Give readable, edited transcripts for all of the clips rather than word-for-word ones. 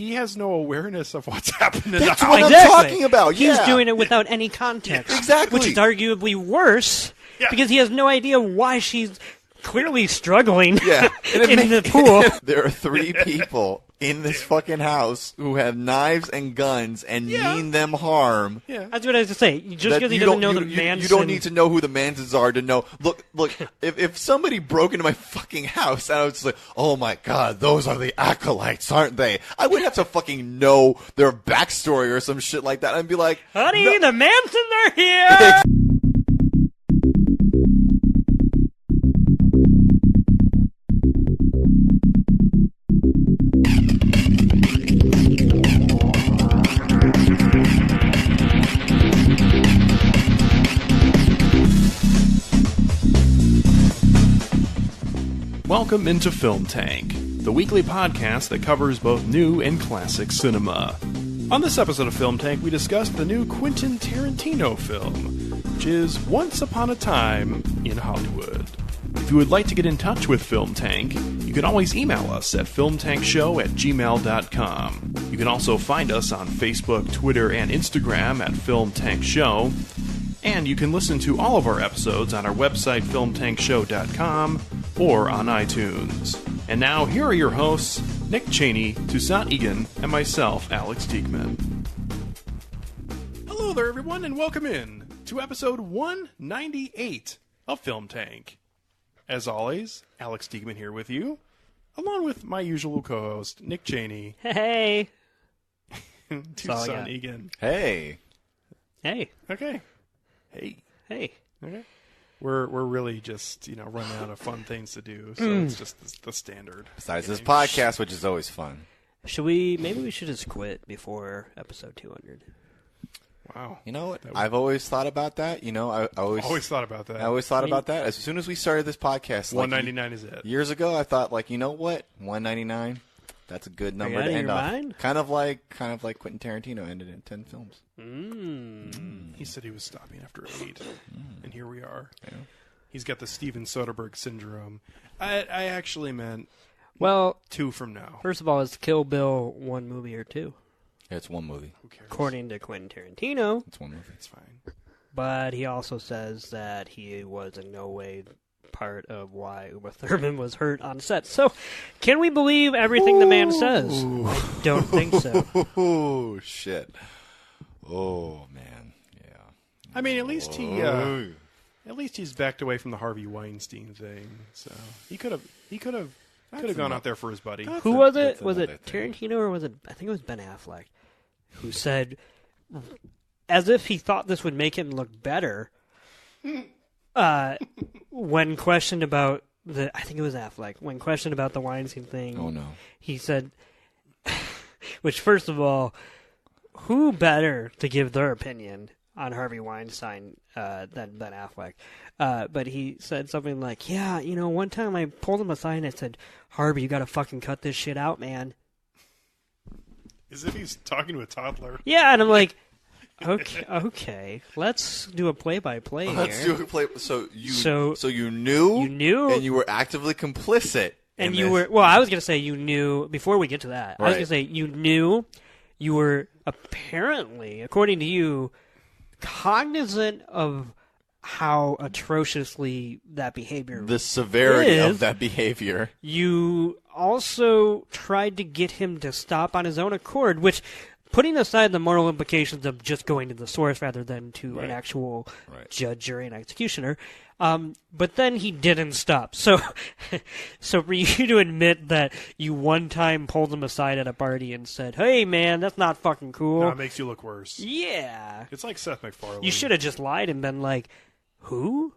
he has no awareness of what's happened in the That's house. what I'm talking about. He's Yeah. doing it without any context. Exactly. Which is arguably worse because he has no idea why she's clearly struggling in the pool. There are 3 people in this fucking house who have knives and guns and mean them harm. Yeah. That's what I was to say. Just because he doesn't know the Manson. You don't need to know who the Mansons are to know. Look. If somebody broke into my fucking house and I was just like, oh my god, those are the acolytes, aren't they? I would have to fucking know their backstory or some shit like that and be like, honey, no. the Mansons are here! Welcome into Film Tank, the weekly podcast that covers both new and classic cinema. On this episode of Film Tank, we discussed the new Quentin Tarantino film, which is Once Upon a Time in Hollywood. If you would like to get in touch with Film Tank, you can always email us at filmtankshow@gmail.com. You can also find us on Facebook, Twitter, and Instagram at Film Tank Show. And you can listen to all of our episodes on our website, filmtankshow.com, or on iTunes. And now, here are your hosts, Nick Cheney, Toussaint Egan, and myself, Alex Diekman. Hello there, everyone, and welcome in to episode 198 of Film Tank. As always, Alex Diekman here with you, along with my usual co-host, Nick Cheney. Hey. Toussaint Egan. Hey. Hey. Okay. Hey. Okay. We're really just, running out of fun things to do, so it's just the standard. Besides this podcast, which is always fun. Maybe we should just quit before episode 200. Wow. You know what? I've always thought about that. I always thought about that. I always thought about that. As soon as we started this podcast, 199 is it. Years ago, I thought, you know what? 199. That's a good number to end off. Mind? Kind of like Quentin Tarantino ended in 10 films. He said he was stopping after 8, and here we are. Yeah. He's got the Steven Soderbergh syndrome. I actually meant 2 from now. First of all, is Kill Bill one movie or 2? Yeah, it's one movie. Who cares? According to Quentin Tarantino. It's one movie. It's fine. But he also says that he was in no way part of why Uma Thurman was hurt on set. So, can we believe everything the man says? I don't think so. Oh, shit. Oh, man. Yeah. I mean, at least he's backed away from the Harvey Weinstein thing. So he could have gone out there for his buddy. Who was it? Was it Tarantino or was it? I think it was Ben Affleck, who said, as if he thought this would make him look better. When questioned about I think it was Affleck, when questioned about the Weinstein thing, oh no, he said, which first of all, who better to give their opinion on Harvey Weinstein than Ben Affleck? But he said something like, yeah, one time I pulled him aside and I said, Harvey, you gotta fucking cut this shit out, man. As if he's talking to a toddler. Yeah, and I'm like, Okay. Let's do a play-by-play here. Let's do a play. So you knew, and you were actively complicit. And you were. Well, I was gonna say you knew before we get to that. Right. I was gonna say you knew. You were apparently, according to you, cognizant of how atrociously that behavior. The severity of that behavior. You also tried to get him to stop on his own accord, which. Putting aside the moral implications of just going to the source rather than to an actual judge, jury, and executioner, but then he didn't stop. So for you to admit that you one time pulled him aside at a party and said, "Hey, man, that's not fucking cool," no, it makes you look worse. Yeah, it's like Seth MacFarlane. You should have just lied and been like, "Who?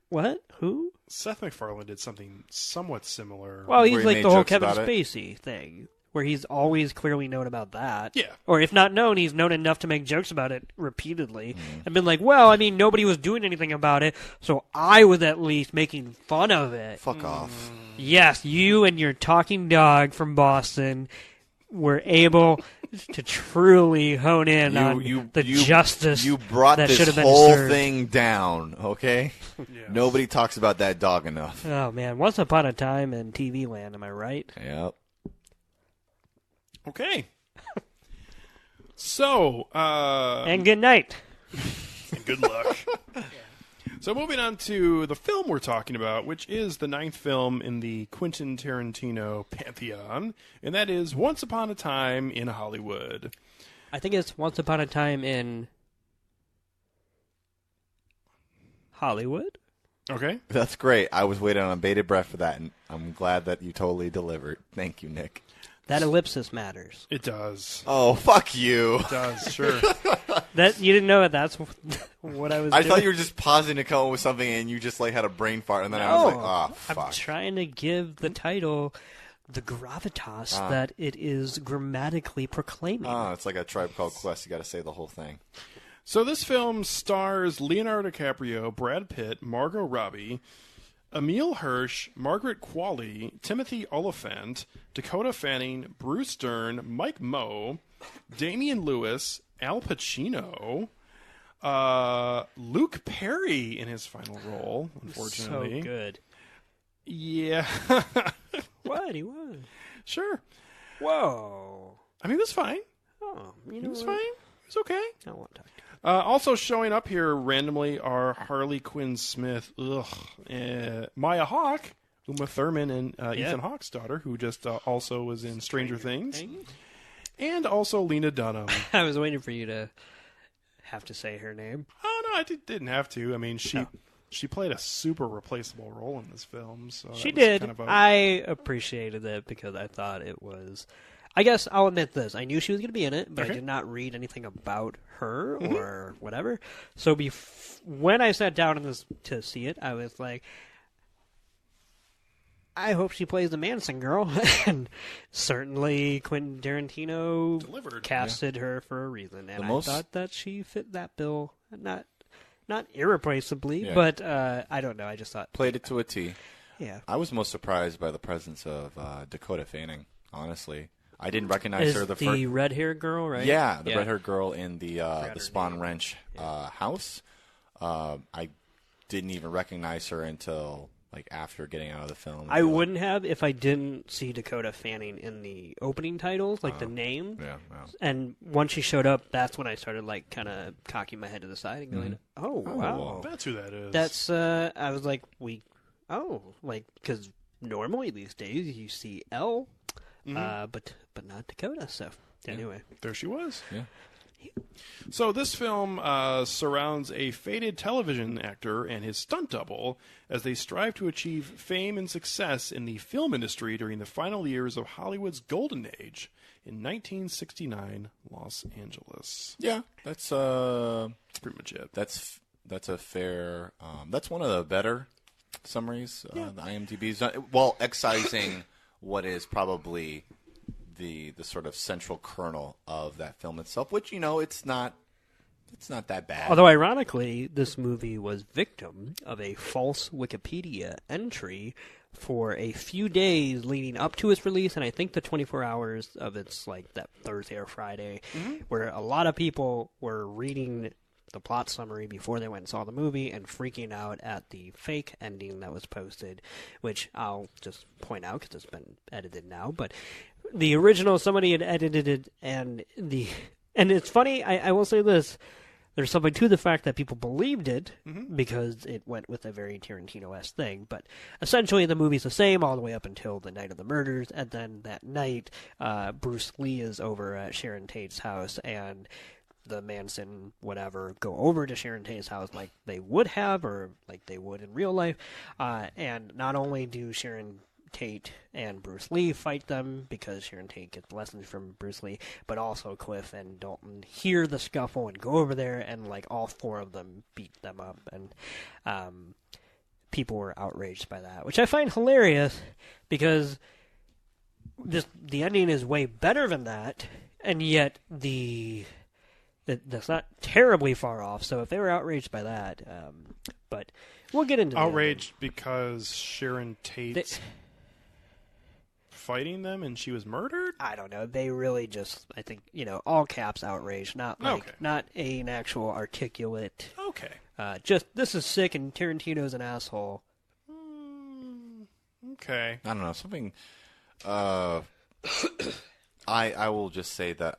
What? Who?" Seth MacFarlane did something somewhat similar. Well, he's like the whole Kevin Spacey thing. Where he's always clearly known about that. Yeah. Or if not known, he's known enough to make jokes about it repeatedly. And been like, well, I mean, nobody was doing anything about it, so I was at least making fun of it. Fuck off. Yes, you and your talking dog from Boston were able to truly hone in on the justice you brought that this should have been whole served. thing down, okay? Yes. Nobody talks about that dog enough. Oh, man. Once upon a time in TV land, am I right? Yep. Okay. So, And good night. and good luck. So moving on to the film we're talking about, which is the 9th film in the Quentin Tarantino pantheon, and that is Once Upon a Time in Hollywood. I think it's Once Upon a Time in Hollywood. Okay. That's great. I was waiting on bated breath for that, and I'm glad that you totally delivered. Thank you, Nick. That ellipsis matters. It does. Oh, fuck you. It does, sure. That you didn't know that's what I was I doing? thought you were just pausing to come up with something, and you just like had a brain fart, and then I was like, oh, fuck. I'm trying to give the title the gravitas that it is grammatically proclaiming. It's like a Tribe Called Quest. You got to say the whole thing. So this film stars Leonardo DiCaprio, Brad Pitt, Margot Robbie, Emile Hirsch, Margaret Qualley, Timothy Oliphant, Dakota Fanning, Bruce Dern, Mike Moe, Damian Lewis, Al Pacino, Luke Perry in his final role, unfortunately. So good. Yeah. What? He was. Sure. Whoa. I mean, it was fine. Oh, you It know was what? fine. It was okay. I don't want to talk to you. Also showing up here randomly are Harley Quinn Smith, Maya Hawke, Uma Thurman, and Ethan Hawke's daughter, who just also was in Stranger Things, and also Lena Dunham. I was waiting for you to have to say her name. Oh no, I didn't have to. I mean, she played a super replaceable role in this film. So She that was did. kind of I appreciated it because I thought it was... I guess I'll admit this. I knew she was going to be in it, but I did not read anything about her or whatever. So when I sat down to see it, I was like, I hope she plays the Manson girl. And certainly Quentin Tarantino Delivered. casted her for a reason. And I thought that she fit that bill. Not irreplaceably, but I don't know. I just thought... Played it to a T. Yeah. I was most surprised by the presence of Dakota Fanning, honestly. I didn't recognize her the first. red-haired girl, right? Yeah, the red-haired girl in the Spawn Wrench house. I didn't even recognize her until like after getting out of the film. I wouldn't have if I didn't see Dakota Fanning in the opening titles, like the name. Yeah. And once she showed up, that's when I started like kind of cocking my head to the side and going, "Oh wow, That's who that is. that's." I was like, because normally these days you see Elle, but not Dakota. So anyway, there she was. Yeah. So this film surrounds a faded television actor and his stunt double as they strive to achieve fame and success in the film industry during the final years of Hollywood's golden age in 1969 Los Angeles. Yeah, that's pretty much it. That's a fair. That's one of the better summaries. The IMDb's while excising what is probably the sort of central kernel of that film itself, which it's not that bad. although ironically, this movie was victim of a false Wikipedia entry for a few days leading up to its release, and I think the 24 hours of its like that Thursday or Friday, where a lot of people were reading the plot summary before they went and saw the movie and freaking out at the fake ending that was posted, which I'll just point out because it's been edited now, but the original, somebody had edited it, and it's funny, I will say this, there's something to the fact that people believed it because it went with a very Tarantino-esque thing, but essentially the movie's the same all the way up until the night of the murders, and then that night Bruce Lee is over at Sharon Tate's house, and the Manson whatever go over to Sharon Tate's house like they would have, or like they would in real life, and not only do Sharon Tate and Bruce Lee fight them because Sharon Tate gets lessons from Bruce Lee, but also Cliff and Dalton hear the scuffle and go over there, and like all four of them beat them up, and people were outraged by that, which I find hilarious because the ending is way better than that, and yet that's not terribly far off. So if they were outraged by that, but we'll get into outraged because Sharon Tate's fighting them and she was murdered? I don't know. They really just, I think, all caps outraged, not an actual articulate. Okay. Just this is sick and Tarantino's an asshole. Okay. I don't know, something I will just say that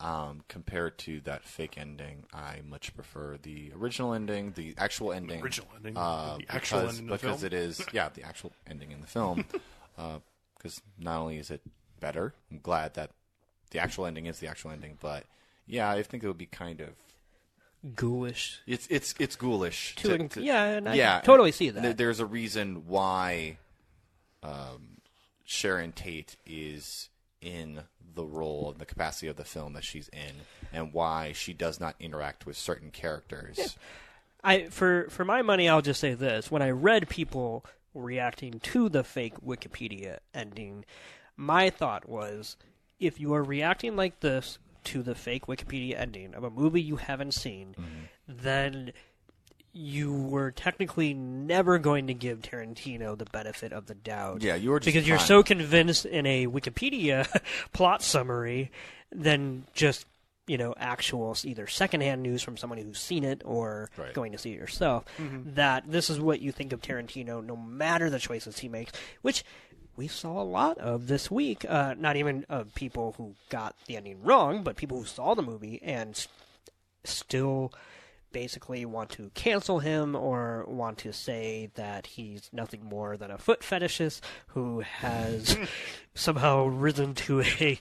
compared to that fake ending, I much prefer the original ending, the actual ending. The actual ending in the film? Because it is, the actual ending in the film. Because not only is it better, I'm glad that the actual ending is the actual ending, but yeah, I think it would be kind of ghoulish. It's ghoulish. I totally see that. There's a reason why Sharon Tate is in the role and the capacity of the film that she's in, and why she does not interact with certain characters. Yeah. For my money, I'll just say this: when I read people reacting to the fake Wikipedia ending, my thought was, if you are reacting like this to the fake Wikipedia ending of a movie you haven't seen, then you were technically never going to give Tarantino the benefit of the doubt. Yeah, you were just because you're so convinced in a Wikipedia plot summary than just actual either secondhand news from someone who's seen it or going to see it yourself, that this is what you think of Tarantino no matter the choices he makes, which we saw a lot of this week. Not even of people who got the ending wrong, but people who saw the movie and still basically want to cancel him or want to say that he's nothing more than a foot fetishist who has somehow risen to a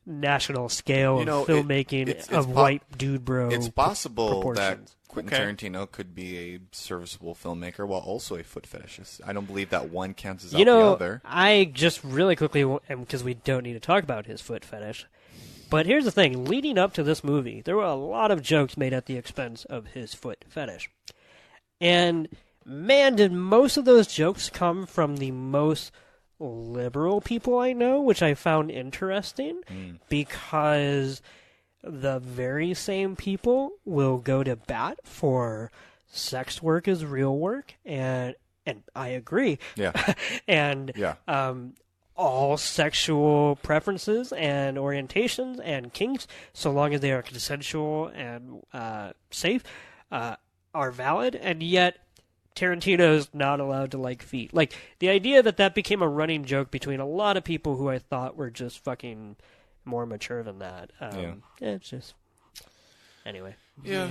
national scale of filmmaking of white dude bro. It's possible that Quentin Tarantino could be a serviceable filmmaker while also a foot fetishist. I don't believe that one cancels out the other. I just really quickly, because we don't need to talk about his foot fetish, but here's the thing. Leading up to this movie, there were a lot of jokes made at the expense of his foot fetish. And, man, did most of those jokes come from the most liberal people I know, which I found interesting, because the very same people will go to bat for sex work is real work, and I agree. Yeah. And all sexual preferences and orientations and kinks, so long as they are consensual and safe, are valid, and yet Tarantino is not allowed to like feet. Like, the idea that became a running joke between a lot of people who I thought were just fucking more mature than that. It's just... Anyway. Yeah.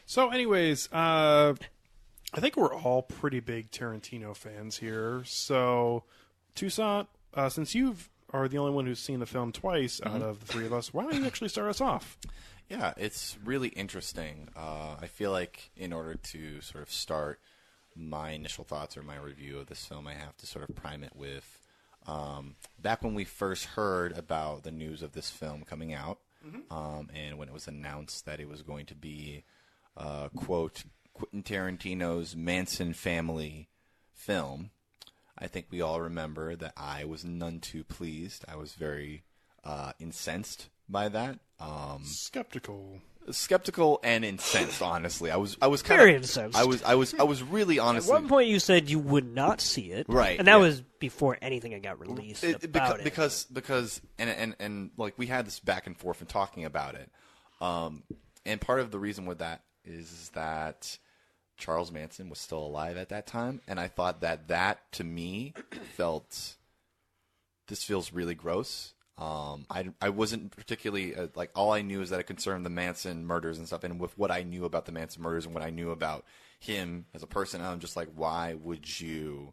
So, anyways, I think we're all pretty big Tarantino fans here. So, Toussaint, since you are the only one who's seen the film twice out of the three of us, why don't you actually start us off? Yeah, it's really interesting. I feel like in order to sort of start my initial thoughts or my review of this film, I have to sort of prime it with back when we first heard about the news of this film coming out, and when it was announced that it was going to be, quote, Quentin Tarantino's Manson family film, I think we all remember that I was none too pleased. I was very incensed by that. Skeptical and incensed. Honestly, I was kind very incensed. I was really honestly. At one point, you said you would not see it, right? And that was before anything had got released because and like we had this back and forth and talking about it, and part of the reason with that is that Charles Manson was still alive at that time, and I thought that to me felt this feels really gross. I wasn't particularly like, all I knew is that it concerned the Manson murders and stuff, and with what I knew about the Manson murders and what I knew about him as a person, I'm just like, why would you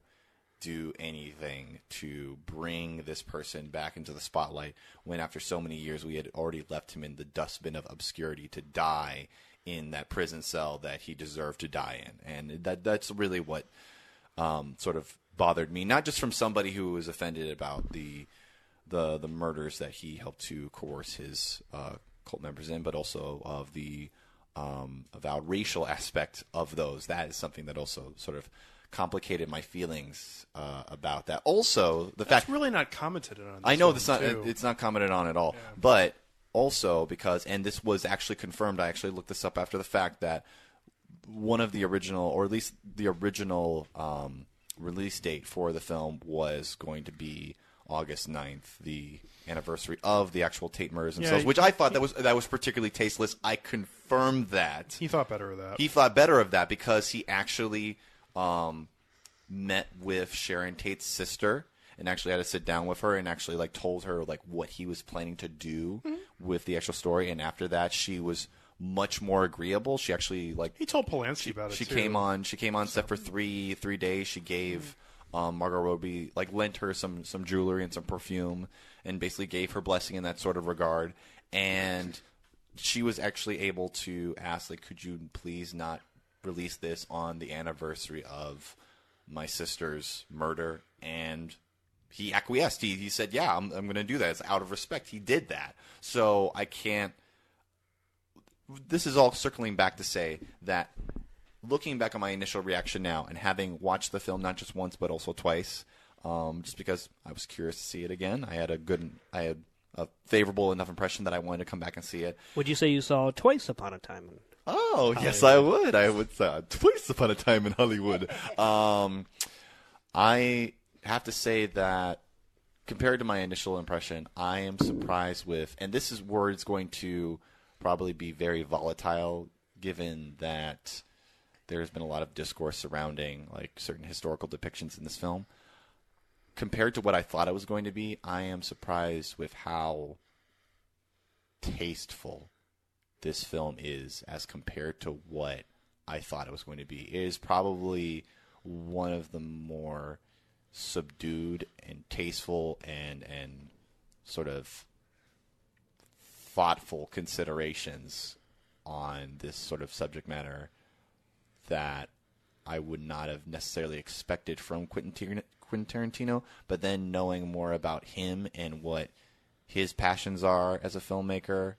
do anything to bring this person back into the spotlight when after so many years we had already left him in the dustbin of obscurity to die in that prison cell that he deserved to die in? And that's really what sort of bothered me, not just from somebody who was offended about the murders that he helped to coerce his cult members in, but also of the avowed racial aspect of those. That is something that also sort of complicated my feelings about that. Also, that's really not commented on. I know it's not commented on at all, but also because, and this was actually confirmed, I actually looked this up after the fact, that one of the original, or at least the original release date for the film was going to be August 9th, the anniversary of the actual Tate murders themselves, which I thought that was particularly tasteless. I confirmed that. He thought better of that. He thought better of that because he actually met with Sharon Tate's sister and actually had to sit down with her and actually like told her like what he was planning to do with the actual story. And after that, she was much more agreeable. She actually like he told Polanski about it. She too. came on set for three days. She gave Margot Robbie like lent her some jewelry and some perfume, and basically gave her blessing in that sort of regard. And she was actually able to ask, like, could you please not release this on the anniversary of my sister's murder? And he acquiesced. He said, yeah, I'm going to do that. It's out of respect. He did that. So I can't. This is all circling back to say that looking back on my initial reaction now and having watched the film not just once but also twice, just because I was curious to see it again. I had a favorable enough impression that I wanted to come back and see it. Would you say you saw Twice Upon a Time in Oh, Hollywood? yes, I would. I would say Twice Upon a Time in Hollywood. I have to say that compared to my initial impression, I am surprised with, and this is where it's going to probably be very volatile, given that there's been a lot of discourse surrounding like certain historical depictions in this film. Compared to what I thought it was going to be, I am surprised with how tasteful this film is as compared to what I thought it was going to be. It is probably one of the more subdued and tasteful and sort of thoughtful considerations on this sort of subject matter that I would not have necessarily expected from Quentin Tarantino, but then knowing more about him and what his passions are as a filmmaker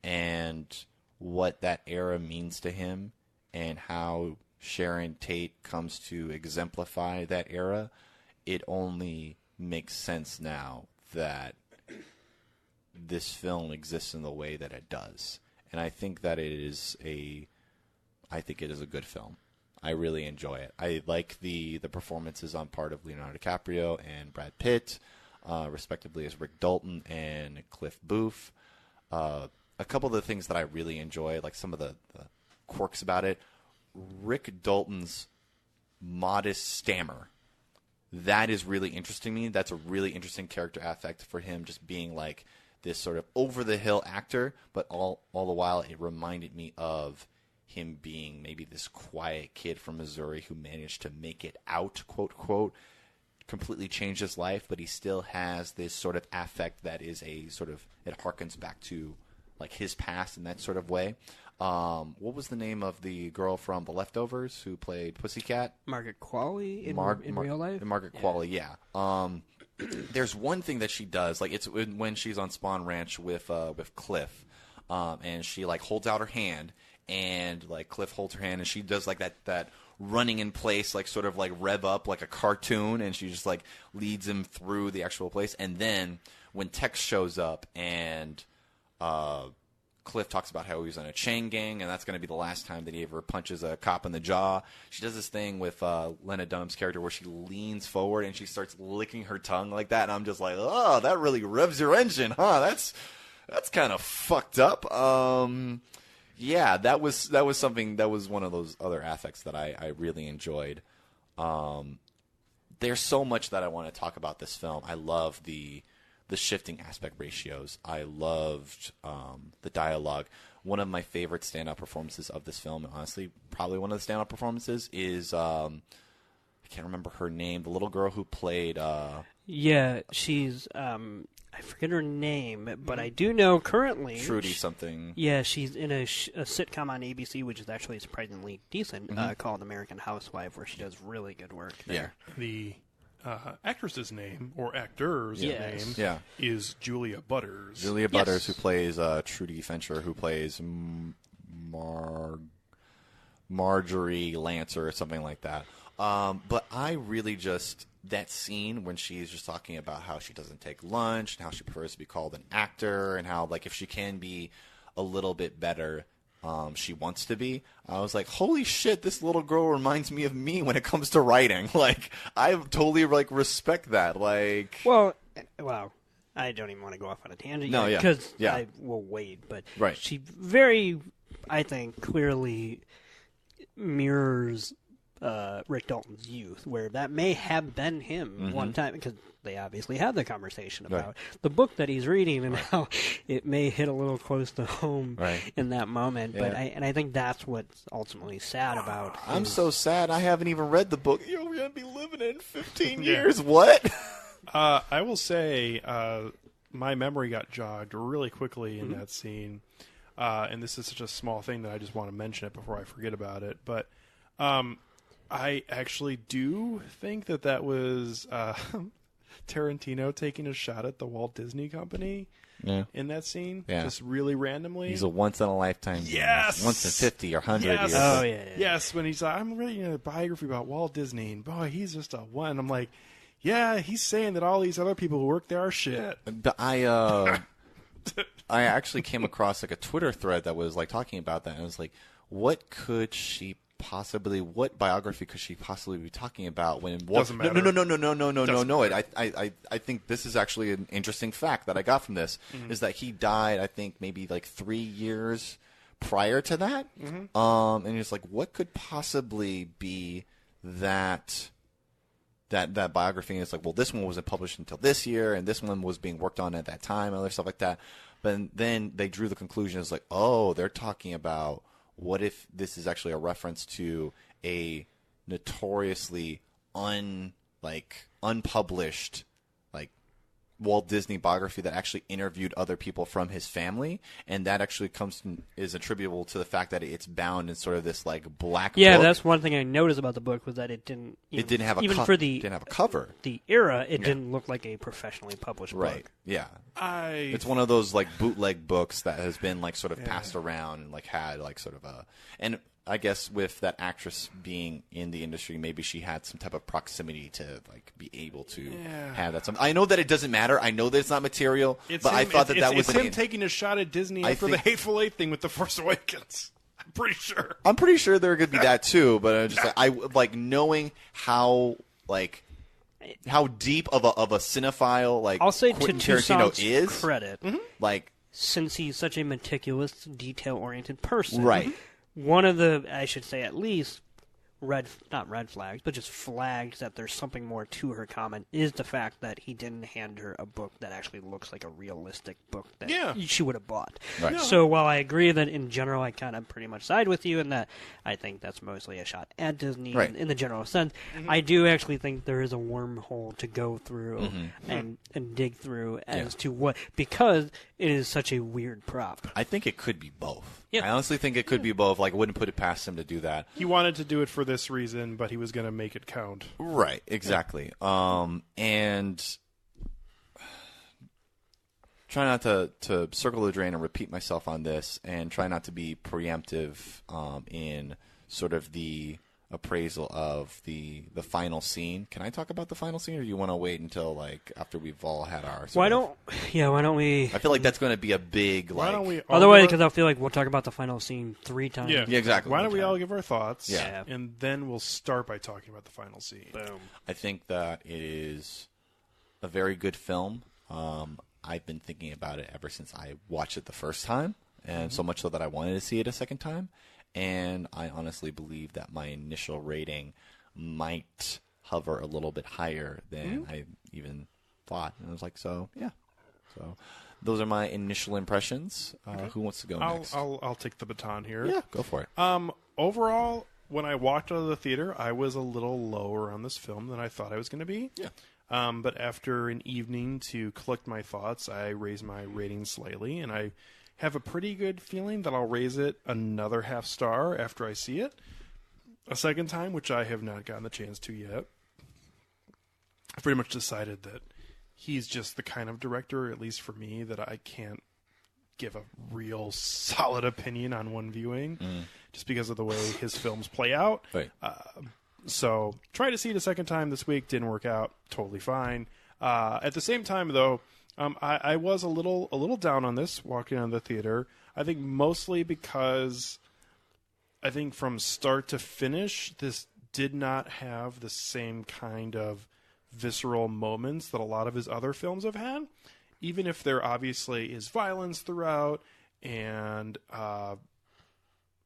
and what that era means to him and how Sharon Tate comes to exemplify that era, it only makes sense now that this film exists in the way that it does. And I think that it is a good film. I really enjoy it. I like the performances on part of Leonardo DiCaprio and Brad Pitt, respectively as Rick Dalton and Cliff Booth. A couple of the things that I really enjoy, like some of the quirks about it, Rick Dalton's modest stammer. That is really interesting to me. That's a really interesting character affect for him, just being like this sort of over-the-hill actor, but all the while it reminded me of him being maybe this quiet kid from Missouri who managed to make it out, quote, quote, completely changed his life, but he still has this sort of affect that is a sort of, it harkens back to like his past in that sort of way. What was the name of the girl from The Leftovers who played Pussycat? Margaret Qualley in real life? Margaret Qualley, yeah. There's one thing that she does, like it's when she's on Spawn Ranch with Cliff, and she like holds out her hand, and like Cliff holds her hand, and she does like that running in place, like sort of like rev up like a cartoon, and she just like leads him through the actual place. And then when Tex shows up and Cliff talks about how he was on a chain gang, and that's going to be the last time that he ever punches a cop in the jaw. She does this thing with Lena Dunham's character where she leans forward and she starts licking her tongue like that, and I'm just like, oh, that really revs your engine, huh? That's kind of fucked up. Yeah, that was something that was one of those other affects that I really enjoyed. There's so much that I want to talk about this film. I love the shifting aspect ratios. I loved the dialogue. One of my favorite standout performances of this film, and honestly, probably one of the standout performances, is I can't remember her name. The little girl who played. Yeah, she's. I forget her name, but I do know currently. Trudy something. Yeah, she's in a sitcom on ABC, which is actually surprisingly decent, called American Housewife, where she does really good work there. Yeah. The actress's name, or actor's Yes. name, is Julia Butters. Julia Butters, who plays Trudy Fincher, who plays Marjorie Lancer or something like that. But I really just, that scene when she's just talking about how she doesn't take lunch and how she prefers to be called an actor and how, like, if she can be a little bit better, she wants to be. I was like, holy shit, this little girl reminds me of me when it comes to writing. Like, I totally, like, respect that. Like, Well, I don't even want to go off on a tangent No, yet, yeah. because Yeah. I will wait, but Right. she very, I think, clearly mirrors Rick Dalton's youth, where that may have been him one time, because they obviously had the conversation about the book that he's reading and how it may hit a little close to home in that moment. But I think that's what's ultimately sad about. I'm so sad. I haven't even read the book. You're going to be living in 15 years. What? I will say my memory got jogged really quickly in that scene. And this is such a small thing that I just want to mention it before I forget about it. But I actually do think that was Tarantino taking a shot at the Walt Disney Company in that scene, just really randomly. He's a once-in-a-lifetime. Yes! Once in 50 or 100 years. Oh, yeah. Yes, when he's like, I'm reading a biography about Walt Disney, and boy, he's just a one. I'm like, yeah, he's saying that all these other people who work there are shit. I actually came across like a Twitter thread that was like talking about that, and I was like, what biography could she possibly be talking about when Doesn't matter. No. I think this is actually an interesting fact that I got from this is that he died, I think, maybe like 3 years prior to that. And it's like, what could possibly be that biography? And it's like, well, this one wasn't published until this year, and this one was being worked on at that time, and other stuff like that. But then they drew the conclusion, it's like, oh, they're talking about what if this is actually a reference to a notoriously unpublished Walt Disney biography that actually interviewed other people from his family, and that actually is attributable to the fact that it's bound in sort of this black book. Yeah, that's one thing I noticed about the book was that it didn't have a cover. The era, it didn't look like a professionally published book. Yeah. It's one of those bootleg books that has been sort of passed around and had sort of a, and I guess with that actress being in the industry, maybe she had some type of proximity to be able to have that. I know that it doesn't matter. I know that it's not material, I thought that was him taking a shot at Disney after the Hateful Eight thing with The Force Awakens. I'm pretty sure. I'm pretty sure there could be that too, but I'm just knowing how deep of a cinephile I'll say Quentin to Tarantino is. Credit, since he's such a meticulous, detail-oriented person, right? One of the, I should say at least, not red flags, but just flags that there's something more to her comment is the fact that he didn't hand her a book that actually looks like a realistic book that she would have bought. Right. Yeah. So while I agree that in general I kind of pretty much side with you in that I think that's mostly a shot at Disney in the general sense, I do actually think there is a wormhole to go through and dig through as to what, because it is such a weird prop. I think it could be both. Yeah. I honestly think it could be both. I wouldn't put it past him to do that. He wanted to do it for this reason, but he was going to make it count. Right, exactly. And try not to circle the drain and repeat myself on this, and try not to be preemptive in sort of the appraisal of the final scene. Can I talk about the final scene, or do you want to wait until after we've all had our? Why don't we? I feel like that's going to be a big. Why don't we? Otherwise, because I feel like we'll talk about the final scene 3 times. Yeah, exactly. Why don't we all give our thoughts? Yeah. And then we'll start by talking about the final scene. Boom. I think that it is a very good film. I've been thinking about it ever since I watched it the first time, and so much so that I wanted to see it a second time. And I honestly believe that my initial rating might hover a little bit higher than I even thought. And I was like, so, yeah. So those are my initial impressions. Who wants to go next? I'll take the baton here. Yeah, go for it. Overall, when I walked out of the theater, I was a little lower on this film than I thought I was going to be. Yeah. But after an evening to collect my thoughts, I raised my rating slightly, and I have a pretty good feeling that I'll raise it another half star after I see it a second time, which I have not gotten the chance to yet. I've pretty much decided that he's just the kind of director, at least for me, that I can't give a real solid opinion on one viewing just because of the way his films play out. Right. So tried to see it a second time this week, didn't work out, totally fine. At the same time, though, I was a little down on this walking out of the theater. I think mostly because I think from start to finish, this did not have the same kind of visceral moments that a lot of his other films have had. Even if there obviously is violence throughout and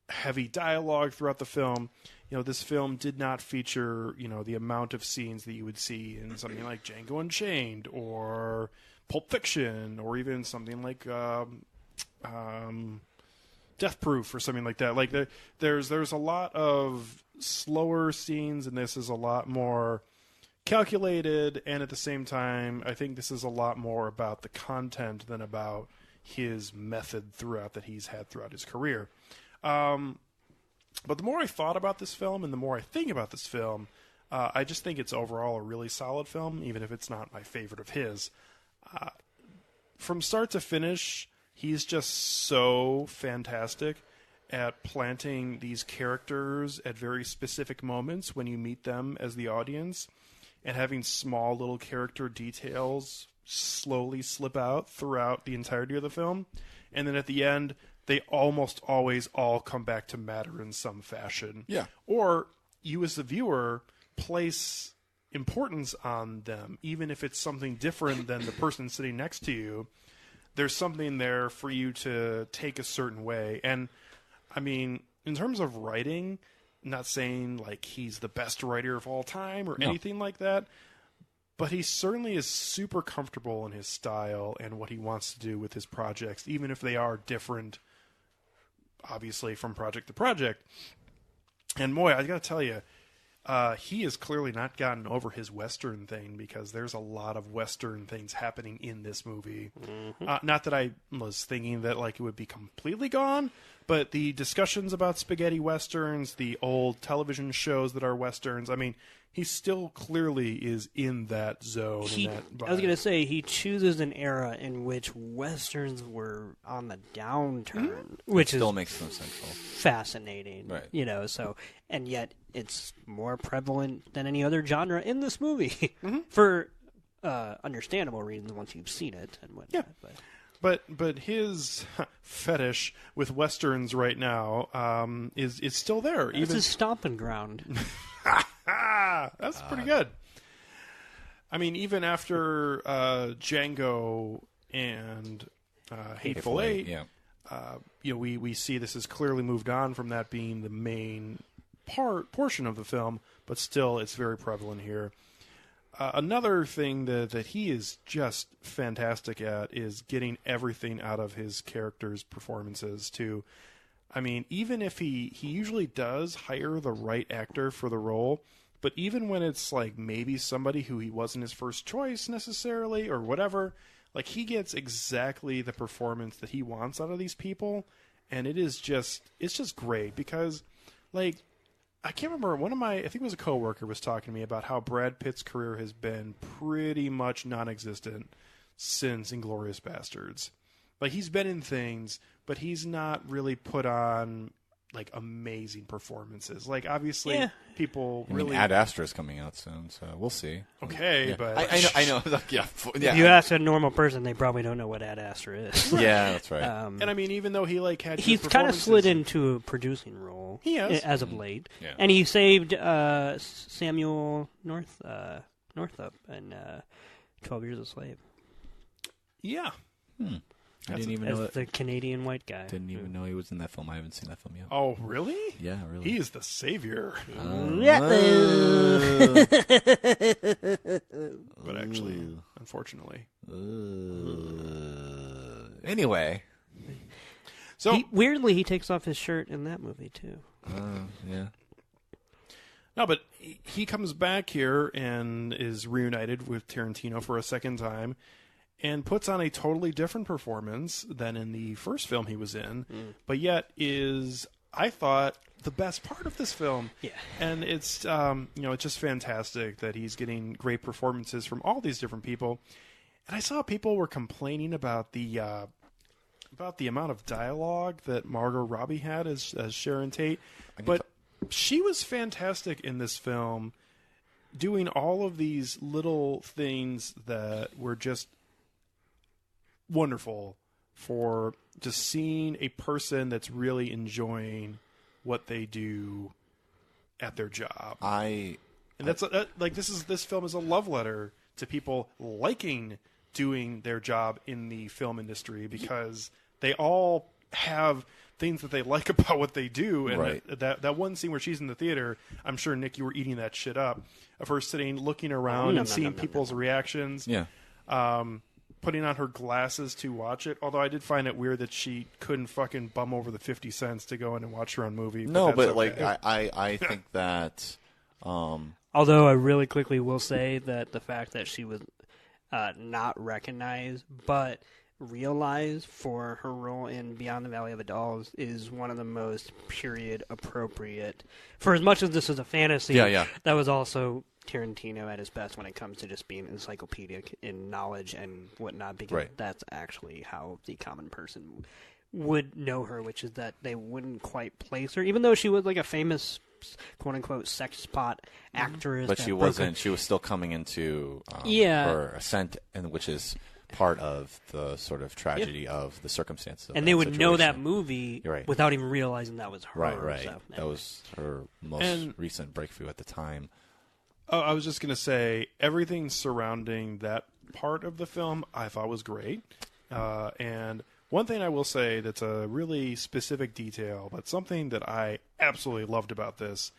heavy dialogue throughout the film. This film did not feature, the amount of scenes that you would see in something like Django Unchained or Pulp Fiction or even something like Death Proof or something like that. Like there's a lot of slower scenes, and this is a lot more calculated, and at the same time, I think this is a lot more about the content than about his method that he's had throughout his career. But the more I thought about this film and the more I think about this film, I just think it's overall a really solid film, even if it's not my favorite of his. From start to finish, he's just so fantastic at planting these characters at very specific moments when you meet them as the audience, and having small little character details slowly slip out throughout the entirety of the film. And then at the end, they almost always all come back to matter in some fashion. Yeah. Or you as the viewer place importance on them, even if it's something different than the person sitting next to you. There's something there for you to take a certain way. And, I mean, in terms of writing, I'm not saying like he's the best writer of all time or anything like that, but he certainly is super comfortable in his style and what he wants to do with his projects, even if they are different, obviously, from project to project. And boy, I got to tell you, he has clearly not gotten over his Western thing, because there's a lot of Western things happening in this movie. Mm-hmm. Not that I was thinking that like it would be completely gone, but the discussions about spaghetti Westerns, the old television shows that are Westerns, I mean, he still clearly is in that zone. I was going to say, he chooses an era in which Westerns were on the downturn, which still makes no sense. Fascinating. Right. So, and yet it's more prevalent than any other genre in this movie for understandable reasons once you've seen it and whatnot. Yeah. But his fetish with Westerns right now is still there. It's his stomping ground. That's pretty good. I mean, even after Django and Hateful Eight, we see this has clearly moved on from that being the main portion of the film, but still it's very prevalent here. Another thing that he is just fantastic at is getting everything out of his characters' performances too. I mean, even if he usually does hire the right actor for the role, but even when it's like maybe somebody who he wasn't his first choice necessarily or whatever, like he gets exactly the performance that he wants out of these people, and it's just great because, like, I can't remember, I think it was a coworker was talking to me about how Brad Pitt's career has been pretty much non-existent since Inglourious Bastards. Like, he's been in things, but he's not really put on like amazing performances. Like, obviously, people really. Ad Astra is coming out soon, so we'll see. Okay, but I know. Like, If you ask a normal person, they probably don't know what Ad Astra is. Yeah, that's right. And I mean, even though he like had, he's kind of slid into a producing role. He has, as of late, Yeah. and he saved Samuel Northup in 12 Years a Slave. Yeah. I didn't even as know the Canadian white guy. Didn't even know he was in that film. I haven't seen that film yet. Oh, really? Yeah, really. He is the savior. But actually, unfortunately. Anyway. So weirdly, he takes off his shirt in that movie too. Yeah. No, but he comes back here and is reunited with Tarantino for a second time, and puts on a totally different performance than in the first film he was in, but yet is, I thought, the best part of this film. Yeah. And it's, it's just fantastic that he's getting great performances from all these different people. And I saw people were complaining about the amount of dialogue that Margot Robbie had as Sharon Tate, but she was fantastic in this film, doing all of these little things that were just wonderful for just seeing a person that's really enjoying what they do at their job. This film is a love letter to people liking doing their job in the film industry, because they all have things that they like about what they do. And Right. that one scene where she's in the theater, I'm sure, Nick, you were eating that shit up, of her sitting, looking around and seeing people's reactions. Yeah. Putting on her glasses to watch it. Although I did find it weird that she couldn't fucking bum over the 50 cents to go in and watch her own movie. No, but that's like okay. I think that Although I really quickly will say that the fact that she was not recognized but realized for her role in Beyond the Valley of the Dolls is one of the most period appropriate. For as much as this is a fantasy, Yeah. that was also Tarantino at his best when it comes to just being encyclopedic in knowledge and whatnot, because Right. that's actually how the common person would know her, which is that they wouldn't quite place her, even though she was like a famous quote-unquote sex spot actress. but that she broke wasn't. She was still coming into Yeah. her ascent, and which is part of the sort of tragedy of the circumstances. Of and that they would know that situation. movie You're right. without even realizing that was her. Right. So, That was her most And- recent breakthrough at the time. Oh, I was just going to say, everything surrounding that part of the film I thought was great. And one thing I will say that's a really specific detail, but something that I absolutely loved about this,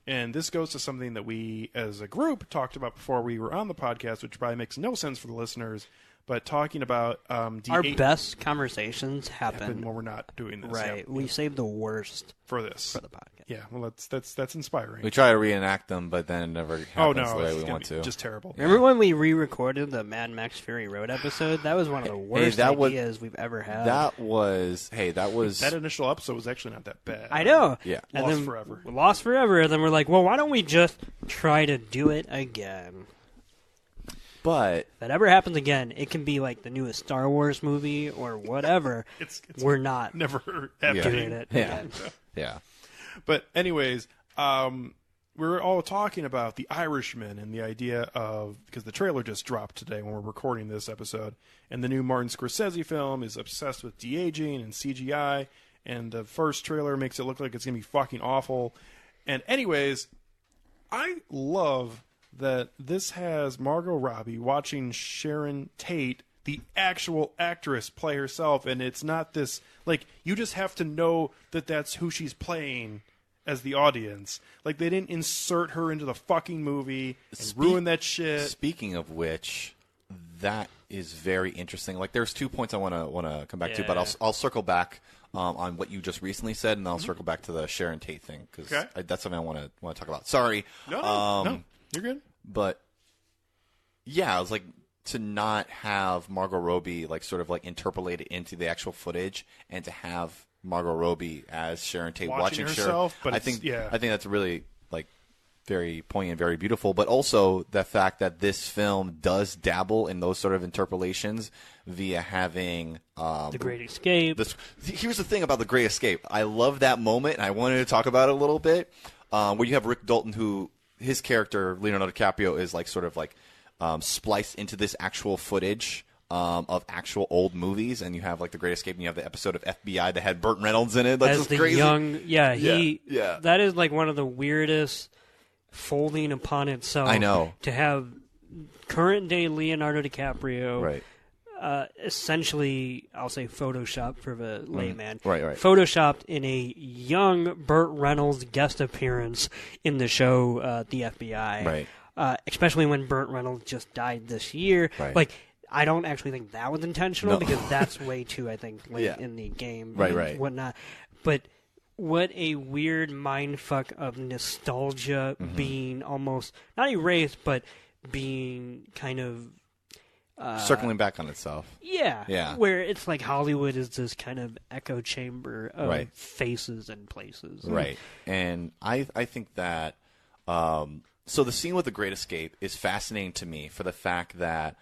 and this goes to something that we as a group talked about before we were on the podcast, which probably makes no sense for the listeners, but talking about our best conversations happen when we're not doing this. right. Yeah. We save the worst For this. for the podcast. Yeah, well, that's inspiring. We try to reenact them, but then it never happens Oh, no, the way it's we gonna want be to. just terrible. Remember when we re-recorded the Mad Max Fury Road episode? That was one of the worst that was- ideas we've ever had. That was That initial episode was actually not that bad. I know. Yeah. And Lost then forever. we lost forever, and then we're like, well, why don't we just try to do it again? but If that ever happens again, it can be like the newest Star Wars movie or whatever. It's We're not never Yeah. doing happening. it yeah, again. yeah. But anyways, we were all talking about The Irishman and the idea of, because the trailer just dropped today when we're recording this episode, and the new Martin Scorsese film is obsessed with de-aging and CGI, and the first trailer makes it look like it's going to be fucking awful. And anyways, I love that this has Margot Robbie watching Sharon Tate, the actual actress, play herself, and it's not this, like, you just have to know that that's who she's playing as the audience. Like, they didn't insert her into the fucking movie and ruin that shit. Speaking of which, that is very interesting. Like, there's 2 points I want to come back to, but I'll circle back on what you just recently said, and I'll circle back to the Sharon Tate thing because that's something I want to talk about. Sorry, No, you're good. but yeah, I was like, to not have Margot Robbie like sort of like interpolated into the actual footage, and to have Margot Robbie as Sharon Tate watching herself, Sharon. but I think yeah. that's really like very poignant, very beautiful. But also the fact that this film does dabble in those sort of interpolations via having The Great Escape. Here's the thing about The Great Escape. I love that moment, and I wanted to talk about it a little bit. Where you have Rick Dalton, who his character Leonardo DiCaprio is like sort of like spliced into this actual footage of actual old movies, and you have like The Great Escape, and you have the episode of FBI that had Burt Reynolds in it. That's As just the crazy. young, Yeah. that is like one of the weirdest folding upon itself. I know. To have current day Leonardo DiCaprio, Right. Essentially, I'll say Photoshop for the layman. Right. Photoshopped in a young Burt Reynolds guest appearance in the show The FBI. Right. Especially when Burt Reynolds just died this year. Right. Like, I don't actually think that was intentional No. because that's way too, I think, late Yeah. in the game. Right, and right. whatnot. But what a weird mindfuck of nostalgia being almost, not erased, but being kind of Circling back on itself. yeah, where it's like Hollywood is this kind of echo chamber of Right. faces and places. Right. And I think that so the scene with The Great Escape is fascinating to me for the fact that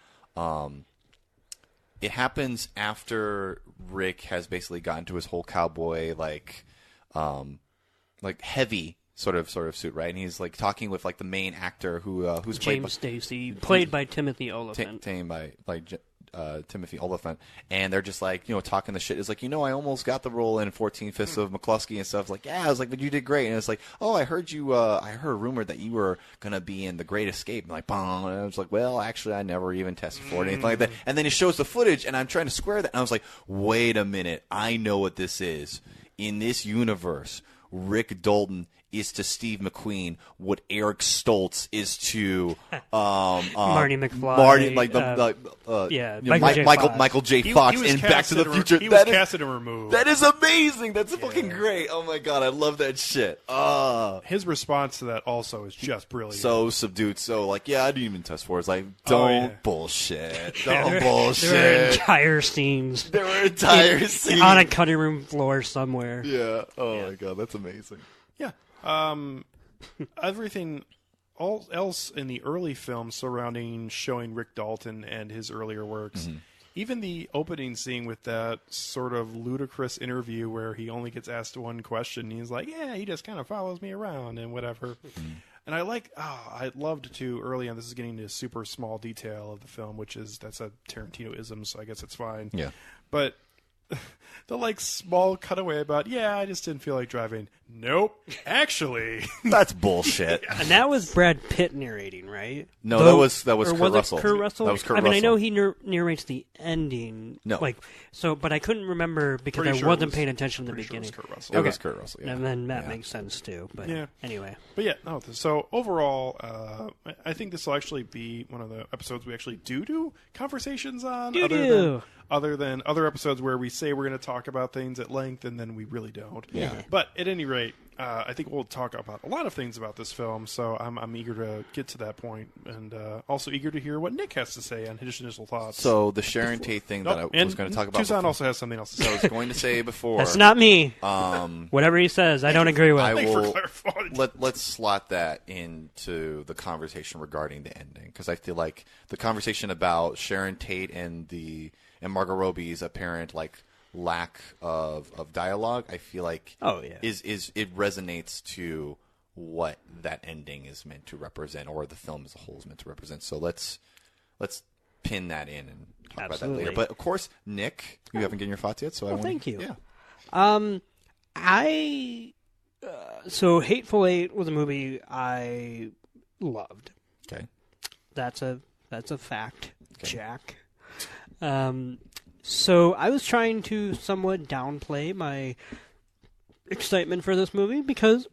it happens after Rick has basically gotten to his whole cowboy like heavy sort of suit, right? And he's like talking with like the main actor who's James Stacey, played by Timothy Olyphant. tamed by Timothy Olyphant, and they're just like, talking the shit. It's like, I almost got the role in 14 Fists of McCluskey and stuff. Like, yeah, I was like, but you did great. And it's like, oh, I heard a rumor that you were gonna be in The Great Escape. And like, bong. And I was like, well, actually, I never even tested for it, anything like that. And then it shows the footage, and I'm trying to square that, and I was like, wait a minute, I know what this is. in this universe, Rick Dalton is to Steve McQueen what Eric Stoltz is to Marty McFly. Marty, Michael J. Fox in Back to the Future. He was casted and removed. That is amazing. That's fucking great. Oh my god, I love that shit. His response to that also is just brilliant. So subdued. So I didn't even test for it. It's like, don't bullshit. Don't bullshit. There were entire scenes. On a cutting room floor somewhere. Yeah. Oh my god, that's amazing. Yeah. Everything else in the early films surrounding showing Rick Dalton and his earlier works, even the opening scene with that sort of ludicrous interview where he only gets asked one question, and he's like, yeah, he just kind of follows me around and whatever. And I loved too early on, this is getting to a super small detail of the film, that's a Tarantino-ism, so I guess it's fine. Yeah. But the small cutaway about, I just didn't feel like driving. Nope. Actually. That's bullshit. And that was Brad Pitt narrating, right? No, that was Kurt Russell. Kurt Russell? That was Kurt Russell. I know he narrates the ending. No. But I couldn't remember because I wasn't paying attention in the beginning. It was Kurt Russell. It was Kurt Russell, yeah. And then that makes sense too. But anyway. But so overall, I think this will actually be one of the episodes we actually do conversations on. Other than other episodes where we say we're going to talk about things at length and then we really don't. Yeah. But at any rate, I think we'll talk about a lot of things about this film, so I'm eager to get to that point, and also eager to hear what Nick has to say on his initial thoughts. So the Sharon Tate thing that I was going to talk about Tucson before. also has something else to say. I was going to say before. That's not me. Whatever he says, I don't agree with. Thanks for clarifying. Let's slot that into the conversation regarding the ending, because I feel like the conversation about Sharon Tate and Margot Robbie's apparent lack of dialogue, I feel like is it resonates to what that ending is meant to represent, or the film as a whole is meant to represent. So let's pin that in and talk about that later. But of course, Nick, you haven't given your thoughts yet, so thank you. Yeah. So Hateful Eight was a movie I loved. Okay. That's a fact, okay. Jack. So I was trying to somewhat downplay my excitement for this movie because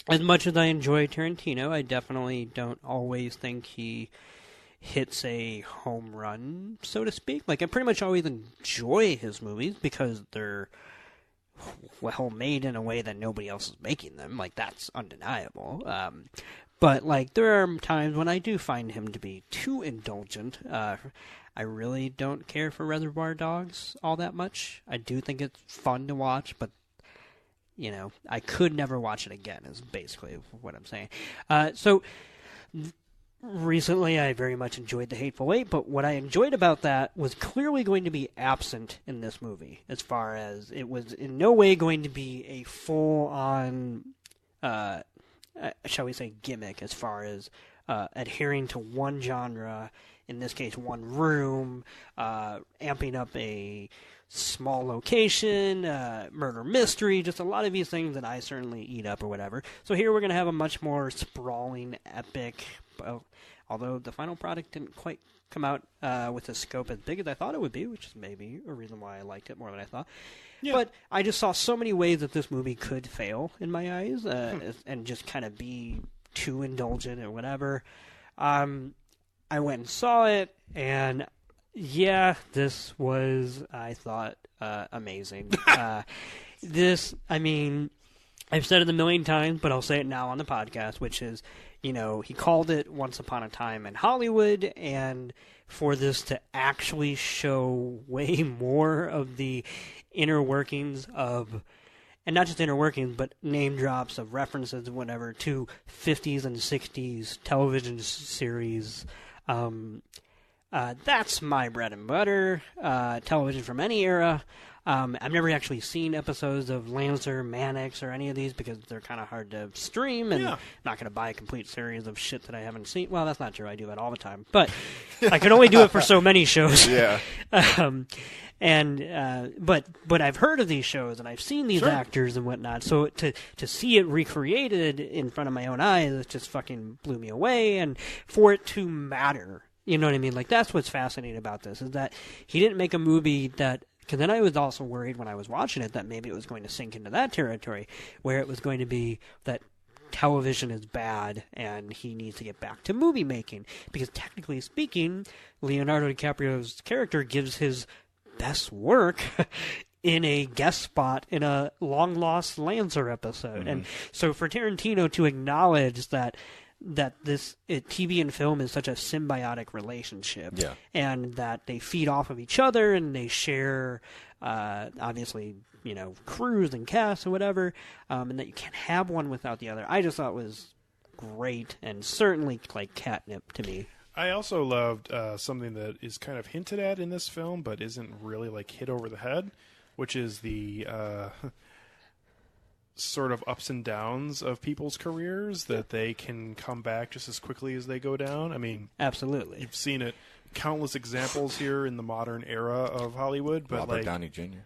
as much as I enjoy Tarantino, I definitely don't always think he hits a home run, so to speak. I pretty much always enjoy his movies because they're well made in a way that nobody else is making them. That's undeniable. But there are times when I do find him to be too indulgent. I really don't care for Reservoir Dogs all that much. I do think it's fun to watch, but I could never watch it again is basically what I'm saying. So recently I very much enjoyed The Hateful Eight, but what I enjoyed about that was clearly going to be absent in this movie, as far as it was in no way going to be a full-on, shall we say, gimmick, as far as adhering to one genre, in this case one room, amping up a small location, murder mystery, just a lot of these things that I certainly eat up or whatever. So here we're going to have a much more sprawling, epic, although the final product didn't quite come out with a scope as big as I thought it would be, which is maybe a reason why I liked it more than I thought. Yeah. But I just saw so many ways that this movie could fail in my eyes and just kind of be too indulgent or whatever. I went and saw it, and this was, I thought, amazing. I've said it a million times, but I'll say it now on the podcast, which is, he called it Once Upon a Time in Hollywood, and for this to actually show way more of the inner workings of, and not just inner workings, but name drops of references and whatever to 50s and 60s television series. That's my bread and butter. Television from any era. I've never actually seen episodes of Lancer, Mannix, or any of these because they're kind of hard to stream, and I'm not going to buy a complete series of shit that I haven't seen. Well, that's not true. I do that all the time. But I can only do it for so many shows. Yeah. But I've heard of these shows, and I've seen these actors and whatnot. So to see it recreated in front of my own eyes, it just fucking blew me away. And for it to matter, you know what I mean? That's what's fascinating about this, is that he didn't make a movie that Because then I was also worried when I was watching it that maybe it was going to sink into that territory, where it was going to be that television is bad and he needs to get back to movie making. Because technically speaking, Leonardo DiCaprio's character gives his best work in a guest spot in a long-lost Lancer episode. And so for Tarantino to acknowledge that this TV and film is such a symbiotic relationship, and that they feed off of each other and they share, obviously, crews and casts or whatever, and that you can't have one without the other, I just thought was great and certainly like catnip to me. I also loved something that is kind of hinted at in this film, but isn't really like hit over the head, which is the sort of ups and downs of people's careers, that they can come back just as quickly as they go down. I mean, absolutely, you've seen it, countless examples here in the modern era of Hollywood. But Robert Downey Jr.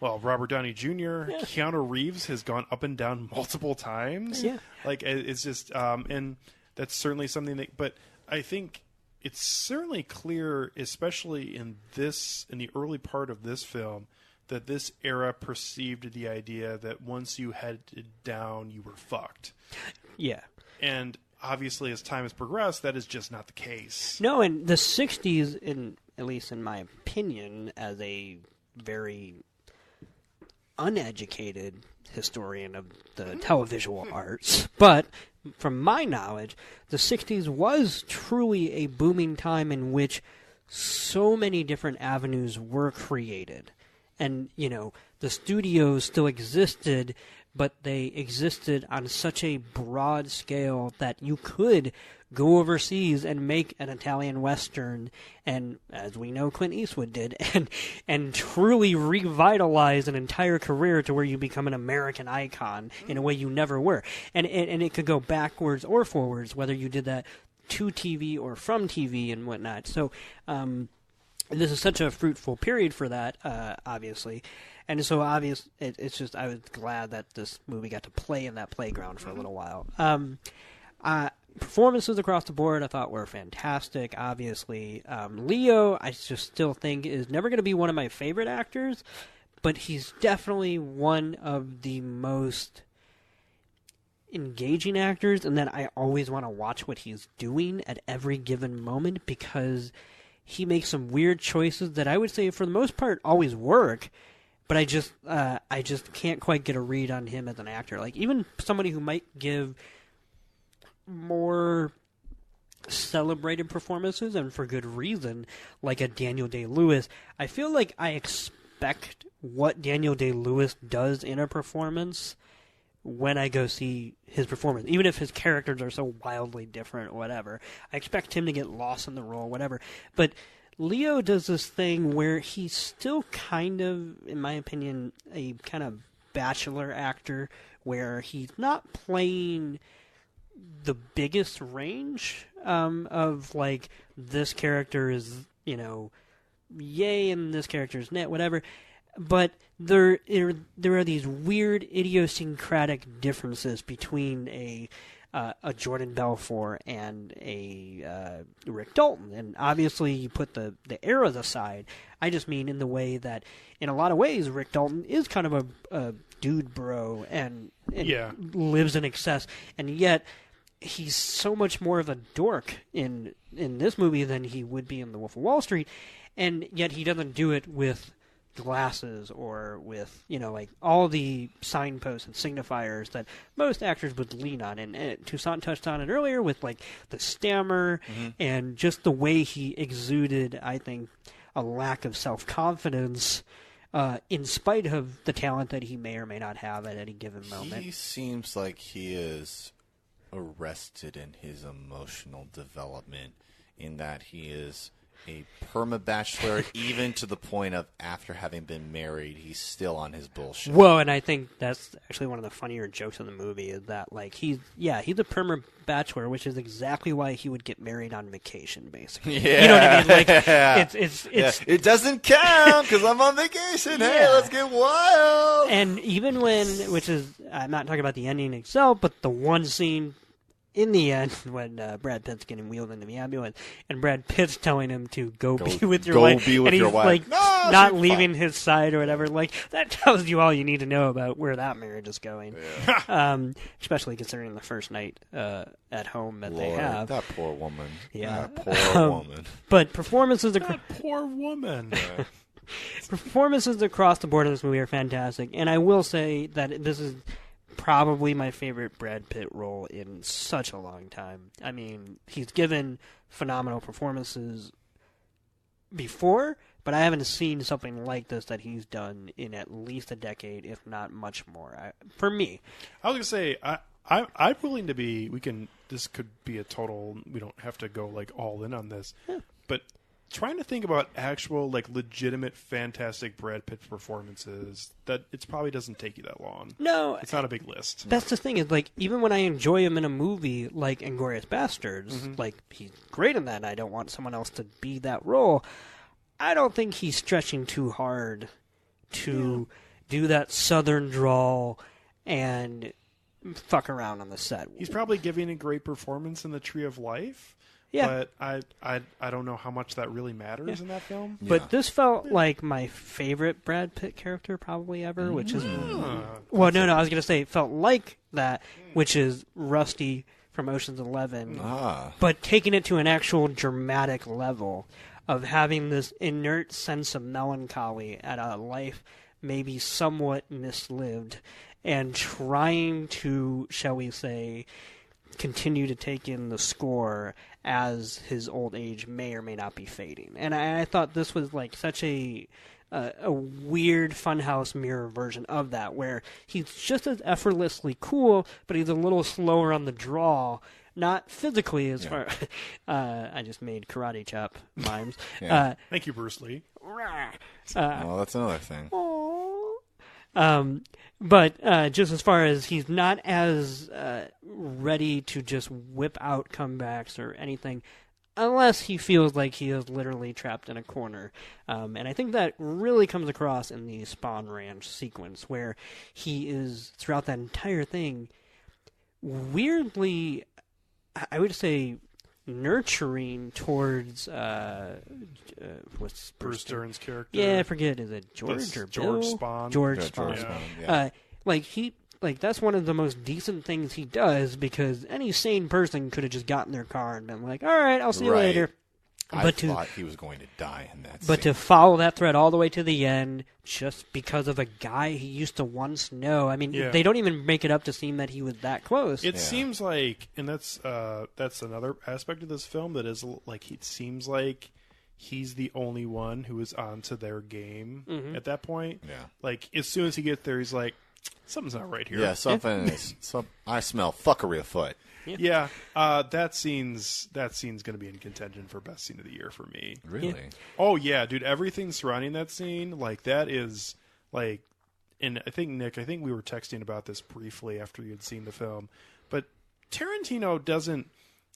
Well, Robert Downey Jr., Keanu Reeves has gone up and down multiple times. Yeah, like it's just, and that's certainly something that. But I think it's certainly clear, especially in the early part of this film, that this era perceived the idea that once you headed down, you were fucked. Yeah. And obviously, as time has progressed, that is just not the case. No, and the 60s, at least in my opinion, as a very uneducated historian of the televisual arts, but from my knowledge, the 60s was truly a booming time in which so many different avenues were created. And, the studios still existed, but they existed on such a broad scale that you could go overseas and make an Italian Western, and as we know Clint Eastwood did, and truly revitalize an entire career to where you become an American icon in a way you never were. And it could go backwards or forwards, whether you did that to TV or from TV and whatnot. So, this is such a fruitful period for that, obviously. And so it's just, I was glad that this movie got to play in that playground for a little while. Performances across the board I thought were fantastic, obviously. Leo, I just still think is never going to be one of my favorite actors, but he's definitely one of the most engaging actors, and that I always want to watch what he's doing at every given moment, because he makes some weird choices that I would say, for the most part, always work. But I just can't quite get a read on him as an actor. Like, even somebody who might give more celebrated performances, and for good reason, like a Daniel Day-Lewis, I feel like I expect what Daniel Day-Lewis does in a performance when I go see his performance, even if his characters are so wildly different or whatever. I expect him to get lost in the role, whatever. But Leo does this thing where he's still kind of, in my opinion, a kind of bachelor actor, where he's not playing the biggest range of, like, this character is, yay, and this character is net, whatever. But there are these weird idiosyncratic differences between a Jordan Belfort and a Rick Dalton, and obviously you put the eras aside. I just mean in the way that, in a lot of ways, Rick Dalton is kind of a dude bro and lives in excess, and yet he's so much more of a dork in this movie than he would be in The Wolf of Wall Street, and yet he doesn't do it with glasses or with, like all the signposts and signifiers that most actors would lean on. And Toussaint touched on it earlier with, like, the stammer and just the way he exuded, I think, a lack of self-confidence in spite of the talent that he may or may not have at any given moment. He seems like he is arrested in his emotional development, in that he is a perma-bachelor, even to the point of, after having been married, he's still on his bullshit. Well, and I think that's actually one of the funnier jokes in the movie, is that, like, he's a perma-bachelor, which is exactly why he would get married on vacation, basically. Yeah. You know what I mean? Like, it's it doesn't count because I'm on vacation. Hey, let's get wild. And even when, which is, I'm not talking about the ending itself, but the one scene in the end, when Brad Pitt's getting wheeled into the ambulance, and Brad Pitt's telling him to go be with your wife, be with and he's your wife. like No, not she's leaving his side or whatever, like that tells you all you need to know about where that marriage is going. Yeah. Especially considering the first night at home that Lord, they have. that poor woman. Yeah. That poor woman. But performances That poor woman. performances across the board in this movie are fantastic, and I will say that this is probably my favorite Brad Pitt role in such a long time. I mean, he's given phenomenal performances before, but I haven't seen something like this that he's done in at least a decade, if not much more. For me, I was gonna say I'm willing to be. This could be a total. We don't have to go like all in on this, but trying to think about actual like legitimate fantastic Brad Pitt performances, that it probably doesn't take you that long. no, It's not a big list. that's the thing, is like even when I enjoy him in a movie like Inglourious Basterds, like he's great in that, and I don't want someone else to be that role. I don't think he's stretching too hard to do that southern drawl and fuck around on the set. He's probably giving a great performance in The Tree of Life. Yeah. But I don't know how much that really matters in that film. But this felt like my favorite Brad Pitt character probably ever, which is... Well, no, I was going to say it felt like that, which is Rusty from Ocean's 11, but taking it to an actual dramatic level of having this inert sense of melancholy at a life maybe somewhat mislived and trying to, shall we say, continue to take in the score as his old age may or may not be fading. And I thought this was like such a weird funhouse mirror version of that, where he's just as effortlessly cool, but he's a little slower on the draw. Not physically as far... I just made karate chop mimes. Thank you, Bruce Lee. Well, that's another thing. But just as far as he's not as ready to just whip out comebacks or anything, unless he feels like he is literally trapped in a corner. And I think that really comes across in the Spawn Ranch sequence, where he is, throughout that entire thing, weirdly, I would say, nurturing towards what's Bruce Dern's character. Yeah, I forget. Is it George or Bill? George Spahn. George Spahn. That's one of the most decent things he does, because any sane person could have just gotten in their car and been like, "All right, I'll see you later." I thought he was going to die in that But scene. to follow that thread all the way to the end, just because of a guy he used to once know. I mean, they don't even make it up to seem that he was that close. It seems like, and that's another aspect of this film that is like, it seems like he's the only one who is onto their game at that point. Yeah. Like, as soon as he gets there, he's like, something's not right here. Yeah, something is... I smell fuckery afoot. Yeah, that scene's going to be in contention for best scene of the year for me. Really? Yeah. Oh yeah, dude! Everything surrounding that scene, like that is like, and I think Nick, we were texting about this briefly after you had seen the film, but Tarantino doesn't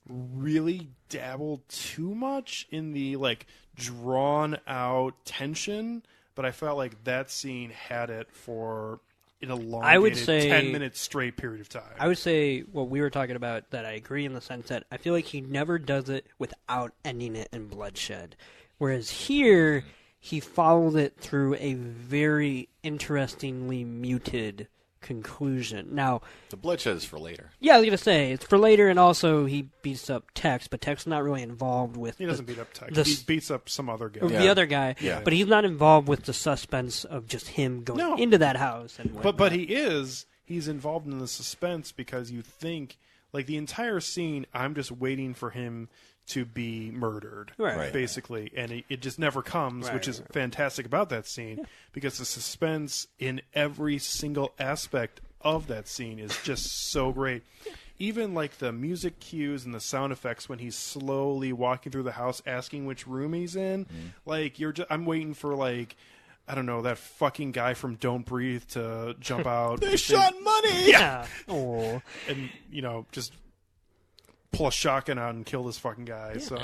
really dabble too much in the like drawn out tension, but I felt like that scene had it for an elongated 10 minutes straight period of time. I would say what we were talking about, that I agree in the sense that I feel like he never does it without ending it in bloodshed. Whereas here, he followed it through a very interestingly muted conclusion. Now, the bloodshed is for later. Yeah, I was going to say, it's for later, and also he beats up Tex, but Tex is not really involved with... He doesn't beat up Tex. He beats up some other guy. The other guy, but he's not involved with the suspense of just him going into that house. And but he is. He's involved in the suspense because you think, like, the entire scene, I'm just waiting for him to be murdered, basically. And it just never comes, which is fantastic about that scene, because the suspense in every single aspect of that scene is just so great. Even like the music cues and the sound effects when he's slowly walking through the house asking which room he's in, like I'm waiting for, like, I don't know, that fucking guy from Don't Breathe to jump out. They shot money! Yeah. Oh. And, just pull a shotgun out and kill this fucking guy. Yeah. So,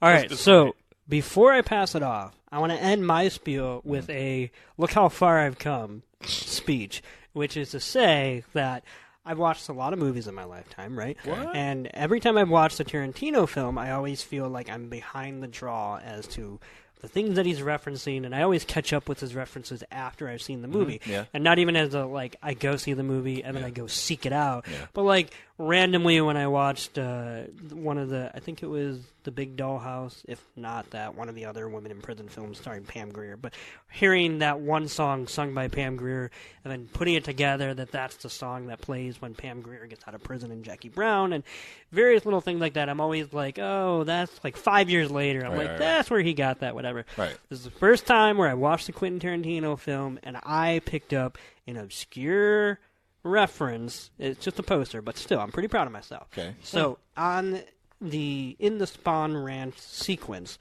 All right, so before I pass it off, I want to end my spiel with a look how far I've come speech, which is to say that I've watched a lot of movies in my lifetime, right? What? And every time I've watched a Tarantino film, I always feel like I'm behind the draw as to the things that he's referencing, and I always catch up with his references after I've seen the movie. Yeah. And not even as a, like, I go see the movie and then I go seek it out. Yeah. But, like, randomly when I watched one of the, I think it was The Big Dollhouse, if not that, one of the other women in prison films starring Pam Grier. But hearing that one song sung by Pam Grier and then putting it together that that's the song that plays when Pam Grier gets out of prison in Jackie Brown and various little things like that, I'm always like, oh, that's like 5 years later. I'm that's where he got that, whatever. Right. This is the first time where I watched the Quentin Tarantino film and I picked up an obscure reference. It's just a poster, but still, I'm pretty proud of myself. Okay. So in the Spawn Ranch sequence,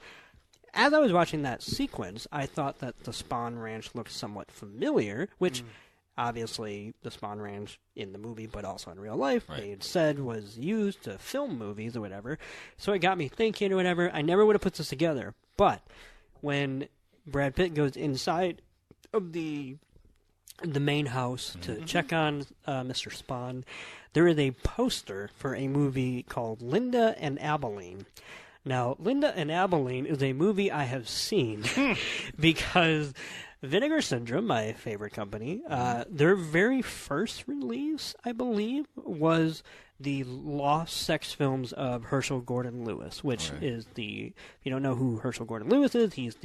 as I was watching that sequence, I thought that the Spawn Ranch looked somewhat familiar, which obviously the Spawn Ranch in the movie, but also in real life, they had said was used to film movies or whatever. So it got me thinking or whatever. I never would have put this together, but when Brad Pitt goes inside of the main house to check on Mr. Spawn, there is a poster for a movie called Linda and Abilene. Now, Linda and Abilene is a movie I have seen because Vinegar Syndrome, my favorite company, their very first release, I believe, was the lost sex films of Herschel Gordon Lewis, which is if you don't know who Herschel Gordon Lewis is, he's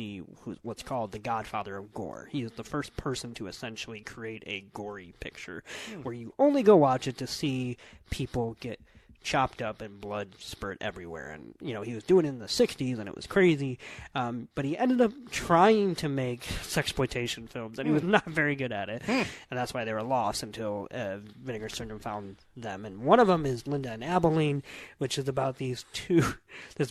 what's called the godfather of gore. He is the first person to essentially create a gory picture where you only go watch it to see people get chopped up and blood spurt everywhere. And, he was doing it in the 60s and it was crazy. But he ended up trying to make sexploitation films and he was not very good at it. And that's why they were lost until Vinegar Syndrome found them. And one of them is Linda and Abilene, which is about this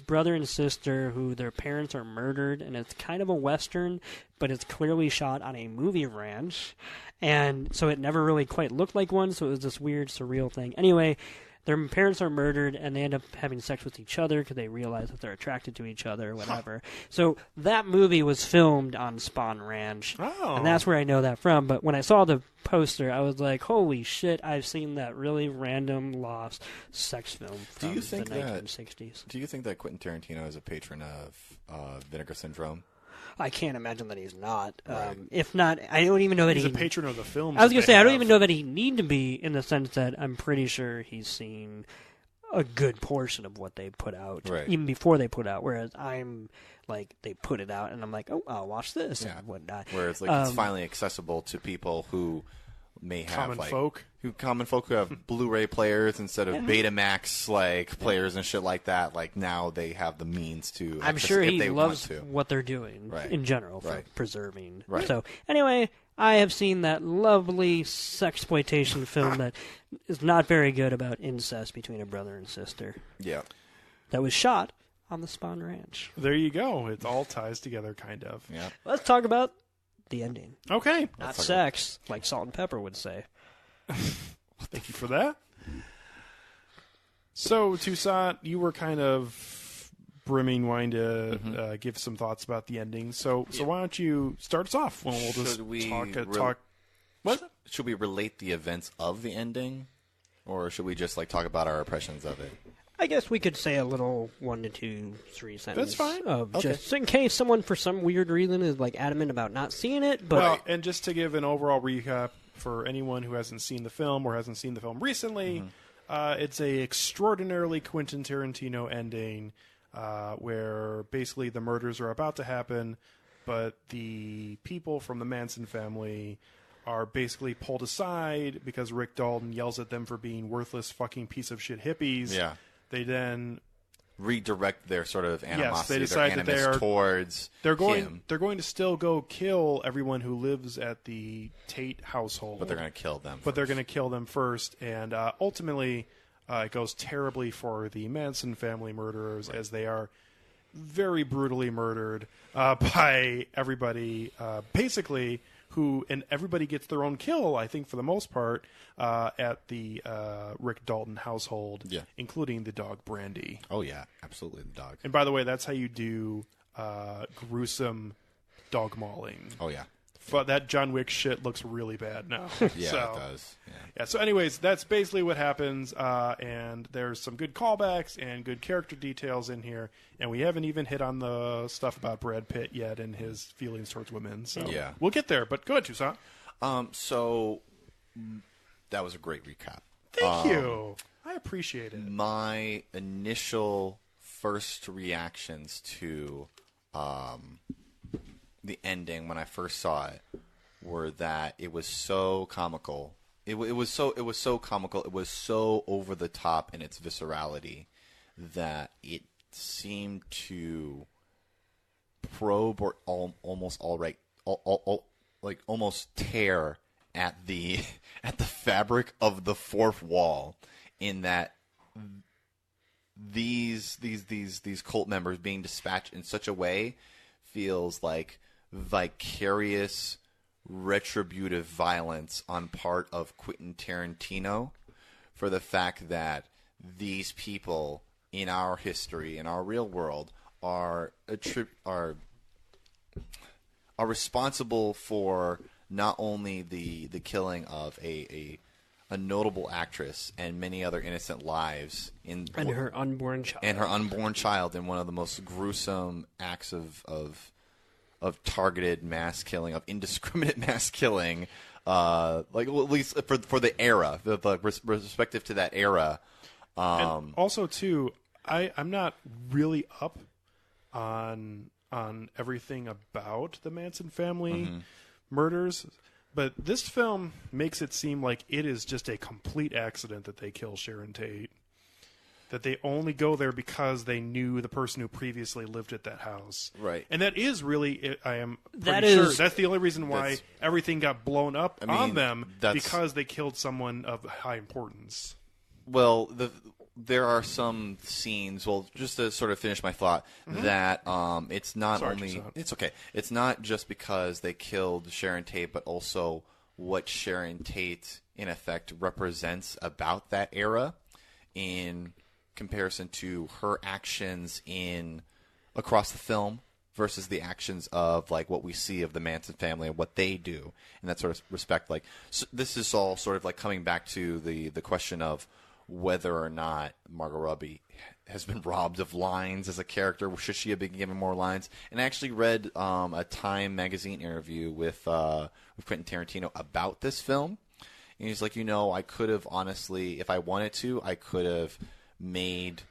brother and sister who their parents are murdered. And it's kind of a Western, but it's clearly shot on a movie ranch. And so it never really quite looked like one. So it was this weird, surreal thing. Anyway, their parents are murdered, and they end up having sex with each other because they realize that they're attracted to each other or whatever. So that movie was filmed on Spawn Ranch, and that's where I know that from. But when I saw the poster, I was like, holy shit, I've seen that really random, lost sex film from the 1960s. Do you think that Quentin Tarantino is a patron of Vinegar Syndrome? I can't imagine that he's not. If not, I don't even know that he's a patron of the films. I was going to say, I don't even know that he need to be, in the sense that I'm pretty sure he's seen a good portion of what they put out, even before they put out. Whereas I'm like, they put it out, and I'm like, oh, I'll watch this and whatnot. Whereas it's finally accessible to people who may have common folk who have Blu-ray players instead of Betamax players and shit like that. Like now they have the means to. I'm sure he loves what they're doing in general for preserving. Right. So anyway, I have seen that lovely sexploitation film that is not very good about incest between a brother and sister. Yeah. That was shot on the Spawn Ranch. There you go. It all ties together, kind of. Yeah. Let's talk about the ending. Okay. Not sex, like Salt and Pepper would say. Thank you for that. So, Toussaint, you were kind of brimming, wanting to give some thoughts about the ending. So why don't you start us off? When we'll just talk. What? Should we relate the events of the ending, or should we just talk about our impressions of it? I guess we could say a little 1 to 2, 3 sentences. That's fine. Just in case someone, for some weird reason, is adamant about not seeing it. But and just to give an overall recap for anyone who hasn't seen the film or hasn't seen the film recently, it's a extraordinarily Quentin Tarantino ending where basically the murders are about to happen, but the people from the Manson family are basically pulled aside because Rick Dalton yells at them for being worthless fucking piece of shit hippies. Yeah. They then redirect their sort of animosity, they decide their animus towards him. They're going to still go kill everyone who lives at the Tate household. But they're going to kill them first. But they're going to kill them first. And ultimately, it goes terribly for the Manson family murderers as they are very brutally murdered by everybody, basically, and everybody gets their own kill, I think, for the most part, at the Rick Dalton household, including the dog Brandy. Oh, yeah, absolutely, the dog. And by the way, that's how you do gruesome dog mauling. Oh, yeah. that John Wick shit looks really bad now. Yeah, So, it does. yeah. So, anyways, that's basically what happens, and there's some good callbacks and good character details in here, and we haven't even hit on the stuff about Brad Pitt yet and his feelings towards women. So, Yeah. we'll get there. But go ahead, Toussaint. So that was a great recap. Thank you. I appreciate it. My initial first reactions to the ending when I first saw it were that it was so comical. It was so comical. It was so over the top in its viscerality that it seemed to probe or almost tear at the fabric of the fourth wall, in that these cult members being dispatched in such a way feels like vicarious retributive violence on part of Quentin Tarantino for the fact that these people in our history, in our real world, are responsible for not only the killing of a notable actress and many other innocent lives and her unborn child. In one of the most gruesome acts of targeted mass killing, of indiscriminate mass killing, at least for the era, respective to that era. And also, too, I'm not really up on everything about the Manson family murders, but this film makes it seem like it is just a complete accident that they kill Sharon Tate. That they only go there because they knew the person who previously lived at that house. Right. And that is really, I am pretty sure, that's the only reason why everything got blown up on them, because they killed someone of high importance. Well, there are some scenes, just to sort of finish my thought, that it's not it's okay. It's not just because they killed Sharon Tate, but also what Sharon Tate, in effect, represents about that era in comparison to her actions across the film versus the actions of like what we see of the Manson family and what they do in that sort of respect. Like, so this is all sort of like coming back to the question of whether or not Margot Robbie has been robbed of lines as a character. Should she have been given more lines? And I actually read a Time magazine interview with Quentin Tarantino about this film. And he's like, I could have honestly, if I wanted to, I could have made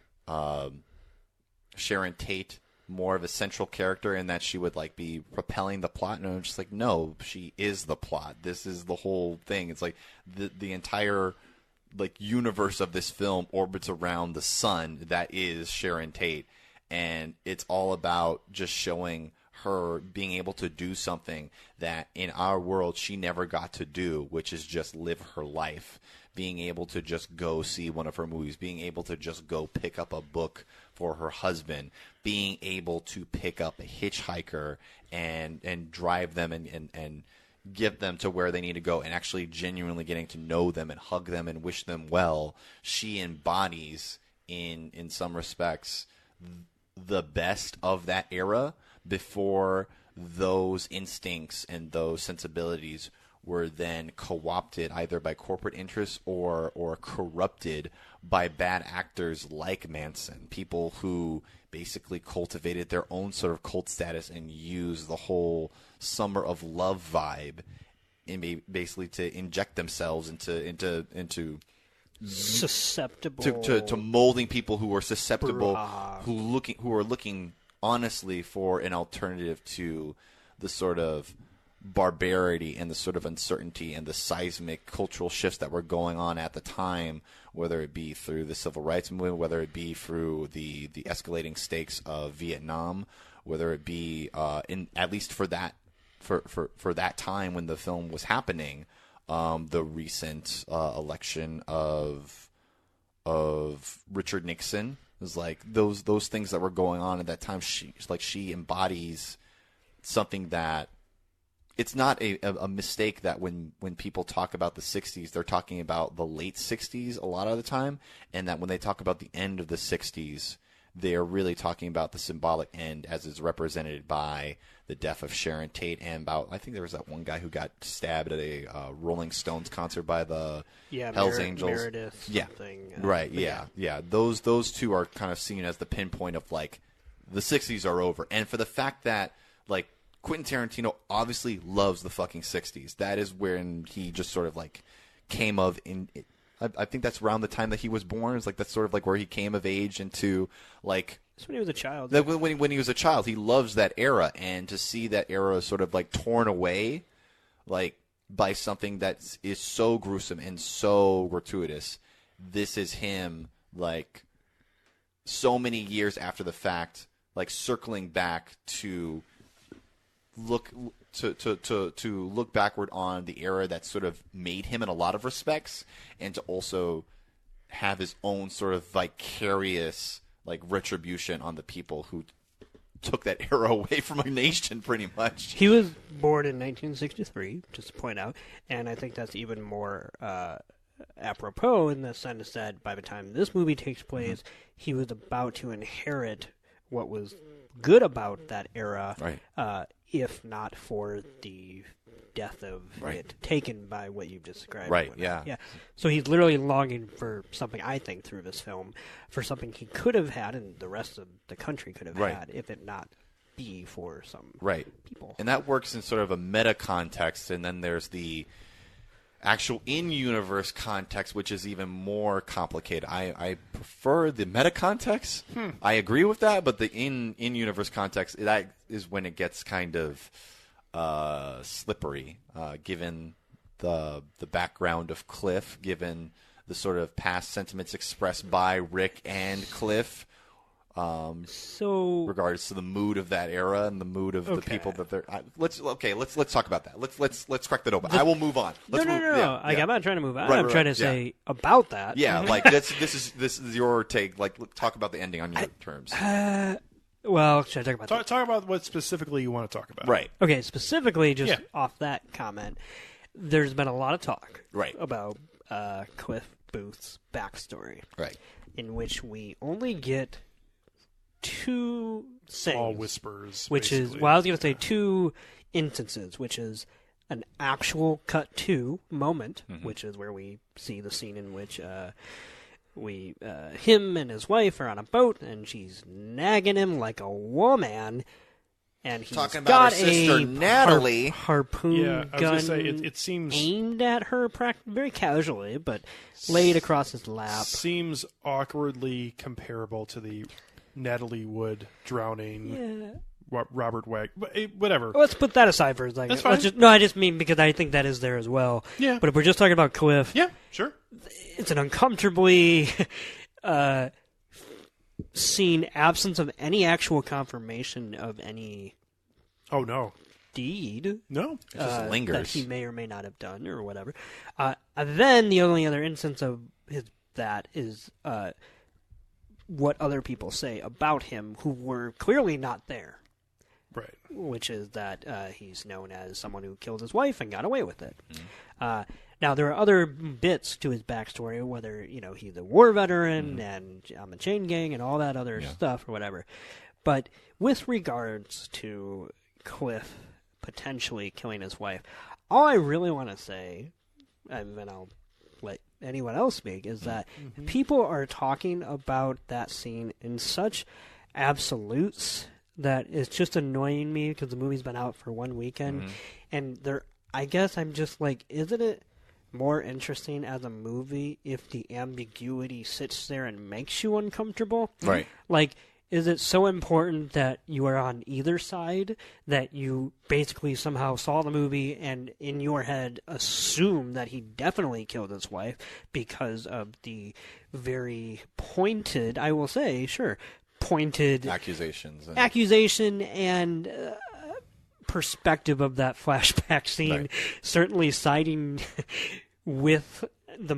Sharon Tate more of a central character in that she would like be propelling the plot. And I'm just like, no, she is the plot. This is the whole thing. It's like the entire like universe of this film orbits around the sun that is Sharon Tate, and it's all about just showing her being able to do something that in our world she never got to do, which is just live her life, being able to just go see one of her movies, being able to just go pick up a book for her husband, being able to pick up a hitchhiker and drive them and give them to where they need to go, and actually genuinely getting to know them and hug them and wish them well. She embodies in some respects the best of that era before those instincts and those sensibilities were then co-opted either by corporate interests or corrupted by bad actors like Manson, people who basically cultivated their own sort of cult status and used the whole Summer of Love vibe and basically to inject themselves into susceptible to molding people who are susceptible, who are looking honestly for an alternative to the sort of barbarity and the sort of uncertainty and the seismic cultural shifts that were going on at the time, whether it be through the civil rights movement, whether it be through the escalating stakes of Vietnam, whether it be at least for that time when the film was happening, the recent election of Richard Nixon. It was like those things that were going on at that time. She embodies something that it's not a mistake that when people talk about the 60s, they're talking about the late 60s a lot of the time, and that when they talk about the end of the 60s, they're really talking about the symbolic end as is represented by the death of Sharon Tate and I think there was that one guy who got stabbed at a Rolling Stones concert by the Hells Angels. Meredith something. Right, yeah. Those two are kind of seen as the pinpoint of, like, the 60s are over. And for the fact that, like, Quentin Tarantino obviously loves the fucking 60s. That is when he just sort of, like, came of in – I think that's around the time that he was born. It's like that's sort of like where he came of age into, like – that's when he was a child. When he was a child. He loves that era. And to see that era sort of, like, torn away, like, by something that is so gruesome and so gratuitous, this is him, like, so many years after the fact, like, circling back to look backward on the era that sort of made him in a lot of respects, and to also have his own sort of vicarious, like, retribution on the people who took that era away from a nation, pretty much. He was born in 1963, just to point out, and I think that's even more apropos in the sense that by the time this movie takes place, he was about to inherit what was good about that era, right. If not for the death of it taken by what you've described. Right, yeah. So he's literally longing for something, I think, through this film, for something he could have had and the rest of the country could have had if it not be for some people. And that works in sort of a meta context, and then there's the actual in-universe context, which is even more complicated. I prefer the meta context. I agree with that, but the in-universe context, that is when it gets kind of slippery, given the background of Cliff, given the sort of past sentiments expressed by Rick and Cliff. So, regards to the mood of that era and the mood of the people that they're. Let's talk about that. Let's crack that open. I will move on. No. I'm not trying to move on. I'm trying to say about that. Yeah, like this is your take. Like, talk about the ending on your terms. Well, should I talk about talk about what specifically you want to talk about? Right. Okay, specifically, just off that comment, there's been a lot of talk about Cliff Booth's backstory, in which we only get two things. All whispers. Which basically. is, well, I was going to say two instances, which is an actual cut to moment, which is where we see the scene in which him and his wife are on a boat, and she's nagging him like a woman, and he's talking about got her sister Natalie harpoon I was gun gonna say, it seems aimed at her very casually, but laid across his lap. Seems awkwardly comparable to the Natalie Wood drowning. Robert Wag, whatever. Let's put that aside for a second. That's fine. I just mean because I think that is there as well. Yeah. But if we're just talking about Cliff, sure. It's an uncomfortably seen absence of any actual confirmation of any. Oh no. Deed. No. It just lingers. That he may or may not have done or whatever. Then the only other instance of that is what other people say about him who were clearly not there. Right. Which is that he's known as someone who killed his wife and got away with it. Now, there are other bits to his backstory, whether, he's a war veteran and on the chain gang and all that other stuff or whatever. But with regards to Cliff potentially killing his wife, all I really want to say, and then I'll let anyone else speak, is that people are talking about that scene in such absolutes that it's just annoying me because the movie's been out for one weekend, and I guess I'm just like, isn't it more interesting as a movie if the ambiguity sits there and makes you uncomfortable? Right. Like, is it so important that you are on either side that you basically somehow saw the movie and in your head assume that he definitely killed his wife because of the very pointed, I will say, pointed accusation and perspective of that flashback scene, certainly siding with the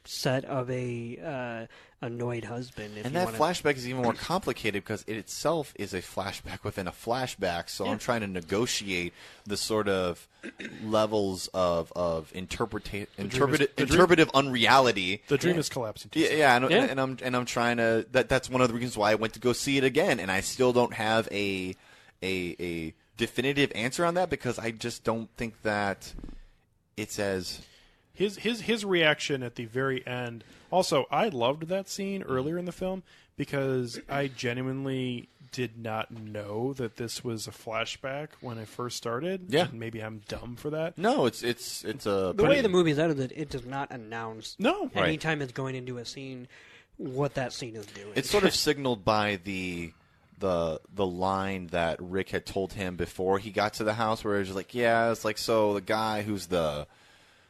set of a annoyed husband. And that flashback is even more complicated because it itself is a flashback within a flashback. So I'm trying to negotiate the sort of levels of interpretive unreality. The dream is collapsing. And I'm trying to. That's one of the reasons why I went to go see it again, and I still don't have a definitive answer on that because I just don't think that it's as. His reaction at the very end. Also, I loved that scene earlier in the film because I genuinely did not know that this was a flashback when I first started. Yeah, and maybe I'm dumb for that. No, it's a the way the movie's edited. It does not announce. No, anytime it's going into a scene, what that scene is doing. It's sort of signaled by the line that Rick had told him before he got to the house, where it was like, yeah, it's like so the guy who's the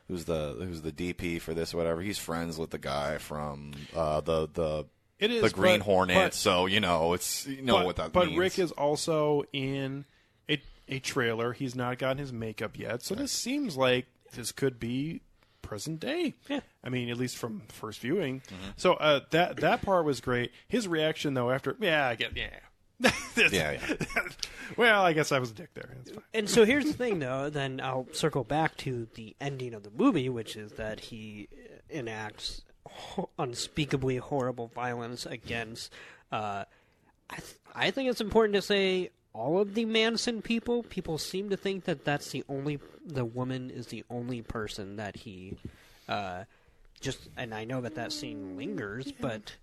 DP for this or whatever, he's friends with the guy from the Green Hornet, so it's what that means. But Rick is also in a trailer. He's not gotten his makeup yet, so this seems like this could be present day. Yeah. I mean, at least from first viewing. Mm-hmm. So that part was great. His reaction though after, well, I guess I was a dick there. That's fine. And so here's the thing, though. Then I'll circle back to the ending of the movie, which is that he enacts unspeakably horrible violence against. I think it's important to say all of the Manson people. People seem to think that that's the woman is the only person that he And I know that scene lingers, but.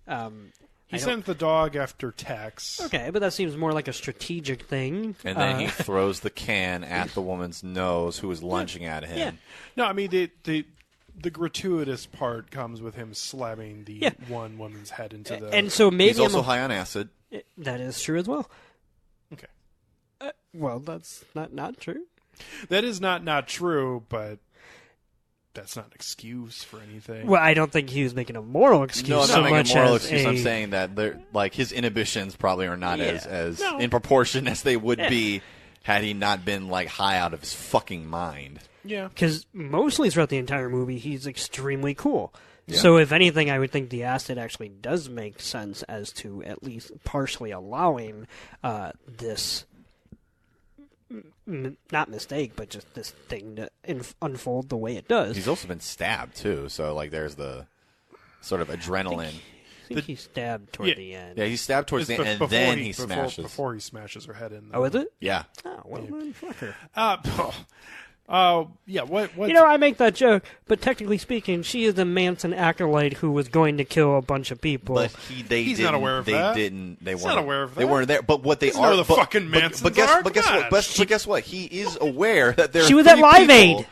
He sent the dog after Tex. Okay, but that seems more like a strategic thing. And then he throws the can at the woman's nose who was lunging at him. Yeah. No, I mean, the gratuitous part comes with him slamming the one woman's head into the... And so maybe he's also high on acid. That is true as well. Okay. Well, that's not true. That is not true, but... That's not an excuse for anything. Well, I don't think he was making a moral excuse. No, I'm so not making much a moral as excuse. I'm saying that his inhibitions probably are not as in proportion as they would be had he not been high out of his fucking mind. Yeah. Because mostly throughout the entire movie, he's extremely cool. Yeah. So if anything, I would think the acid actually does make sense as to at least partially allowing this... not mistake, but just this thing to unfold the way it does. He's also been stabbed, too, so there's the sort of adrenaline. I think he's stabbed toward the end. Yeah, he's stabbed towards the end, and then he smashes. Before he smashes her head in. Oh, is it? Yeah. Oh, well, then fuck her. What? I make that joke, but technically speaking, she is a Manson acolyte who was going to kill a bunch of people. But he's not aware of that. He's not aware of that. They weren't there. But what they are, know the fucking Mansons but guess what? He is aware that there. She are was at Live Aid.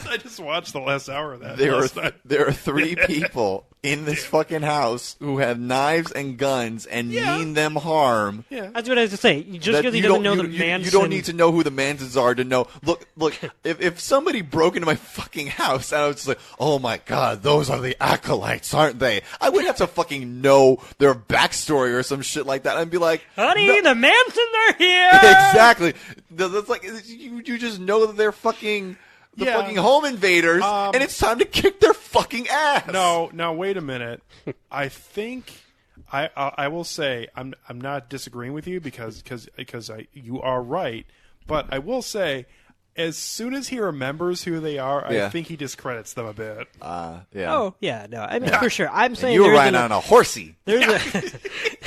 I just watched the last hour of that. There are three people in this fucking house who have knives and guns and mean them harm. Yeah. That's what I was to say. Just because he doesn't know the Manson... You don't need to know who the Mansons are to know. Look, if somebody broke into my fucking house and I was just like, oh my god, those are the acolytes, aren't they? I would have to fucking know their backstory or some shit like that. I'd be like... Honey, the Mansons are here! Exactly. That's like, you just know that they're fucking... The fucking home invaders, and it's time to kick their fucking ass. No, now wait a minute. I think I will say I'm not disagreeing with you because you are right, but I will say as soon as he remembers who they are, I think he discredits them a bit. Oh yeah, no, I mean for sure. I'm saying you were riding on a horsey. There's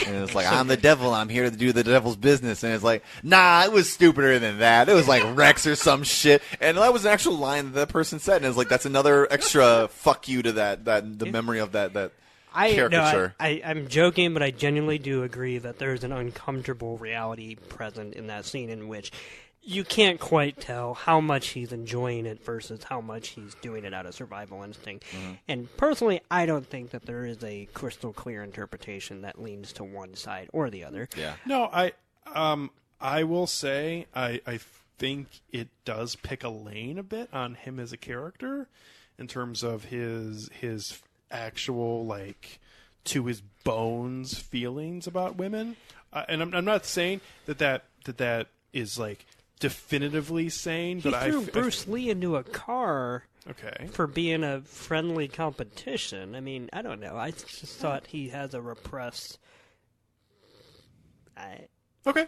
and it's like, I'm the devil, I'm here to do the devil's business. And it's like, nah, it was stupider than that. It was like Rex or some shit. And that was an actual line that person said. And it's like, that's another extra fuck you to the memory of that caricature. No, I'm joking, but I genuinely do agree that there's an uncomfortable reality present in that scene in which you can't quite tell how much he's enjoying it versus how much he's doing it out of survival instinct. Mm-hmm. And personally, I don't think that there is a crystal clear interpretation that leans to one side or the other. Yeah. No, I will say I think it does pick a lane a bit on him as a character in terms of his actual to his bones feelings about women. And I'm not saying that is definitively sane, he but threw Bruce Lee into a car Okay. for being a friendly competition. I mean, I don't know. I just thought he has a repressed. Okay.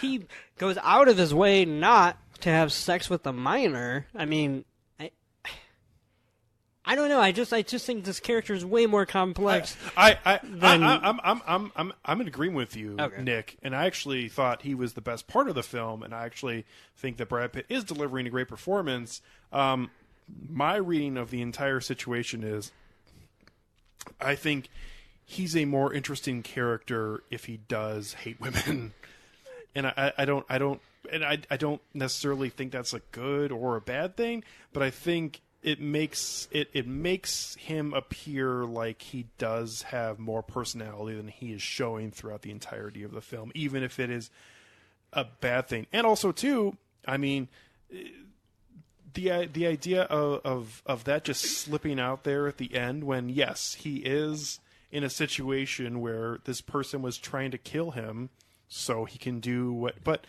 He goes out of his way not to have sex with a minor. I mean, I don't know. I just think this character is way more complex. I'm in agreement with you, Okay. Nick. And I actually thought he was the best part of the film, and I actually think that Brad Pitt is delivering a great performance. My reading of the entire situation is, I think he's a more interesting character if he does hate women, and I don't necessarily think that's a good or a bad thing, but I think it makes him appear like he does have more personality than he is showing throughout the entirety of the film, even if it is a bad thing. And also, too, I mean, the idea of that just slipping out there at the end when, yes, he is in a situation where this person was trying to kill him so he can do what... But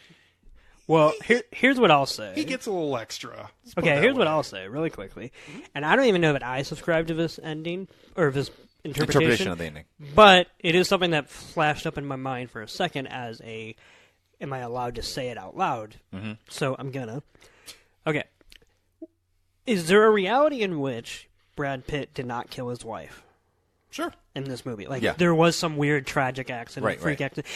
Well, here's what I'll say. he gets a little extra. Okay, here's what I'll say really quickly. And I don't even know that I subscribe to this ending or this interpretation of the ending. But it is something that flashed up in my mind for a second as a, am I allowed to say it out loud? Mm-hmm. So I'm gonna. Okay. Is there a reality in which Brad Pitt did not kill his wife? Sure. In this movie. Like, Yeah. there was some weird tragic accident, freak right. accident.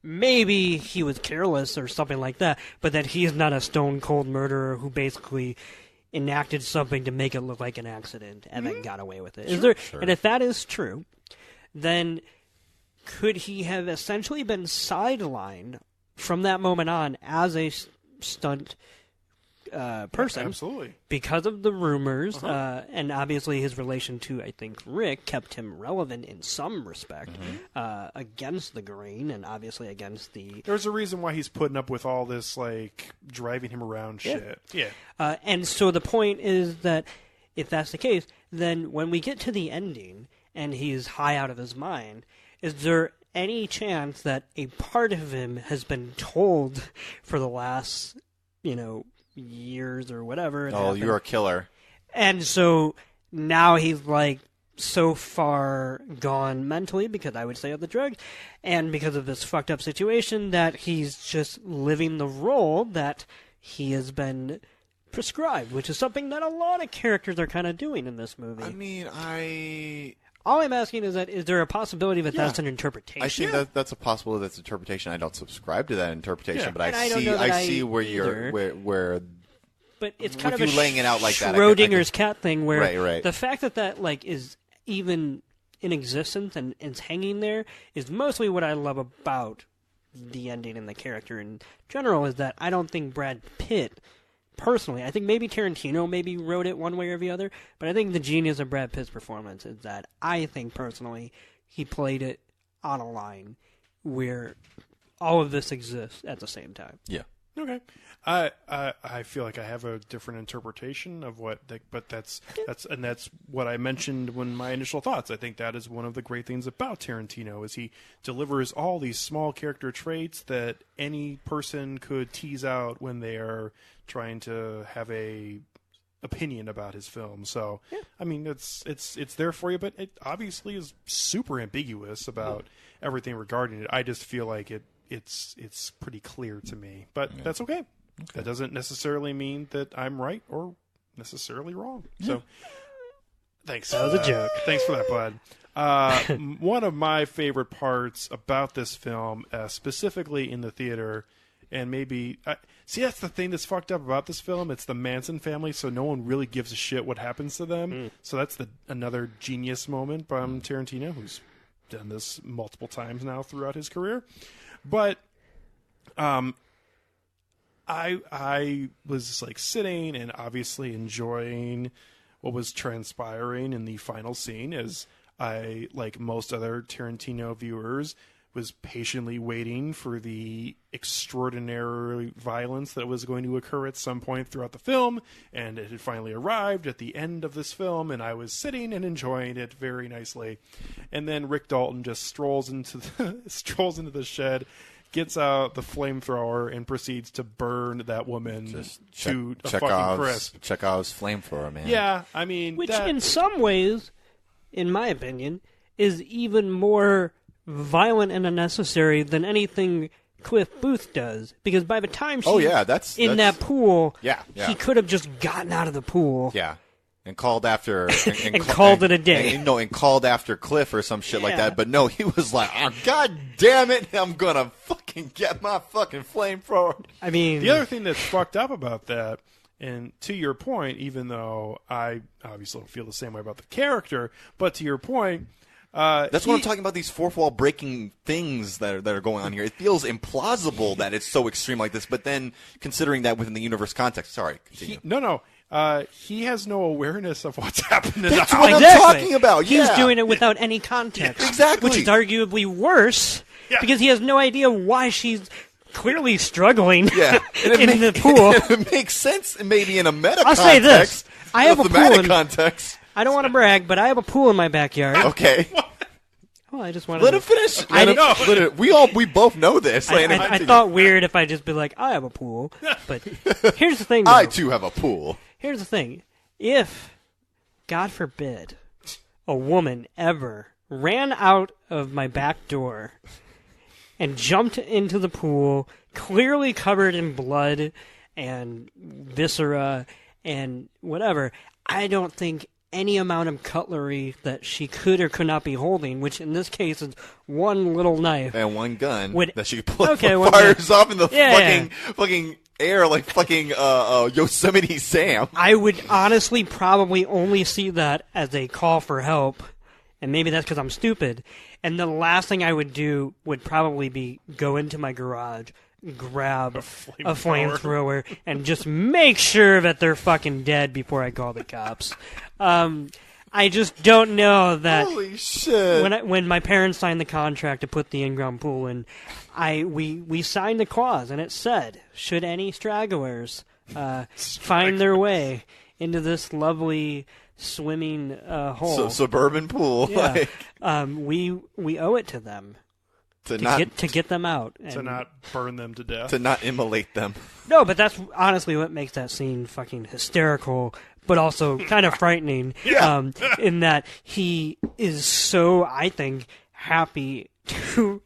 Maybe he was careless or something like that, but that he is not a stone-cold murderer who basically enacted something to make it look like an accident and then got away with it. And if that is true, then could he have essentially been sidelined from that moment on as a stunt person? Absolutely. Because of the rumors, and obviously his relation to, I think, Rick kept him relevant in some respect against the grain and obviously against the... There's a reason why he's putting up with all this, like, driving him around shit. Yeah. And so the point is that if that's the case, then when we get to the ending and he's high out of his mind, is there any chance that a part of him has been told for the last, years or whatever? Oh, you're a killer. And so now he's like so far gone mentally, because I would say of the drugs, and because of this fucked up situation, that he's just living the role that he has been prescribed, which is something that a lot of characters are kind of doing in this movie. I mean, all I'm asking is that, is there a possibility that that's an interpretation? I think that's a possibility. That's interpretation. I don't subscribe to that interpretation, but And I I don't see. know that I see where either. you're where. But it's kind with of a you laying it out like that, Schrodinger's cat thing, where Right. the fact that like is even in existence and it's hanging there is mostly what I love about the ending and the character in general. Is that I don't think Brad Pitt, personally, I think maybe Tarantino maybe wrote it one way or the other, but I think the genius of Brad Pitt's performance is that I think personally he played it on a line where all of this exists at the same time. Yeah. Okay. I feel like I have a different interpretation of but that's what I mentioned when my initial thoughts. I think that is one of the great things about Tarantino is he delivers all these small character traits that any person could tease out when they are trying to have a opinion about his film. So, I mean, it's there for you, but it obviously is super ambiguous about everything regarding it. I just feel like it's pretty clear to me, but that's okay. That doesn't necessarily mean that I'm right or necessarily wrong. So, thanks. That was a joke. Thanks for that, bud. One of my favorite parts about this film, specifically in the theater, and maybe see, that's the thing that's fucked up about this film. It's the Manson family, so no one really gives a shit what happens to them. So that's another genius moment from Tarantino, who's done this multiple times now throughout his career. But I was like sitting and obviously enjoying what was transpiring in the final scene, as I, like most other Tarantino viewers, was patiently waiting for the extraordinary violence that was going to occur at some point throughout the film, and it had finally arrived at the end of this film, and I was sitting and enjoying it very nicely. And then Rick Dalton just strolls into the shed, gets out the flamethrower and proceeds to burn that woman to a fucking Chekhov's, crisp. Chekhov's flamethrower, man. Yeah, I mean, Which, in some ways, in my opinion, is even more violent and unnecessary than anything Cliff Booth does. Because by the time she's in that pool, he could have just gotten out of the pool. Yeah. And called after... And called it a day. And called after Cliff or some shit like that. But no, he was like, oh, God damn it, I'm gonna fucking get my fucking flamethrower. I mean... The other thing that's fucked up about that, and to your point, even though I obviously don't feel the same way about the character, but to your point... That's what I'm talking about, these fourth wall breaking things that are going on here. It feels implausible that it's so extreme like this, but then considering that within the universe context... Sorry, continue. He has no awareness of what's happening. That's what I'm talking about. He's doing it without any context. Yeah, exactly. Which is arguably worse because he has no idea why she's clearly struggling in the pool. It makes sense maybe in a meta context. I'll say this. I have a pool context. I don't want to brag, but I have a pool in my backyard. Okay. Well, I just wanted Let him finish. We both know this. I thought weird if I just be like, I have a pool. But here's the thing, though. I, too, have a pool. Here's the thing. If, God forbid, a woman ever ran out of my back door and jumped into the pool, clearly covered in blood and viscera and whatever, I don't think any amount of cutlery that she could or could not be holding, which in this case is one little knife and one gun that she fires off in the fucking air like fucking Yosemite Sam. I would honestly probably only see that as a call for help, and maybe that's because I'm stupid. And the last thing I would do would probably be go into my garage, grab a flamethrower, and just make sure that they're fucking dead before I call the cops. I just don't know that. Holy shit! When my parents signed the contract to put the in-ground pool in, we signed the clause, and it said, should any stragglers find their way into this lovely swimming hole, suburban pool, we owe it to them. To get them out. To not burn them to death. To not immolate them. No, but that's honestly what makes that scene fucking hysterical, but also kind of frightening. In that he is so, I think, happy to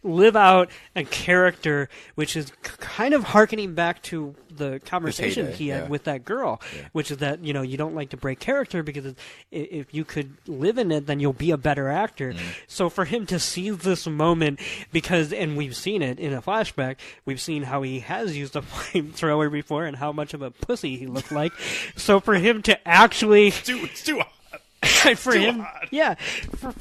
live out a character which is kind of hearkening back to the conversation he had with that girl, which is that, you don't like to break character because if you could live in it, then you'll be a better actor. So for him to seize this moment, and we've seen it in a flashback, we've seen how he has used a flamethrower before and how much of a pussy he looked like. So for him to actually... It's too hot. For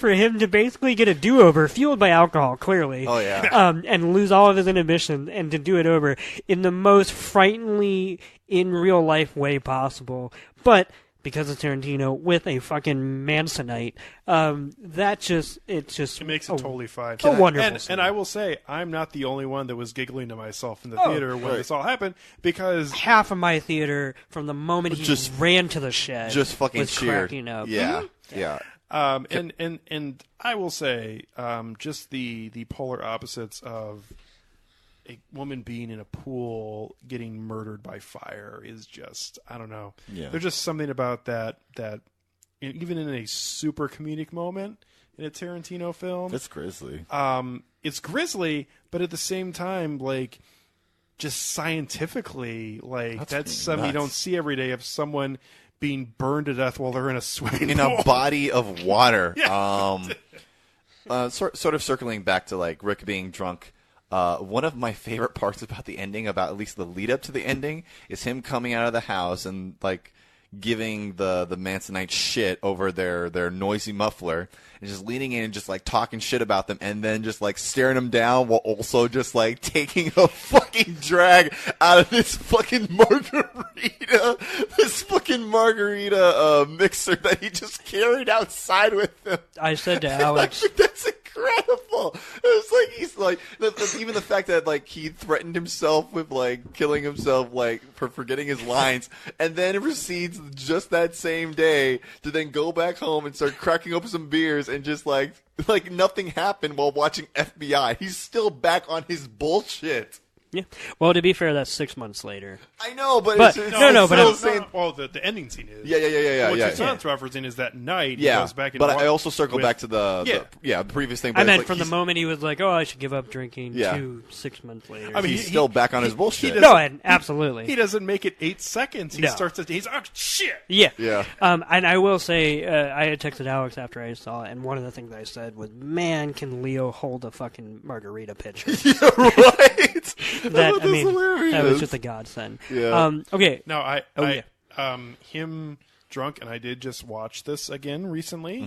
him to basically get a do-over, fueled by alcohol, clearly, and lose all of his inhibition, and to do it over in the most frighteningly in real life way possible, but because it's Tarantino with a fucking Mansonite, it makes it totally fine. A wonderful scene. And I will say, I'm not the only one that was giggling to myself in the theater when this all happened, because half of my theater, from the moment he just ran to the shed, just fucking was cheered. cracking up. And I will say, just the polar opposites of a woman being in a pool getting murdered by fire is just, I don't know. There's just something about that even in a super comedic moment in a Tarantino film. It's grisly. It's grisly, but at the same time, like, just scientifically, like, that's something you don't see every day of someone being burned to death while they're in a swimming pool. A body of water. Sort of circling back to, like, Rick being drunk. One of my favorite parts about the ending, about at least the lead up to the ending, is him coming out of the house and, like, giving the Mansonite shit over their noisy muffler and just leaning in and just, like, talking shit about them and then just, like, staring them down while also just, like, taking a fucking drag out of this fucking margarita mixer that he just carried outside with him. I said to Alex, that's a incredible. It's like he's like even the fact that like he threatened himself with like killing himself like for forgetting his lines, and then proceeds just that same day to then go back home and start cracking open some beers and just like nothing happened while watching FBI. He's still back on his bullshit. Yeah. Well, to be fair, that's 6 months later. I know, but But- it's no, but I'm- saying. Well, the ending scene is. Yeah. What your son's referencing is that night he Yeah, goes back and but I also circle with- back to the previous thing. But I it's meant like from the he's- moment he was like, "Oh, I should give up drinking," Yeah. to 6 months later. I mean, he's still back on his bullshit. doesn't- no, and absolutely. He doesn't make it 8 seconds. He No. starts. He's oh shit. Yeah. Yeah. And I will say, I had texted Alex after I saw it, and one of the things I said was, "Man, can Leo hold a fucking margarita pitcher?" Right. That hilarious. that was just a godsend. Yeah. Okay. No, yeah. him drunk, and I did just watch this again recently,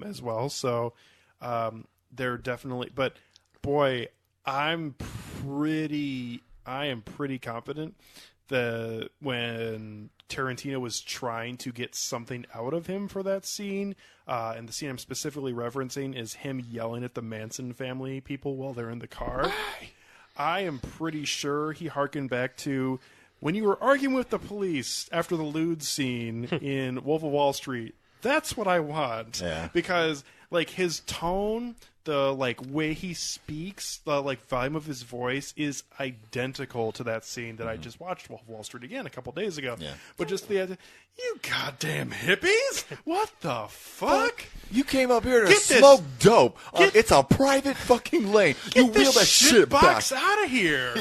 as well. So, they're definitely. But boy, I am pretty confident that when Tarantino was trying to get something out of him for that scene, and the scene I'm specifically referencing is him yelling at the Manson family people while they're in the car. I am pretty sure he harkened back to when you were arguing with the police after the lewd scene in Wolf of Wall Street. That's what I want. Yeah. Because like his tone, the like way he speaks, the like volume of his voice is identical to that scene that I just watched Wolf of Wall Street again a couple days ago. Yeah. But just the idea, you goddamn hippies! What the fuck? You came up here to Get this- smoke dope. Get- It's a private fucking lane. You Get wheel this that shit back. box out of here!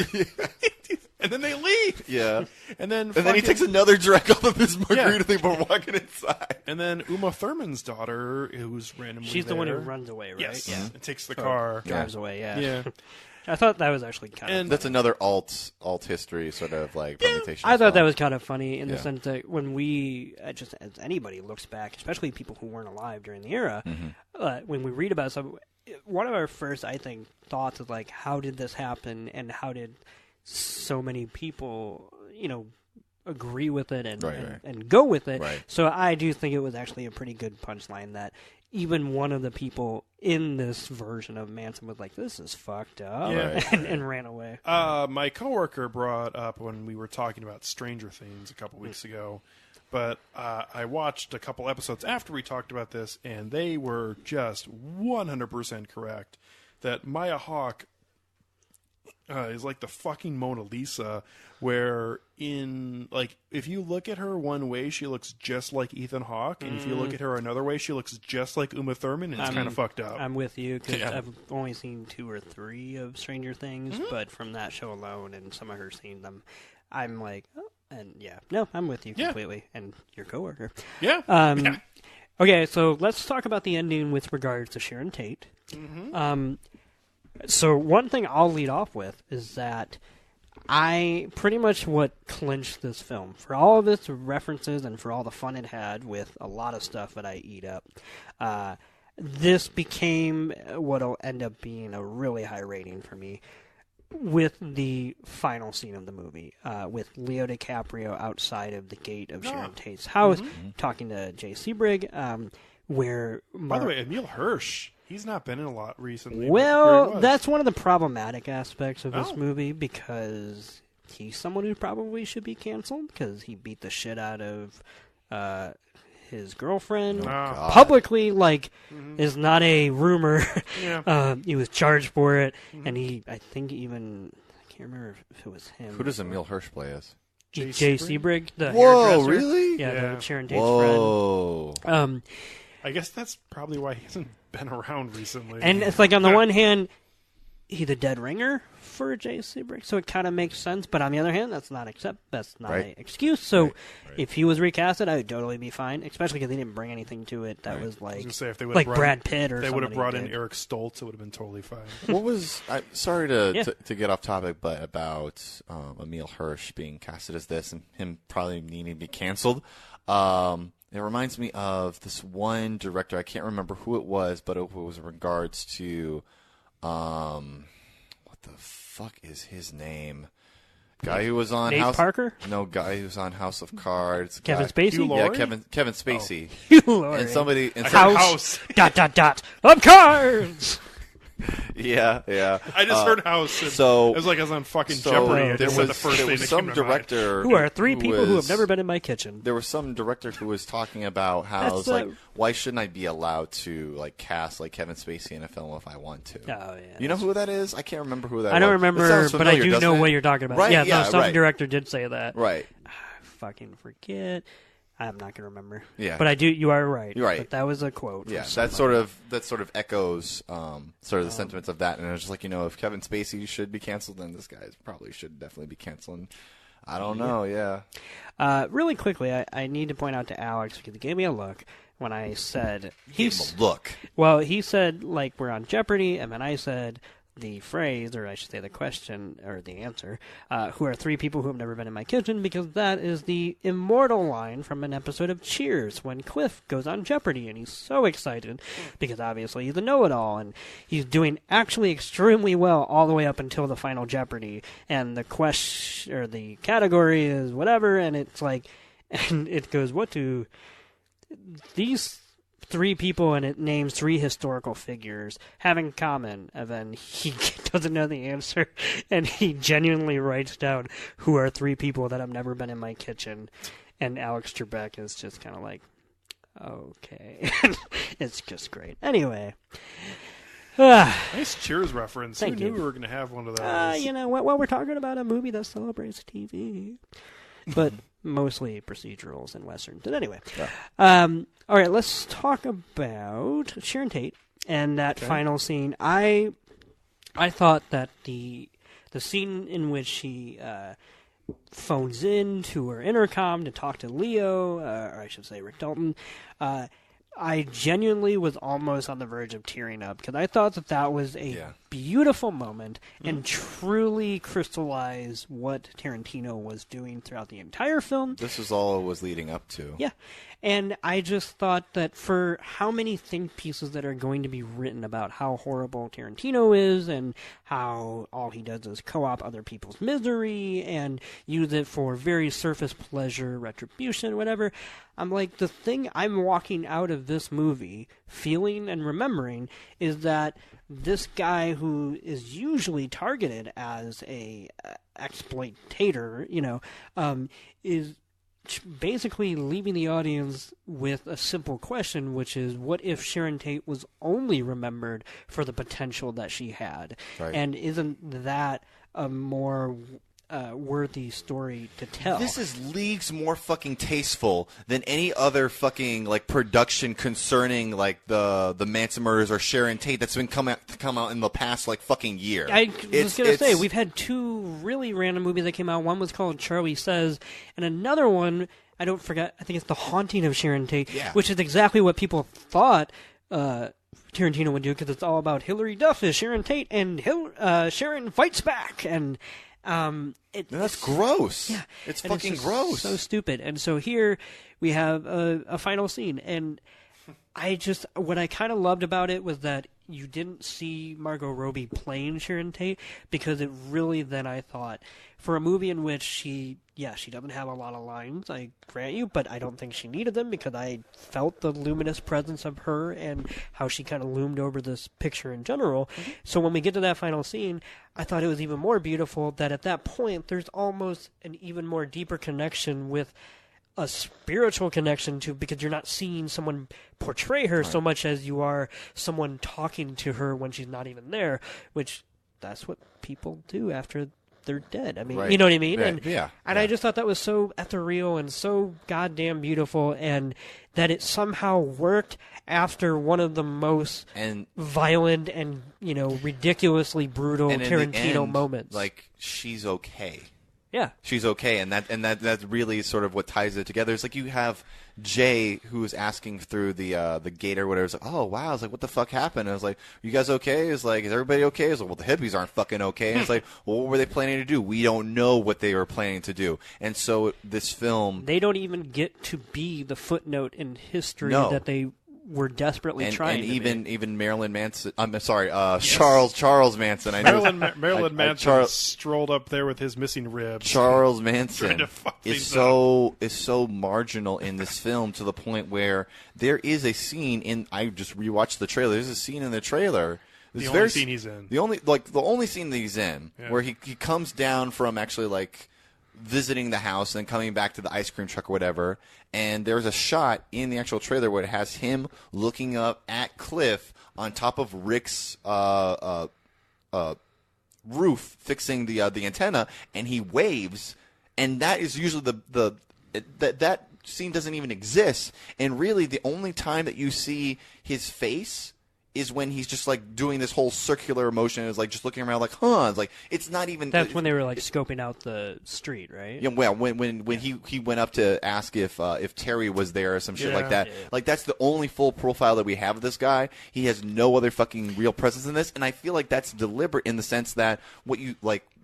And then they leave. Yeah. And then And then he fucking- takes another drag off of his margarita Yeah. thing for walking inside. And then Uma Thurman's daughter, who's randomly She's the one who there. runs away, right? Yes, Yeah. and takes the car. Drives away, yeah. Yeah. I thought that was actually kind And of That's another alt history sort of like permutation. I as thought that well. was kind of funny in the Yeah. sense that when we, just as anybody looks back, especially people who weren't alive during the era, when we read about something, one of our first, I think, thoughts is like, how did this happen, and how did so many people, agree with it and, Right, and, right. and go with it. Right. So I do think it was actually a pretty good punchline that even one of the people in this version of Manson was like, "This is fucked up," Yeah. and ran away. My coworker brought up when we were talking about Stranger Things a couple weeks ago, but I watched a couple episodes after we talked about this, and they were just 100% correct that Maya Hawke is like the fucking Mona Lisa, where if you look at her one way, she looks just like Ethan Hawke, and if you look at her another way, she looks just like Uma Thurman, and it's kind of fucked up. I'm with you because Yeah. I've only seen 2 or 3 of Stranger Things, but from that show alone and some of her seeing them, I'm like, oh, and yeah, no, I'm with you Yeah. completely, and your coworker. Yeah. Yeah. Okay, so let's talk about the ending with regards to Sharon Tate. So one thing I'll lead off with is that I pretty much what clinched this film. For all of its references and for all the fun it had with a lot of stuff that I eat up, this became what'll end up being a really high rating for me with the final scene of the movie, with Leo DiCaprio outside of the gate of Sharon Tate's house, talking to Jay Sebrig, where... By the way, Emil Hirsch, he's not been in a lot recently. but here he Well, was. that's one of the problematic aspects of this Oh. movie because he's someone who probably should be canceled because he beat the shit out of his girlfriend Ah. publicly. Is not a rumor. Yeah. He was charged for it, and I think even I can't remember if it was him. Who does Emil Hirsch play as? Jay Sebrig? Sebrig, the Whoa, hairdresser. really? Yeah, Yeah. the Sharon Tate's Whoa. friend. I guess that's probably why he hasn't been around recently. And it's like on the one hand, he's a dead ringer for Jay Sebrig, so it kind of makes sense. But on the other hand, that's not Right. an excuse. So Right. if he was recasted, I would totally be fine. Especially because they didn't bring anything to it that was I was like gonna say, if they would like brought, Brad Pitt or if they would have somebody brought in did. Eric Stoltz, it would have been totally fine. What was? Sorry to, Yeah. to get off topic, but about Emil Hirsch being casted as this and him probably needing to be canceled. It reminds me of this one director. I can't remember who it was, but it was in regards to what the fuck is his name? Guy who was on Nate House. Parker? No, guy who's on House of Cards. Kevin Guy- Spacey? Hugh Yeah, Laurie? Kevin Spacey. Hugh Laurie. And somebody. And House. House. Dot of cards. Yeah. I just heard House. And so- it was like I was on fucking so Jeopardy. I there just said the was, first there thing was that some came to mind. director Who are three people who have was- never been in my kitchen. There was some director who was talking about how That's it's like, why shouldn't I be allowed to like cast like Kevin Spacey in a film if I want to? Oh, yeah. You know who that is? I can't remember who that was. I don't It remember, sounds but I familiar, do know doesn't what it? you're talking about. Right? Yeah, no, some right. director did say that. Right. Fucking forget. I'm not gonna remember. Yeah. But I do. You are right. You're right. But that was a quote. Yeah, from that sort of echoes sort of the sentiments of that, and I was just like, if Kevin Spacey should be canceled, then this guy probably should definitely be canceled. I don't know. Yeah. Really quickly, I need to point out to Alex because he gave me a look when I said Give him a look. Well, he said like we're on Jeopardy, and then I said the phrase, or I should say the question, or the answer, who are three people who have never been in my kitchen, because that is the immortal line from an episode of Cheers when Cliff goes on Jeopardy, and he's so excited, because obviously he's a know-it-all, and he's doing actually extremely well all the way up until the final Jeopardy, and the question, or the category is whatever, and it's like, and it goes, what do these three people, and it names three historical figures, have in common, and then he doesn't know the answer, and he genuinely writes down who are three people that have never been in my kitchen, and Alex Trebek is just kind of like, okay. It's just great. Anyway. Nice Cheers reference. Thank Who you. knew we were going to have one of those? You know what? Well, we're talking about a movie that celebrates TV, but mostly procedurals and westerns. But anyway, all right, let's talk about Sharon Tate and that final scene. I thought that the scene in which she phones in to her intercom to talk to Leo, or I should say Rick Dalton, I genuinely was almost on the verge of tearing up because I thought that was a beautiful moment and truly crystallized what Tarantino was doing throughout the entire film. This is all it was leading up to. Yeah. And I just thought that for how many think pieces that are going to be written about how horrible Tarantino is and how all he does is co-op other people's misery and use it for very surface pleasure, retribution, whatever, I'm like, the thing I'm walking out of this movie feeling and remembering is that this guy who is usually targeted as a exploitator, is basically leaving the audience with a simple question, which is, what if Sharon Tate was only remembered for the potential that she had? Right. And isn't that a more worthy story to tell? This is leagues more fucking tasteful than any other fucking like production concerning like the Manson murders or Sharon Tate that's been come out in the past like fucking year. I was going to say, we've had two really random movies that came out. One was called Charlie Says, and another one, I don't forget, I think it's The Haunting of Sharon Tate, which is exactly what people thought Tarantino would do, because it's all about Hilary Duff as Sharon Tate, and Sharon fights back, and that's gross. Yeah, it's and fucking just gross. So stupid. And so here we have a final scene, and what I kind of loved about it was that you didn't see Margot Robbie playing Sharon Tate, because it really, then I thought, for a movie in which she doesn't have a lot of lines, I grant you, but I don't think she needed them, because I felt the luminous presence of her and how she kind of loomed over this picture in general. Mm-hmm. So when we get to that final scene, I thought it was even more beautiful that at that point there's almost an even more deeper connection with a spiritual connection to, because you're not seeing someone portray her so much as you are someone talking to her when she's not even there, which that's what people do after they're dead. I mean, you know what I mean? Right. And I just thought that was so ethereal and so goddamn beautiful, and that it somehow worked after one of the most violent and, ridiculously brutal Tarantino moments. Like, she's okay. Yeah, she's okay, and that's really sort of what ties it together. It's like you have Jay who's asking through the gate or whatever. It's like, oh wow, it's like, what the fuck happened? And I was like, are you guys okay? It's like, is everybody okay? It's like, well, the hippies aren't fucking okay. And it's like, well, what were they planning to do? We don't know what they were planning to do. And so this film, they don't even get to be the footnote in history that they were desperately trying to be. Even Marilyn Manson. I'm sorry, yes. Charles Manson. I know Marilyn Manson strolled up there with his missing ribs. Charles Manson is so marginal in this film, to the point where there is a scene in. I just rewatched the trailer. There's a scene in the trailer The only scene he's in. The only scene that he's in, where he comes down from actually like visiting the house and then coming back to the ice cream truck or whatever, and there's a shot in the actual trailer where it has him looking up at Cliff on top of Rick's roof fixing the antenna, and he waves, and that is usually that scene doesn't even exist, and really the only time that you see his face is when he's just like doing this whole circular motion, is like just looking around like, it's like it's not even. That's when they were like scoping out the street, right? Yeah, well, when he went up to ask if Terry was there or some shit like that. Yeah. Like that's the only full profile that we have of this guy. He has no other fucking real presence in this, and I feel like that's deliberate in the sense that what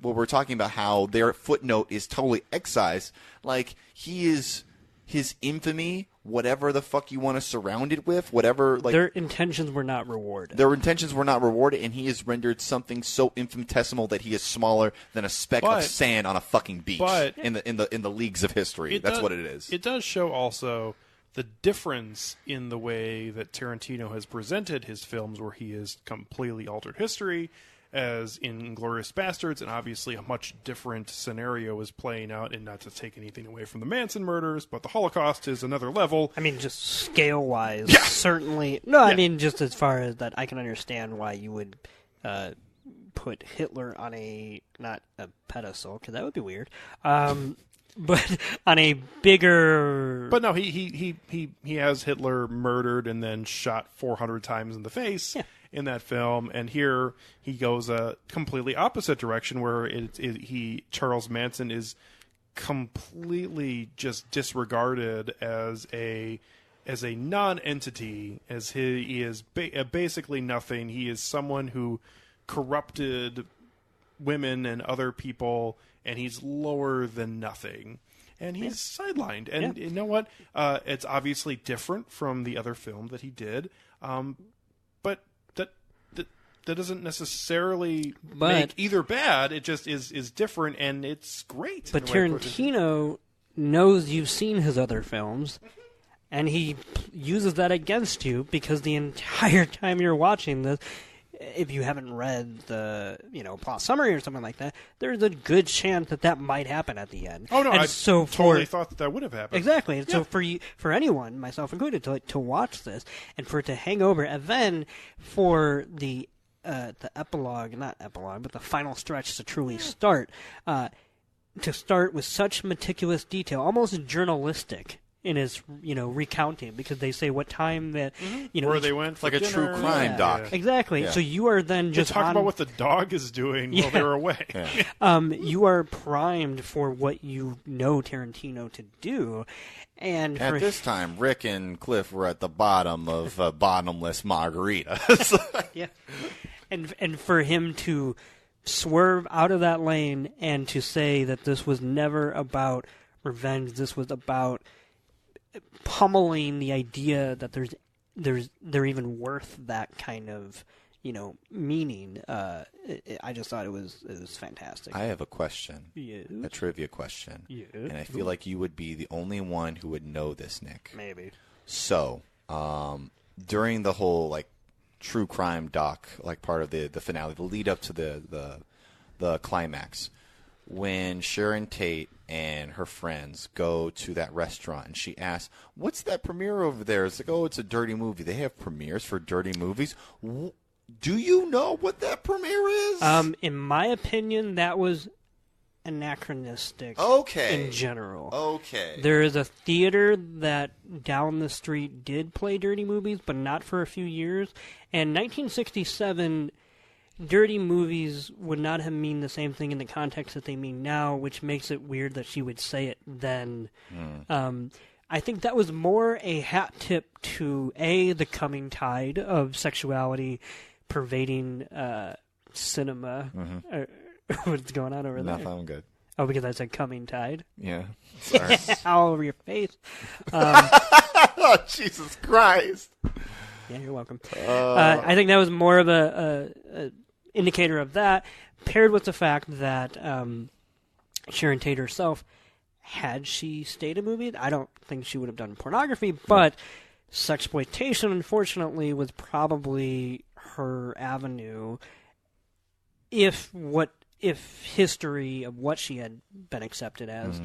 we're talking about, how their footnote is totally excised. Like he is. His infamy, whatever the fuck you want to surround it with, whatever. Like their intentions were not rewarded. And he is rendered something so infinitesimal that he is smaller than a speck of sand on a fucking beach. But in the leagues of history, that's what it is. It does show also the difference in the way that Tarantino has presented his films, where he has completely altered history, as in Inglourious Bastards, and obviously a much different scenario is playing out, and not to take anything away from the Manson murders, but the Holocaust is another level. I mean, just scale-wise, certainly. No, I mean, just as far as that, I can understand why you would put Hitler on not a pedestal, because that would be weird, but on a bigger... But no, he has Hitler murdered and then shot 400 times in the face. Yeah. In that film, and here he goes a completely opposite direction, where Charles Manson is completely just disregarded as a non-entity, as he is basically nothing. He is someone who corrupted women and other people, and he's lower than nothing. And he's sidelined. And you know what? It's obviously different from the other film that he did, but that doesn't necessarily make either bad. It just is different, and it's great. But Tarantino knows you've seen his other films, and he uses that against you, because the entire time you're watching this, if you haven't read the plot summary or something like that, there's a good chance that might happen at the end. Oh no, and I totally thought that would have happened. Exactly. And so for anyone, myself included, to watch this and for it to hang over, and then for the the final stretch to truly start, to start with such meticulous detail, almost journalistic in his, recounting, because they say what time that, where they went for like dinner. A true crime doc. Yeah. Exactly. Yeah. So you are then just talk about what the dog is doing while they're away. Yeah. You are primed for what you know Tarantino to do. And at this time, Rick and Cliff were at the bottom of bottomless margaritas. Yeah. And for him to swerve out of that lane and to say that this was never about revenge, this was about pummeling the idea that they're even worth that kind of meaning. I just thought it was fantastic. I have a question, Yes. a trivia question, Yes. and I feel like you would be the only one who would know this, Nick. Maybe. So, during the whole true crime doc, part of the finale, the lead up to the climax, when Sharon Tate and her friends go to that restaurant, and she asks, "What's that premiere over there?" It's like, "Oh, it's a dirty movie." They have premieres for dirty movies. Do you know what that premiere is? In my opinion, that was anachronistic. Okay. In general. Okay. There is a theater that down the street did play dirty movies, but not for a few years. And 1967, dirty movies would not have mean the same thing in the context that they mean now, which makes it weird that she would say it then. I think that was more a hat tip to, the coming tide of sexuality pervading cinema. What's going on over there? Nothing. I'm good. Oh, because I said coming tide? Yeah. Sorry. All over your face. Oh, Jesus Christ. Yeah, you're welcome. I think that was more of a indicator of that, paired with the fact that Sharon Tate herself, had she stayed a movie, I don't think she would have done pornography, but sexploitation, unfortunately, was probably her avenue if history of what she had been accepted as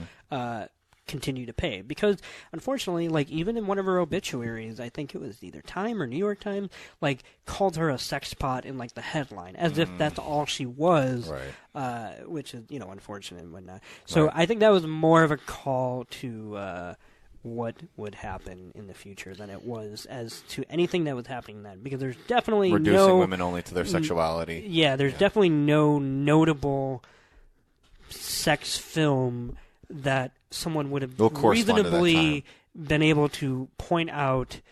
continue to pay. Because unfortunately, like, even in one of her obituaries, I think it was either Time or New York Times, like, called her a sex pot in, like, the headline, as if that's all she was, which is, unfortunate and whatnot. So I think that was more of a call to what would happen in the future than it was as to anything that was happening then, because there's definitely reducing women only to their sexuality. Yeah, there's definitely no notable sex film that someone would have reasonably been able to point out.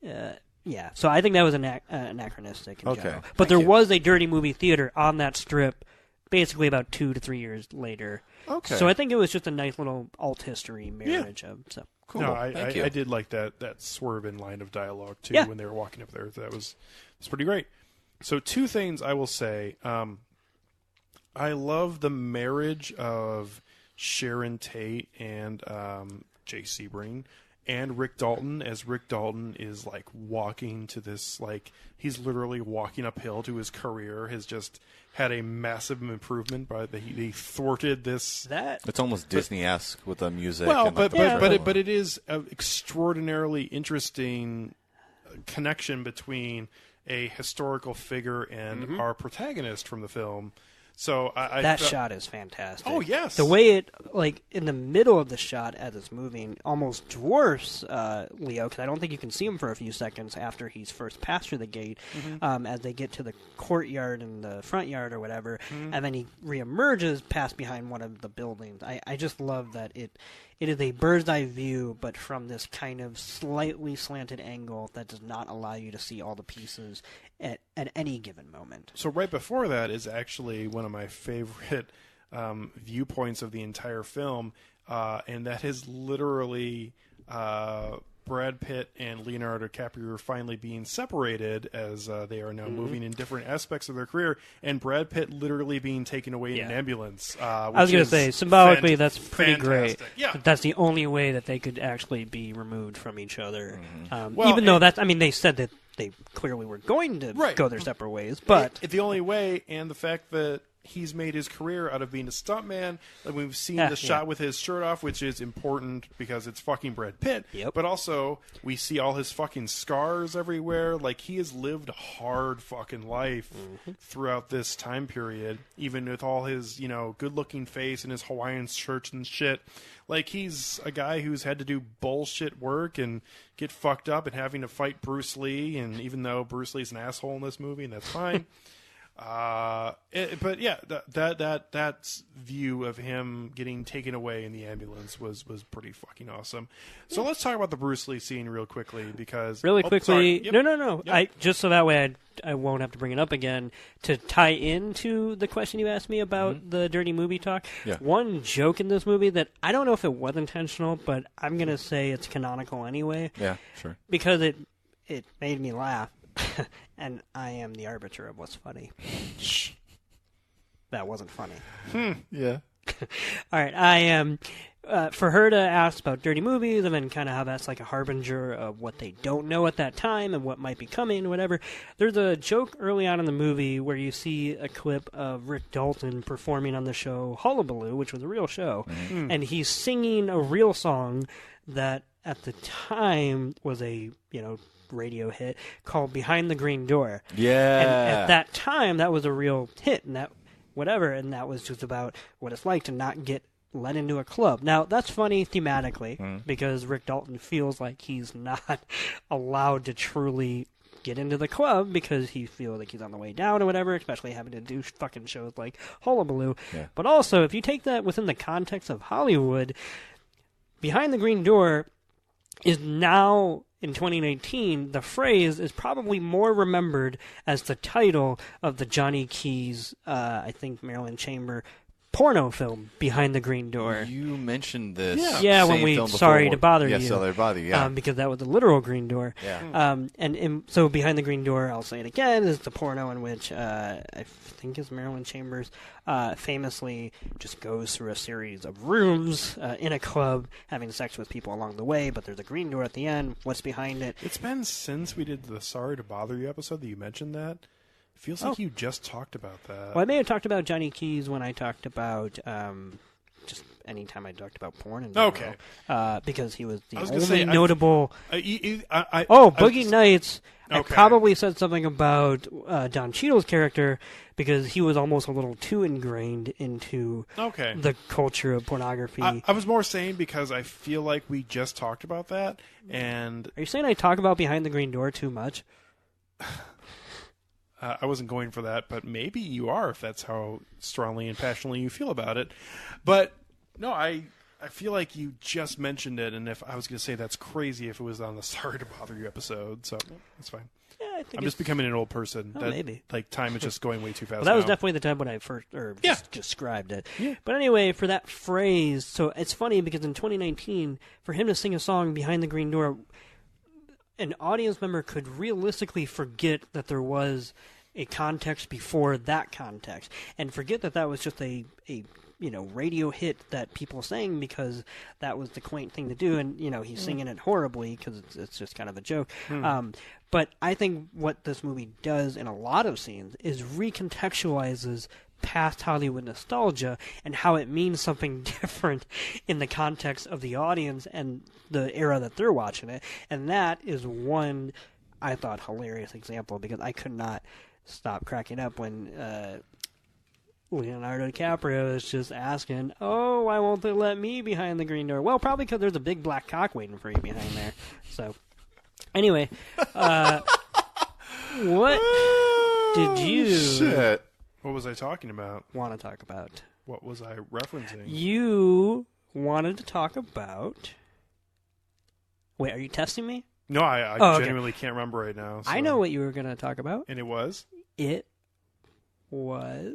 So I think that was anachronistic in general. But there was a dirty movie theater on that strip basically about 2 to 3 years later. Okay. So I think it was just a nice little alt history marriage of so. Cool. No, I did like that swerve in line of dialogue too when they were walking up there. That was pretty great. So 2 things I will say. I love the marriage of Sharon Tate and Jay Sebring and Rick Dalton, as Rick Dalton is like walking to this, like, he's literally walking uphill to his career, has just had a massive improvement by he thwarted this. It's almost Disney-esque with the music. Well, and but it is an extraordinarily interesting connection between a historical figure and our protagonist from the film. So that shot is fantastic. Oh, yes. The way it, like, in the middle of the shot as it's moving, almost dwarfs Leo, because I don't think you can see him for a few seconds after he's first passed through the gate, as they get to the courtyard and the front yard or whatever, and then he reemerges past behind one of the buildings. I just love that it is a bird's eye view, but from this kind of slightly slanted angle that does not allow you to see all the pieces at any given moment. So right before that is actually one of my favorite viewpoints of the entire film, and that is literally Brad Pitt and Leonardo DiCaprio are finally being separated as they are now moving in different aspects of their career, and Brad Pitt literally being taken away in an ambulance. I was going to say, symbolically, that's pretty fantastic. great. Yeah. That's the only way that they could actually be removed from each other. Even though they said that they clearly were going to go their separate ways, but the only way, and the fact that he's made his career out of being a stuntman. Like, we've seen the shot with his shirt off, which is important because it's fucking Brad Pitt. Yep. But also, we see all his fucking scars everywhere. Like, he has lived a hard fucking life throughout this time period, even with all his, good-looking face and his Hawaiian shirts and shit. Like, he's a guy who's had to do bullshit work and get fucked up and having to fight Bruce Lee, and even though Bruce Lee's an asshole in this movie, and that's fine. But yeah, that view of him getting taken away in the ambulance was pretty fucking awesome. So let's talk about the Bruce Lee scene real quickly, because no. Yep. Just so that way I won't have to bring it up again, to tie into the question you asked me about the dirty movie talk. Yeah. One joke in this movie that I don't know if it was intentional, but I'm gonna say it's canonical anyway. Yeah, sure. Because it made me laugh. And I am the arbiter of what's funny. That wasn't funny. Yeah. All right, I am. For her to ask about dirty movies and then kind of how that's like a harbinger of what they don't know at that time and what might be coming or whatever, there's a joke early on in the movie where you see a clip of Rick Dalton performing on the show Hullabaloo, which was a real show, and he's singing a real song that at the time was a, radio hit called Behind the Green Door. Yeah. And at that time, that was a real hit, and that was just about what it's like to not get let into a club. Now, that's funny thematically, because Rick Dalton feels like he's not allowed to truly get into the club because he feels like he's on the way down or whatever, especially having to do fucking shows like Hullabaloo. Yeah. But also, if you take that within the context of Hollywood, Behind the Green Door is now, in 2019, the phrase is probably more remembered as the title of the Johnny Keys, I think, Maryland Chamber porno film Behind the Green Door. You mentioned this. Yeah, when same we film Sorry before. to Bother Yeah, You. Sorry to Bother You, yeah. Because that was the literal green door. Yeah. So Behind the Green Door, I'll say it again, is the porno in which I think is Marilyn Chambers famously just goes through a series of rooms in a club, having sex with people along the way, but there's a green door at the end. What's behind it? It's been since we did the Sorry to Bother You episode that you mentioned that. It feels like you just talked about that. Well, I may have talked about Johnny Keys when I talked about just any time I talked about porn in general. Okay. Because he was the I was only gonna say, notable... I Boogie Nights. I Okay. probably said something about Don Cheadle's character because he was almost a little too ingrained into the culture of pornography. I was more saying because I feel like we just talked about that, and Are you saying I talk about Behind the Green Door too much? I wasn't going for that, but maybe you are if that's how strongly and passionately you feel about it. But no, I feel like you just mentioned it, and if I was going to say that's crazy if it was on the Sorry to Bother You episode, so that's fine. Yeah, I think I'm just becoming an old person. Maybe. Like, time is just going way too fast Well, that was now. definitely the time when I first described it. Yeah. But anyway, for that phrase, so it's funny because in 2019, for him to sing a song Behind the Green Door, an audience member could realistically forget that there was a context before that context, and forget that that was just a radio hit that people sang because that was the quaint thing to do, and he's singing it horribly because it's just kind of a joke. But I think what this movie does in a lot of scenes is recontextualizes past Hollywood nostalgia and how it means something different in the context of the audience and the era that they're watching it. And that is one, I thought, hilarious example because I could not stop cracking up when Leonardo DiCaprio is just asking, "Oh, why won't they let me behind the green door?" Well, probably because there's a big black cock waiting for you behind there. So, anyway, what did you What was I talking about? want to talk about? What was I referencing? You wanted to talk about... Wait, are you testing me? No, I okay. genuinely can't remember right now. So. I know what you were going to talk about. And it was? It was...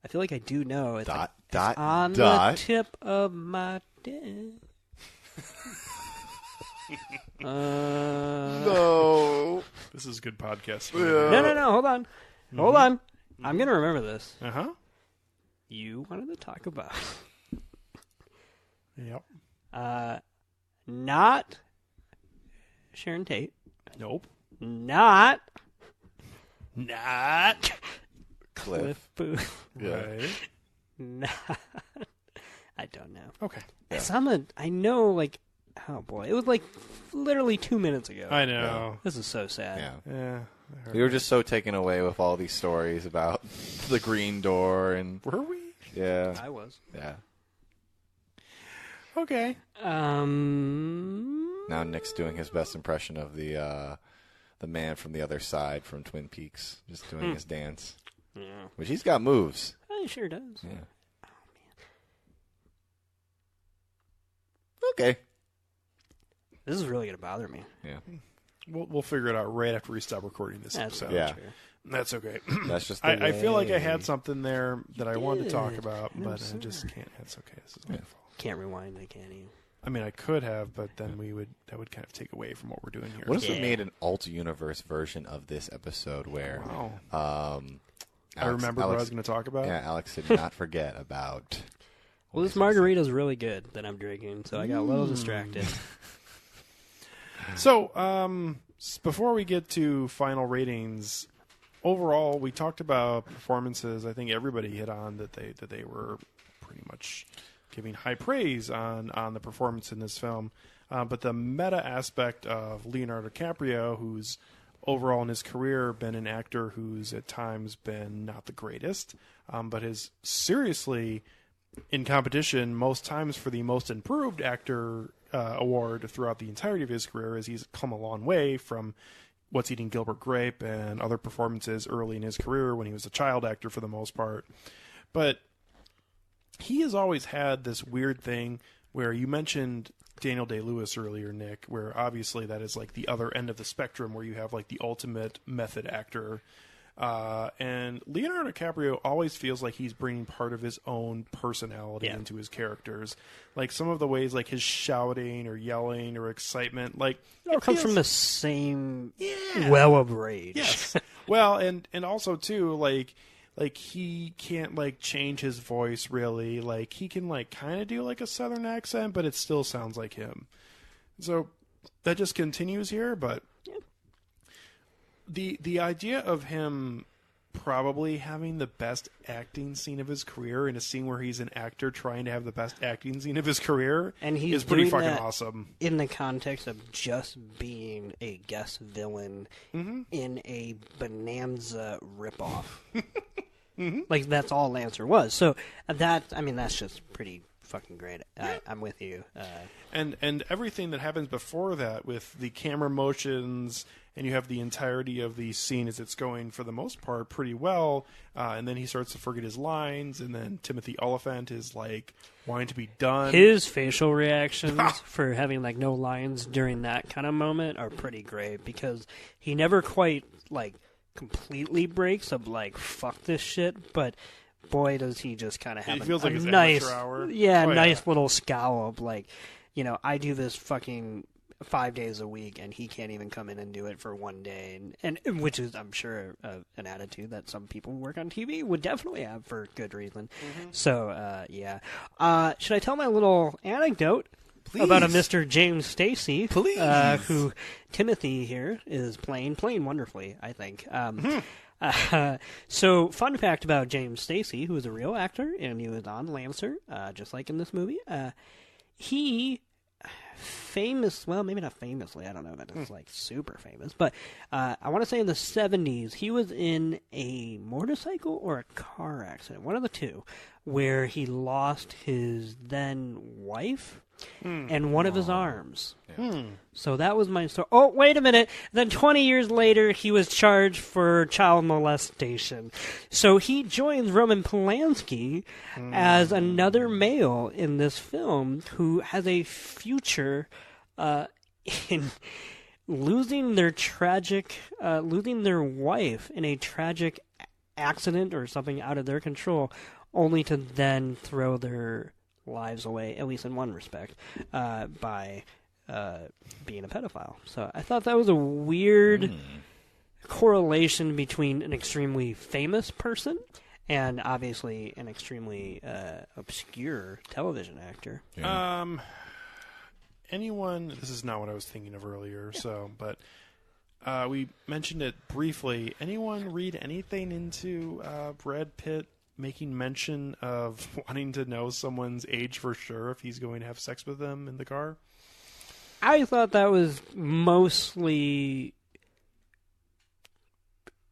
I feel like I do know. It's on dot. the tip of my tongue. No. This is good podcast. No. Hold on. Hold on. I'm going to remember this. Uh-huh. You wanted to talk about... Yep. Not Sharon Tate. Nope. Not Cliff. Booth. Yeah. Right. Not... I don't know. Okay. Yeah. I know, like... Oh, boy. It was, like, literally 2 minutes ago. I know. This is so sad. Yeah. Yeah. We were just so taken away with all these stories about the green door and Were we? yeah, I was. yeah. Okay. Now Nick's doing his best impression of the man from the other side from Twin Peaks, just doing his dance. Yeah. Which he's got moves. Oh, he sure does. Yeah. Okay. This is really going to bother me. Yeah. We'll figure it out right after we stop recording this That's episode. Yeah. true. That's okay. That's just. I feel like I way. had something there that I wanted to talk did. about, I'm but I sorry. just can't. That's okay. This is my fault. Can't rewind, can't you? I mean, I could have, but then that would kind of take away from what we're doing here. What if we Yeah. made an alt-universe version of this episode where Wow. I remember what I was going to talk about. Yeah, Alex did not forget about. Well, this margarita's really good that I'm drinking, so I got a little distracted. So, before we get to final ratings, overall, we talked about performances. I think everybody hit on that they were pretty much giving high praise on the performance in this film. But the meta aspect of Leonardo DiCaprio, who's overall in his career been an actor who's at times been not the greatest, but has seriously in competition most times for the most improved actor award throughout the entirety of his career, as he's come a long way from What's Eating Gilbert Grape and other performances early in his career when he was a child actor for the most part. But he has always had this weird thing where you mentioned Daniel Day-Lewis earlier, Nick, where obviously that is like the other end of the spectrum where you have like the ultimate method actor. And Leonardo DiCaprio always feels like he's bringing part of his own personality into his characters. Like some of the ways, like his shouting or yelling or excitement, like it comes from the same well of rage. Yes. Well, and also too, like he can't like change his voice really. Like he can like kind of do like a southern accent, but it still sounds like him. So that just continues here, but the idea of him probably having the best acting scene of his career in a scene where he's an actor trying to have the best acting scene of his career and he's is pretty doing fucking that awesome. In the context of just being a guest villain in a Bonanza ripoff. Like, that's all Lancer was. So, that's just pretty fucking great. I'm with you. And everything that happens before that with the camera motions, and you have the entirety of the scene as it's going for the most part pretty well, and then he starts to forget his lines, and then Timothy Oliphant is like wanting to be done. His facial reactions for having like no lines during that kind of moment are pretty great, because he never quite like completely breaks of like fuck this shit, but boy does he just kind of have a his nice amateur hour. Nice little scowl of like, I do this fucking 5 days a week, and he can't even come in and do it for one day, and which is, I'm sure, an attitude that some people who work on TV would definitely have for good reason. So, should I tell my little anecdote? Please. About a Mr. James Stacy, Please. Who Timothy here is playing wonderfully, I think. So, fun fact about James Stacy, who is a real actor, and he was on Lancer, just like in this movie. He maybe not famously, I don't know if it's like super famous, but I want to say in the 70s, he was in a motorcycle or a car accident, one of the two, where he lost his then wife and one of his arms. So that was my story. Oh, wait a minute. Then 20 years later, he was charged for child molestation. So he joins Roman Polanski as another male in this film who has a future in losing their wife in a tragic accident or something out of their control, only to then throw their lives away, at least in one respect, by being a pedophile. So I thought that was a weird correlation between an extremely famous person and obviously an extremely obscure television actor. This is not what I was thinking of earlier, but we mentioned it briefly. Anyone read anything into Brad Pitt making mention of wanting to know someone's age for sure if he's going to have sex with them in the car? I thought that was mostly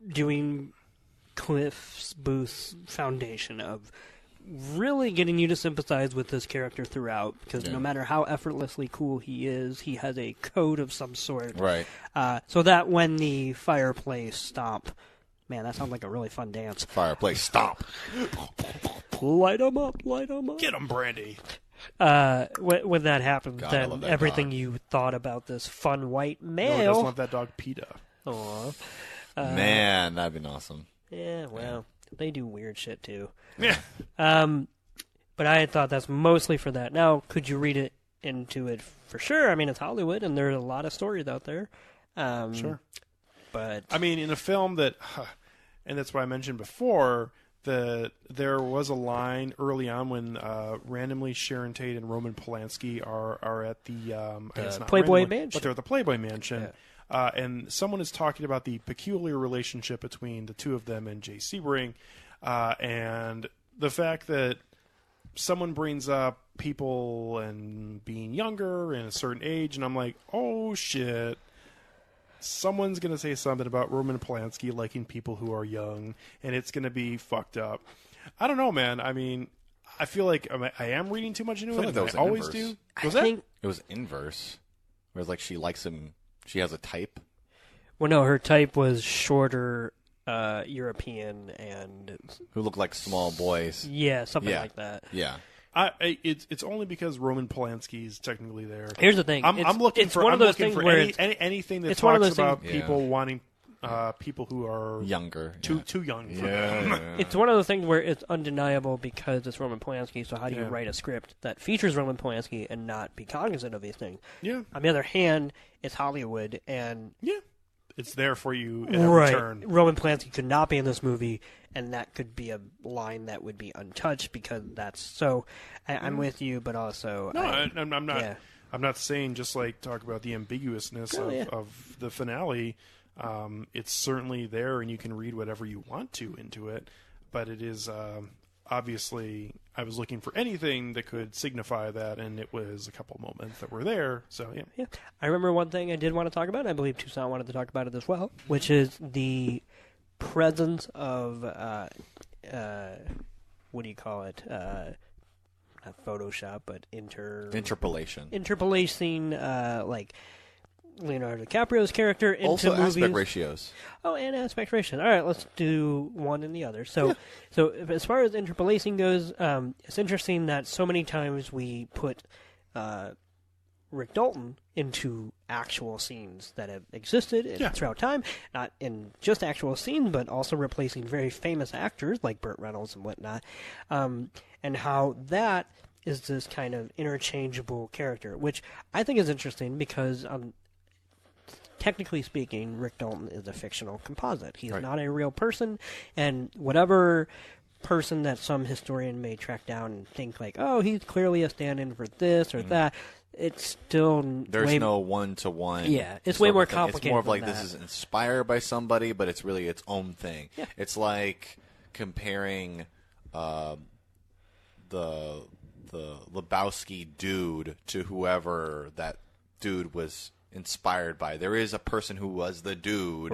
doing Cliff Booth's foundation of really getting you to sympathize with this character throughout, because no matter how effortlessly cool he is, he has a code of some sort. Right. So that when the fireplace stomp, man, that sounds like a really fun dance. Fireplace stomp. Light 'em up, light 'em up. Get him, Brandy. When that happens, God, I love then that everything dog. you thought about this fun white No, male. he doesn't want that dog PETA. Aw. Man, that'd been awesome. Yeah, well, they do weird shit too. Yeah. But I had thought that's mostly for that. Now, could you read it into it for sure? I mean, it's Hollywood, and there's a lot of stories out there. Sure. But I mean, in a film that, and that's what I mentioned before, that there was a line early on when randomly Sharon Tate and Roman Polanski are at the I guess not Playboy randomly, Mansion. but they're at the Playboy Mansion, and someone is talking about the peculiar relationship between the two of them and Jay Sebring, and the fact that someone brings up people and being younger and a certain age, and I'm like, oh shit. Someone's going to say something about Roman Polanski liking people who are young, and it's going to be fucked up. I don't know, man. I mean, I feel like I am reading too much into I it. feel like that was I always inverse. do. Was that? It was inverse. Where it's like she likes him. She has a type. well, no, her type was shorter, European, and Who look like small boys. something like that. Yeah. It's only because Roman Polanski is technically there. Here's the thing. I'm looking it's for one of those looking things for where anything that it's one of talks those about things- people wanting people who are younger, too young for them. It's one of those things where it's undeniable because it's Roman Polanski, so how do you write a script that features Roman Polanski and not be cognizant of these things? Yeah. On the other hand, it's Hollywood, and... Yeah. It's there for you at every turn. Roman Polanski could not be in this movie, and that could be a line that would be untouched because that's so... I'm with you, but also... No, I'm not... Yeah. I'm not saying just like talk about the ambiguousness of the finale. It's certainly there, and you can read whatever you want to into it. But it is obviously, I was looking for anything that could signify that, and it was a couple moments that were there. So yeah. I remember one thing I did want to talk about, and I believe Toussaint wanted to talk about it as well, which is the presence of what do you call it? Not Photoshop, but interpolation. Interpolation, like Leonardo DiCaprio's character into also movies. Aspect ratios. Oh, and aspect ratios. All right, let's do one and the other. So as far as interpolation goes, it's interesting that so many times we put Rick Dalton into actual scenes that have existed throughout time, not in just actual scenes, but also replacing very famous actors like Burt Reynolds and whatnot, and how that is this kind of interchangeable character, which I think is interesting because technically speaking, Rick Dalton is a fictional composite. He's not a real person, and whatever person that some historian may track down and think like, oh, he's clearly a stand-in for this or that, it's still there's no one-to-one. Yeah, it's way more complicated. It's more of like than this is inspired by somebody, but it's really its own thing. Yeah. It's like comparing the Lebowski dude to whoever that dude was inspired by. There is a person who was the dude,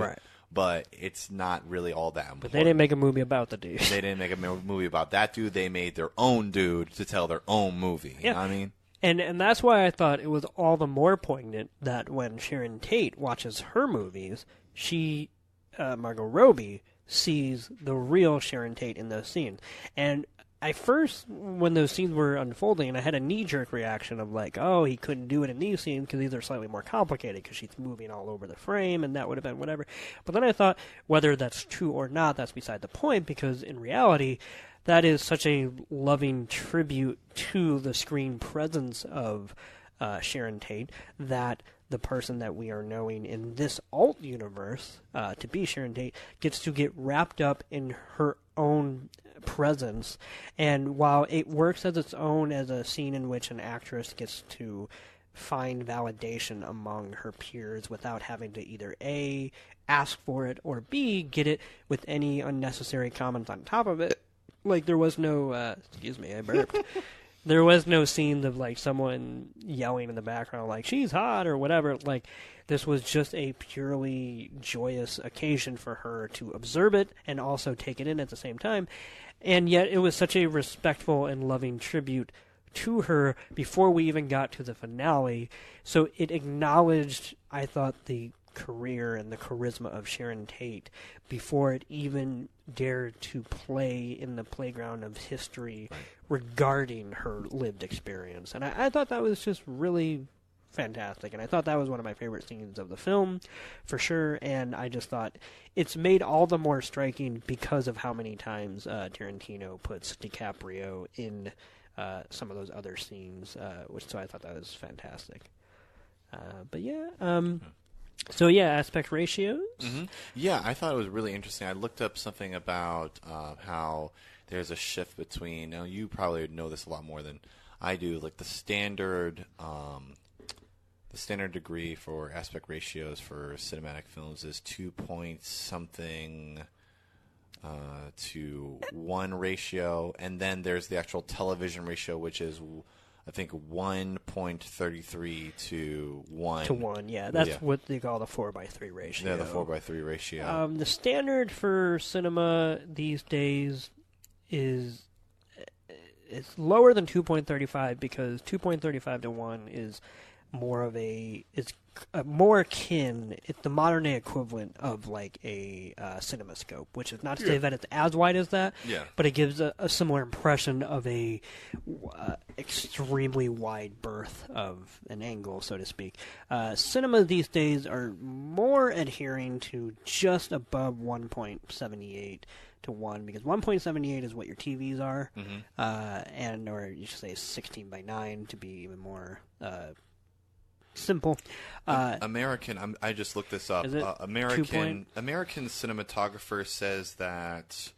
but it's not really all that important. But they didn't make a movie about the dude. They didn't make a movie about that dude. They made their own dude to tell their own movie. You know what I mean? And that's why I thought it was all the more poignant that when Sharon Tate watches her movies, she, Margot Robbie, sees the real Sharon Tate in those scenes. And I first, when those scenes were unfolding, I had a knee-jerk reaction of like, oh, he couldn't do it in these scenes because these are slightly more complicated because she's moving all over the frame and that would have been whatever. But then I thought, whether that's true or not, that's beside the point because in reality, that is such a loving tribute to the screen presence of Sharon Tate that the person that we are knowing in this alt universe to be Sharon Tate gets to get wrapped up in her own presence. And while it works as its own as a scene in which an actress gets to find validation among her peers without having to either A, ask for it, or B, get it with any unnecessary comments on top of it. Like, there was no, excuse me, I burped. There was no scenes of, like, someone yelling in the background, like, she's hot or whatever. Like, this was just a purely joyous occasion for her to observe it and also take it in at the same time. And yet it was such a respectful and loving tribute to her before we even got to the finale. So it acknowledged, I thought, the career and the charisma of Sharon Tate before it even dared to play in the playground of history regarding her lived experience. And I thought that was just really fantastic, and I thought that was one of my favorite scenes of the film, for sure, and I just thought it's made all the more striking because of how many times Tarantino puts DiCaprio in some of those other scenes, so I thought that was fantastic. But yeah, so yeah, aspect ratios. Mm-hmm. Yeah, I thought it was really interesting. I looked up something about how there's a shift between. Now, you probably know this a lot more than I do. Like the standard degree for aspect ratios for cinematic films is 2 point something to 1 ratio, and then there's the actual television ratio, which is I think 1.33 to 1. To 1, yeah. That's what they call the 4:3 ratio. Yeah, the 4:3 ratio. The standard for cinema these days is it's lower than 2.35 because 2.35 to 1 is more of it's more akin. It's the modern day equivalent of like a CinemaScope, which is not to say that it's as wide as that, but it gives a similar impression of a extremely wide berth of an angle, so to speak. Cinema these days are more adhering to just above 1.78 to 1, because 1.78 is what your TVs are, and or you should say 16 by 9 to be even more simple. American. I just looked this up. American cinematographer says that.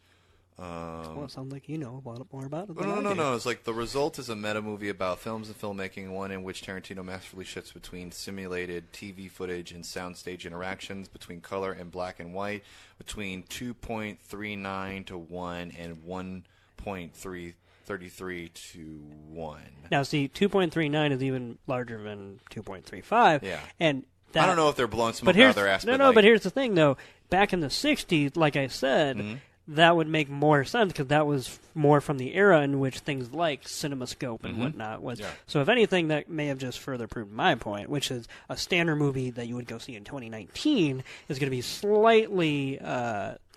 Well, it sounds like you know a lot more about it. No. It's like the result is a meta movie about films and filmmaking, one in which Tarantino masterfully shifts between simulated TV footage and soundstage interactions, between color and black and white, between 2.39 to 1 and 1.33 to 1. Now, see, 2.39 is even larger than 2.35. Yeah. And I don't know if they're blowing smoke out of their ass. But here's the thing, though. Back in the 60s, like I said, that would make more sense because that was more from the era in which things like CinemaScope and whatnot was. Yeah. So if anything, that may have just further proved my point, which is a standard movie that you would go see in 2019 is going to be slightly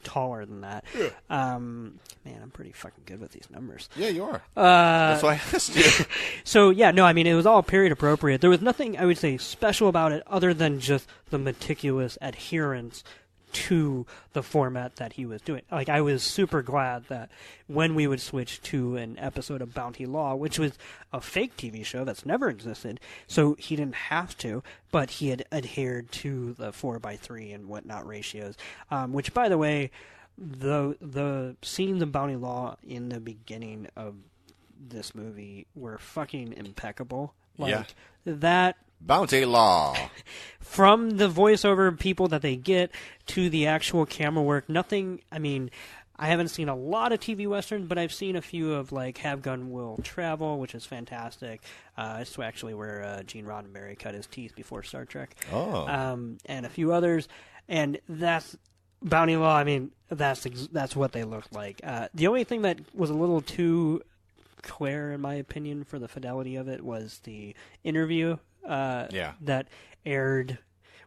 taller than that. Yeah. Man, I'm pretty fucking good with these numbers. Yeah, you are. That's why I asked you. So, yeah, no, I mean, it was all period appropriate. There was nothing, I would say, special about it other than just the meticulous adherence to the format that he was doing. Like, I was super glad that when we would switch to an episode of Bounty Law, which was a fake TV show that's never existed, so he didn't have to, but he had adhered to the 4:3 and whatnot ratios, which, by the way, the scenes of Bounty Law in the beginning of this movie were fucking impeccable. Like, that Bounty Law. From the voiceover people that they get to the actual camera work, nothing, I mean, I haven't seen a lot of TV Westerns, but I've seen a few of, like, Have Gun Will Travel, which is fantastic. It's actually where Gene Roddenberry cut his teeth before Star Trek. Oh. And a few others. And that's Bounty Law, I mean, that's what they look like. The only thing that was a little too clear, in my opinion, for the fidelity of it was the interview that aired,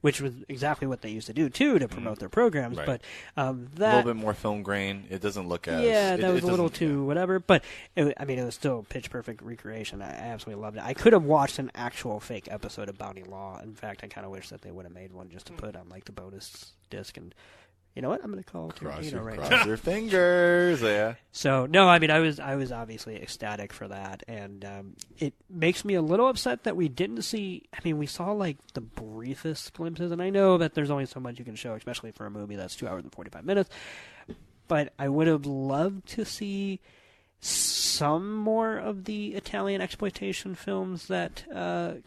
which was exactly what they used to do too to promote their programs. Right. But that a little bit more film grain. It doesn't look as that was a little too whatever. But it was still pitch perfect recreation. I absolutely loved it. I could have watched an actual fake episode of Bounty Law. In fact, I kind of wish that they would have made one just to put on like the bonus disc. And you know what? I'm going to call Tarantino right now. Cross your fingers, yeah. So, no, I mean, I was obviously ecstatic for that, and it makes me a little upset that we didn't see, I mean, we saw, like, the briefest glimpses, and I know that there's only so much you can show, especially for a movie that's 2 hours and 45 minutes, but I would have loved to see some more of the Italian exploitation films that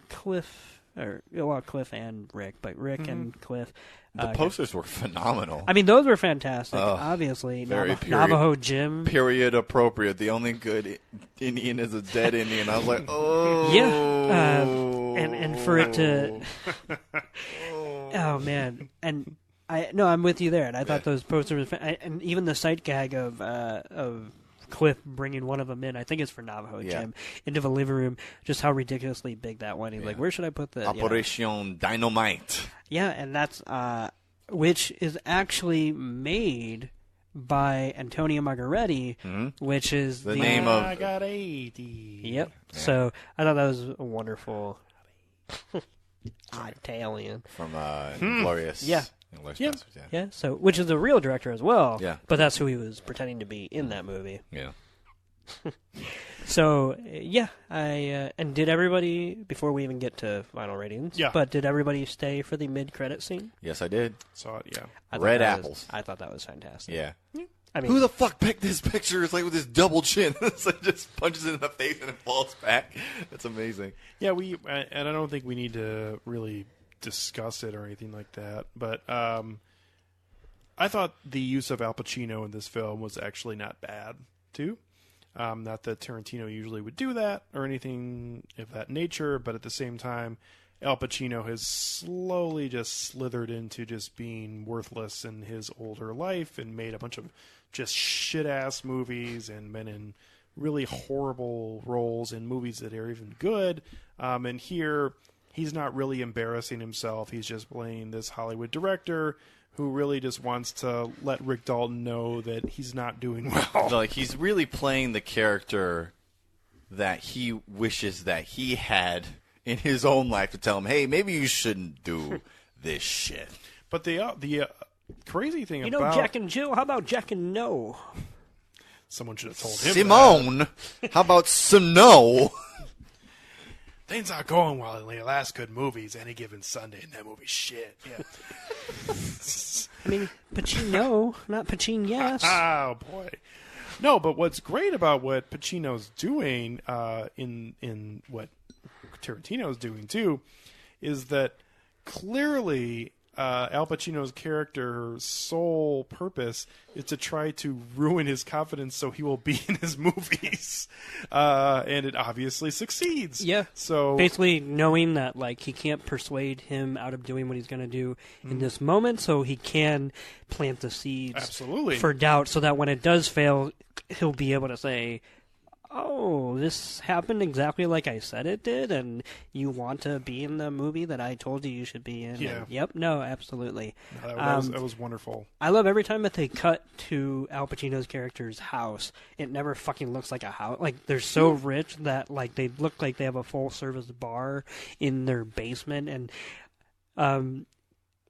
Cliff and Rick, but Rick and Cliff. The posters were phenomenal. I mean, those were fantastic. Obviously, Navajo Jim. Period appropriate. The only good Indian is a dead Indian. I was like, oh. Yeah. And for it to. Oh, man. And I'm with you there. And I thought those posters were and even the sight gag of Cliff bringing one of them in, I think it's for Navajo Jim, into the living room, just how ridiculously big that one. He's like, where should I put the Operation Dynamite? Yeah, and that's which is actually made by Antonio Margaretti, which is the name of Margaretti. Yep. Yeah. So I thought that was a wonderful Italian from Glorious. Yeah. Yeah, so which is a real director as well. Yeah, but that's who he was pretending to be in that movie. Yeah. So and did everybody, before we even get to final ratings? Yeah. But did everybody stay for the mid-credit scene? Yes, I did. Saw it. Yeah. Red apples. I thought that was fantastic. Yeah. I mean, who the fuck picked this picture? It's like with his double chin. So it just punches it in the face and it falls back. That's amazing. Yeah, and I don't think we need to really discuss it or anything like that, but I thought the use of Al Pacino in this film was actually not bad too. Not that Tarantino usually would do that or anything of that nature, but at the same time, Al Pacino has slowly just slithered into just being worthless in his older life and made a bunch of just shit-ass movies and been in really horrible roles in movies that are even good. And here he's not really embarrassing himself. He's just playing this Hollywood director who really just wants to let Rick Dalton know that he's not doing well. Like, he's really playing the character that he wishes that he had in his own life to tell him, hey, maybe you shouldn't do this shit. But the crazy thing about... Jack and Jill, how about Jack and No? Someone should have told him Simone, how about Snow? Things aren't going well in the last good movies any given Sunday, and that movie's shit. Yeah. I mean, Pacino, not Pacino, yes. Oh, boy. No, but what's great about what Pacino's doing in what Tarantino's doing, too, is that clearly Al Pacino's character's sole purpose is to try to ruin his confidence so he will be in his movies. And it obviously succeeds. Yeah. So basically knowing that like he can't persuade him out of doing what he's going to do in this moment, so he can plant the seeds for doubt so that when it does fail, he'll be able to say, oh, this happened exactly like I said it did, and you want to be in the movie that I told you should be in. Yeah. And, yep, no, absolutely. No, that was wonderful. I love every time that they cut to Al Pacino's character's house. It never fucking looks like a house. Like, they're so rich that like they look like they have a full-service bar in their basement. And,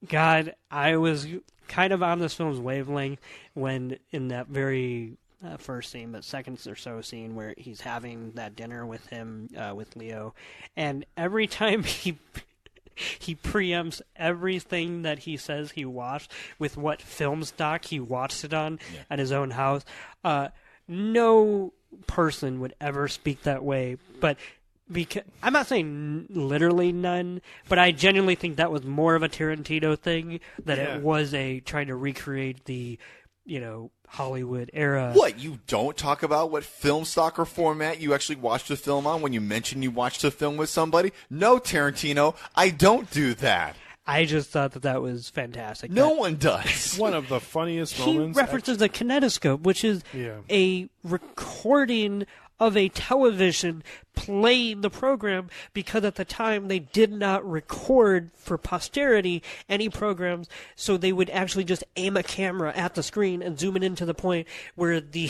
God, I was kind of on this film's wavelength when in that very... first scene, but second or so scene where he's having that dinner with him, with Leo, and every time he preempts everything that he says he watched with what film stock he watched it on at his own house. No person would ever speak that way, but because I'm not saying literally none, but I genuinely think that was more of a Tarantino thing, that it was a trying to recreate the Hollywood era. What, you don't talk about what film stock or format you actually watched the film on when you mention you watched the film with somebody? No, Tarantino, I don't do that. I just thought that was fantastic. No one does. One of the funniest moments. He references a kinetoscope, which is a recording of a television playing the program, because at the time they did not record for posterity any programs, so they would actually just aim a camera at the screen and zoom it in to the point where the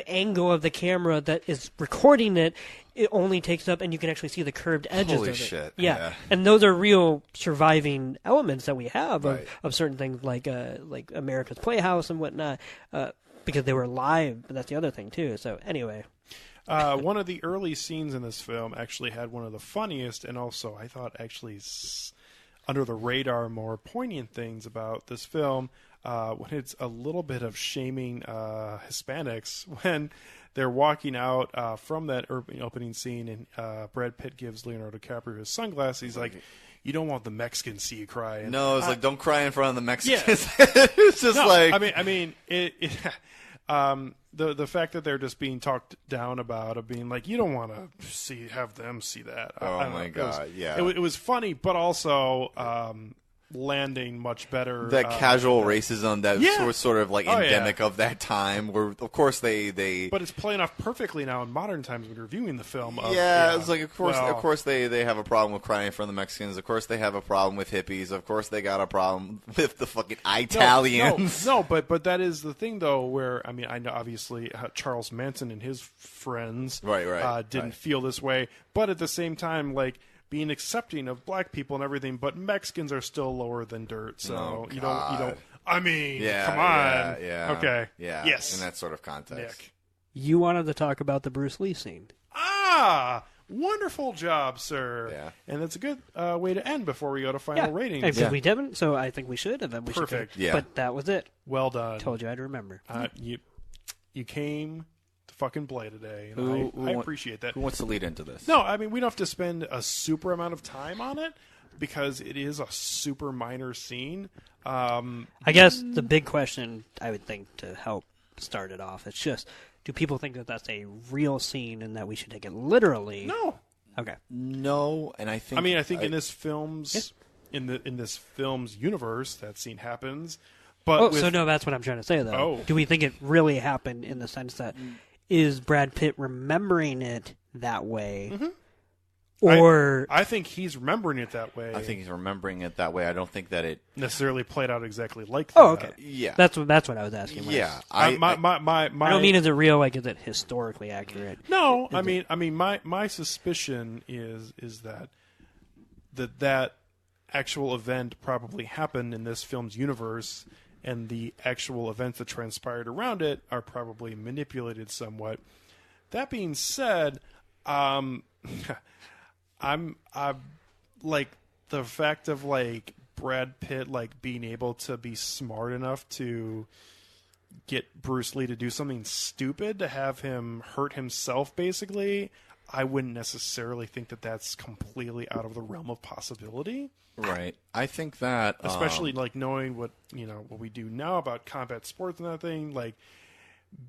angle of the camera that is recording it only takes up and you can actually see the curved edges Holy of it. Shit. Yeah. And those are real surviving elements that we have of certain things like America's Playhouse and whatnot, because they were live, but that's the other thing too. So anyway. One of the early scenes in this film actually had one of the funniest and also, I thought, actually under the radar, more poignant things about this film, when it's a little bit of shaming Hispanics when they're walking out from that opening scene, and Brad Pitt gives Leonardo DiCaprio his sunglasses. He's like, you don't want the Mexicans to see you cry. And, no, it's like, don't cry in front of the Mexicans. Yeah. It's just like... I mean, the fact that they're just being talked down about, of being like, you don't want to have them see that. Oh my God! It was funny, but also landing much better. That casual racism that was sort of like endemic of that time, where of course they. But it's playing off perfectly now in modern times when you're viewing the film. It's like of course they have a problem with crying in front of the Mexicans. Of course they have a problem with hippies. Of course they got a problem with the fucking Italians. No, but that is the thing though, where I know obviously Charles Manson and his friends didn't feel this way, but at the same time, like, being accepting of black people and everything, but Mexicans are still lower than dirt. So you don't. I mean, come on. Yeah. Okay. Yeah. Yes. In that sort of context. Nick. You wanted to talk about the Bruce Lee scene. Wonderful job, sir. Yeah. And that's a good way to end before we go to final ratings. Because we didn't, so I think we should, and then we Perfect. should. Yeah. But that was it. Well done. Told you I'd remember. You came to fucking play today, and I appreciate that. Who wants to lead into this? No, I mean, we don't have to spend a super amount of time on it because it is a super minor scene. I guess the big question, I would think, to help start it off, it's just, do people think that that's a real scene and that we should take it literally? No. Okay. No, and I think... I think in this film's universe, that scene happens. But so no, that's what I'm trying to say, though. Oh. Do we think it really happened in the sense that is Brad Pitt remembering it that way? Mm-hmm. Or I think he's remembering it that way. I think he's remembering it that way. I don't think that it necessarily played out exactly like that. oh, okay, Yeah. that's what I was asking. Yeah. I don't mean is it real? Like, is it historically accurate? No, I mean, my suspicion is that actual event probably happened in this film's universe, and the actual events that transpired around it are probably manipulated somewhat. That being said, I'm like the fact of like Brad Pitt like being able to be smart enough to get Bruce Lee to do something stupid to have him hurt himself, basically. I wouldn't necessarily think that that's completely out of the realm of possibility. Right. I think that Especially like knowing what we do now about combat sports and that thing, like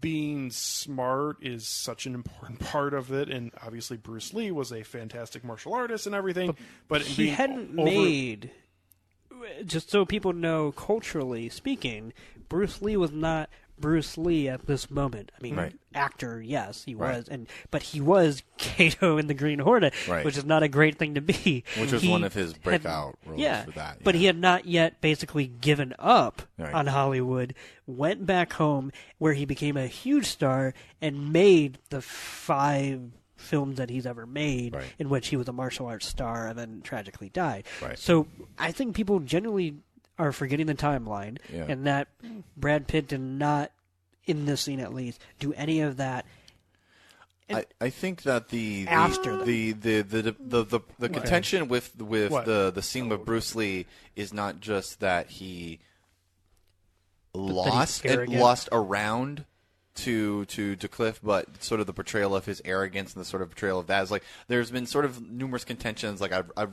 being smart is such an important part of it, and obviously Bruce Lee was a fantastic martial artist and everything, but he hadn't made, just so people know, culturally speaking, Bruce Lee was not Bruce Lee at this moment. I mean, actor, yes, he was, but he was Kato in the Green Hornet, which is not a great thing to be. Which was one of his breakout roles for that. Yeah. But he had not yet basically given up on Hollywood, went back home where he became a huge star and made the 5 films that he's ever made in which he was a martial arts star and then tragically died. So I think people generally are forgetting the timeline, and that Brad Pitt did not, in this scene at least, do any of that. I think that the contention with the scene with Bruce Lee is not just that he lost around to Cliff, but sort of the portrayal of his arrogance and the sort of portrayal of that is like there's been sort of numerous contentions. Like I've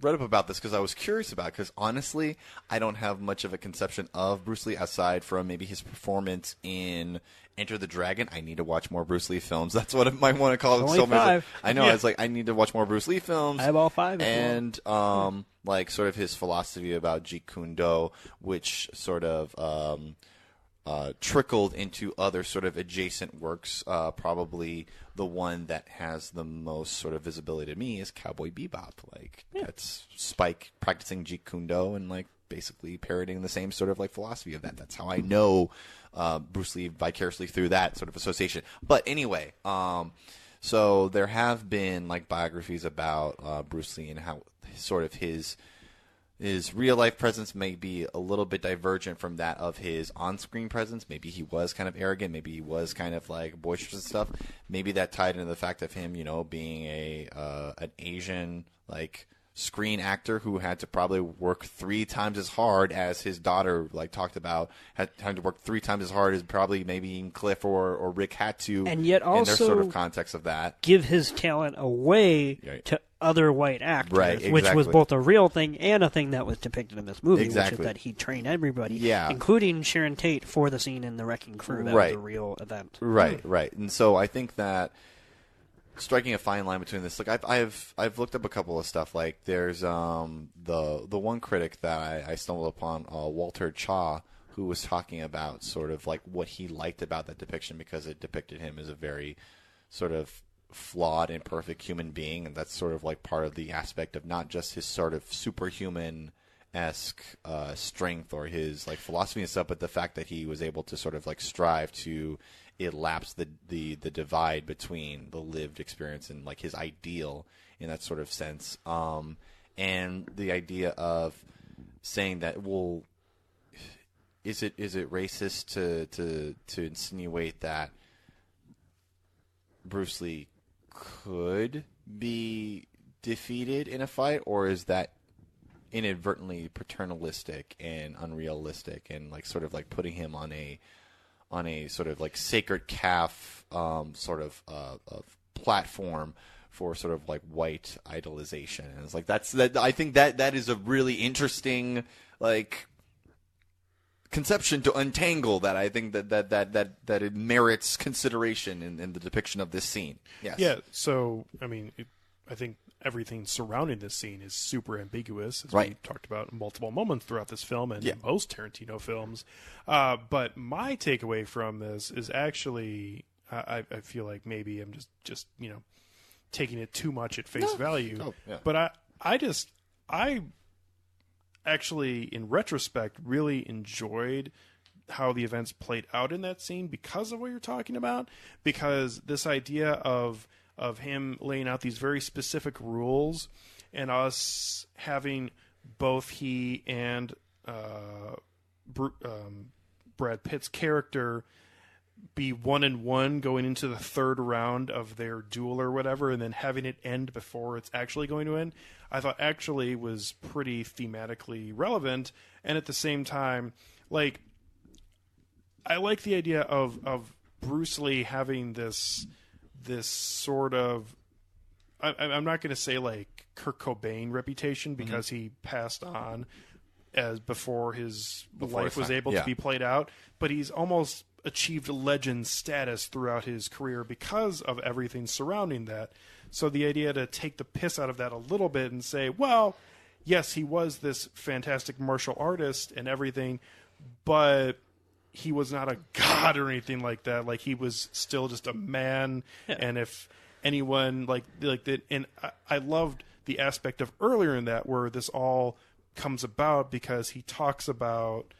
read up about this because I was curious about it, because honestly I don't have much of a conception of Bruce Lee aside from maybe his performance in Enter the Dragon. I need to watch more Bruce Lee films. That's what I might want to call it. Only so 5. I know. I was like, I need to watch more Bruce Lee films. I have all 5. And like sort of his philosophy about Jeet Kune Do, which sort of trickled into other sort of adjacent works. Probably the one that has the most sort of visibility to me is Cowboy Bebop. Like that's Spike practicing Jeet Kune Do and like basically parroting the same sort of like philosophy of that. That's how I know Bruce Lee vicariously through that sort of association. But anyway, so there have been like biographies about Bruce Lee and how sort of his real life presence may be a little bit divergent from that of his on-screen presence. Maybe he was kind of arrogant. Maybe he was kind of like boisterous and stuff. Maybe that tied into the fact of him, being an Asian like screen actor who had to probably work 3 times as hard as his daughter like talked about, had to work 3 times as hard as probably maybe even Cliff or Rick had to, and yet also in their sort of context of that, give his talent away to other white actors, which was both a real thing and a thing that was depicted in this movie, which is that he trained everybody, including Sharon Tate, for the scene in The Wrecking Crew. That was a real event. Right. And so I think that striking a fine line between this, like I've looked up a couple of stuff. Like there's the one critic that I stumbled upon, Walter Chaw, who was talking about sort of like what he liked about that depiction, because it depicted him as a very sort of flawed and imperfect human being, and that's sort of like part of the aspect of not just his sort of superhuman-esque strength or his like philosophy and stuff, but the fact that he was able to sort of like strive to elapse the divide between the lived experience and like his ideal in that sort of sense, and the idea of saying that, well, is it racist to insinuate that Bruce Lee could be defeated in a fight, or is that inadvertently paternalistic and unrealistic and like sort of like putting him on a sort of like sacred calf sort of platform for sort of like white idolization? And it's like that I think that is a really interesting like conception to untangle, that I think that it merits consideration in the depiction of this scene. Yes. Yeah. So I mean, I think everything surrounding this scene is super ambiguous, as we talked about in multiple moments throughout this film and most Tarantino films. But my takeaway from this is actually, I feel like maybe I'm just taking it too much at face value. Oh, yeah. But I actually, in retrospect, really enjoyed how the events played out in that scene because of what you're talking about. Because this idea of him laying out these very specific rules and us having both he and Brad Pitt's character be 1-1 going into the third round of their duel or whatever, and then having it end before it's actually going to end, I thought actually was pretty thematically relevant. And at the same time, like, I like the idea of Bruce Lee having this sort of, I'm not going to say like Kurt Cobain reputation, because he passed on as before his life was able to be played out, but he's almost achieved legend status throughout his career because of everything surrounding that. So the idea to take the piss out of that a little bit and say, well, yes, he was this fantastic martial artist and everything, but he was not a god or anything like that. Like, he was still just a man. Yeah. And if anyone like that, and I loved the aspect of earlier in that where this all comes about because he talks about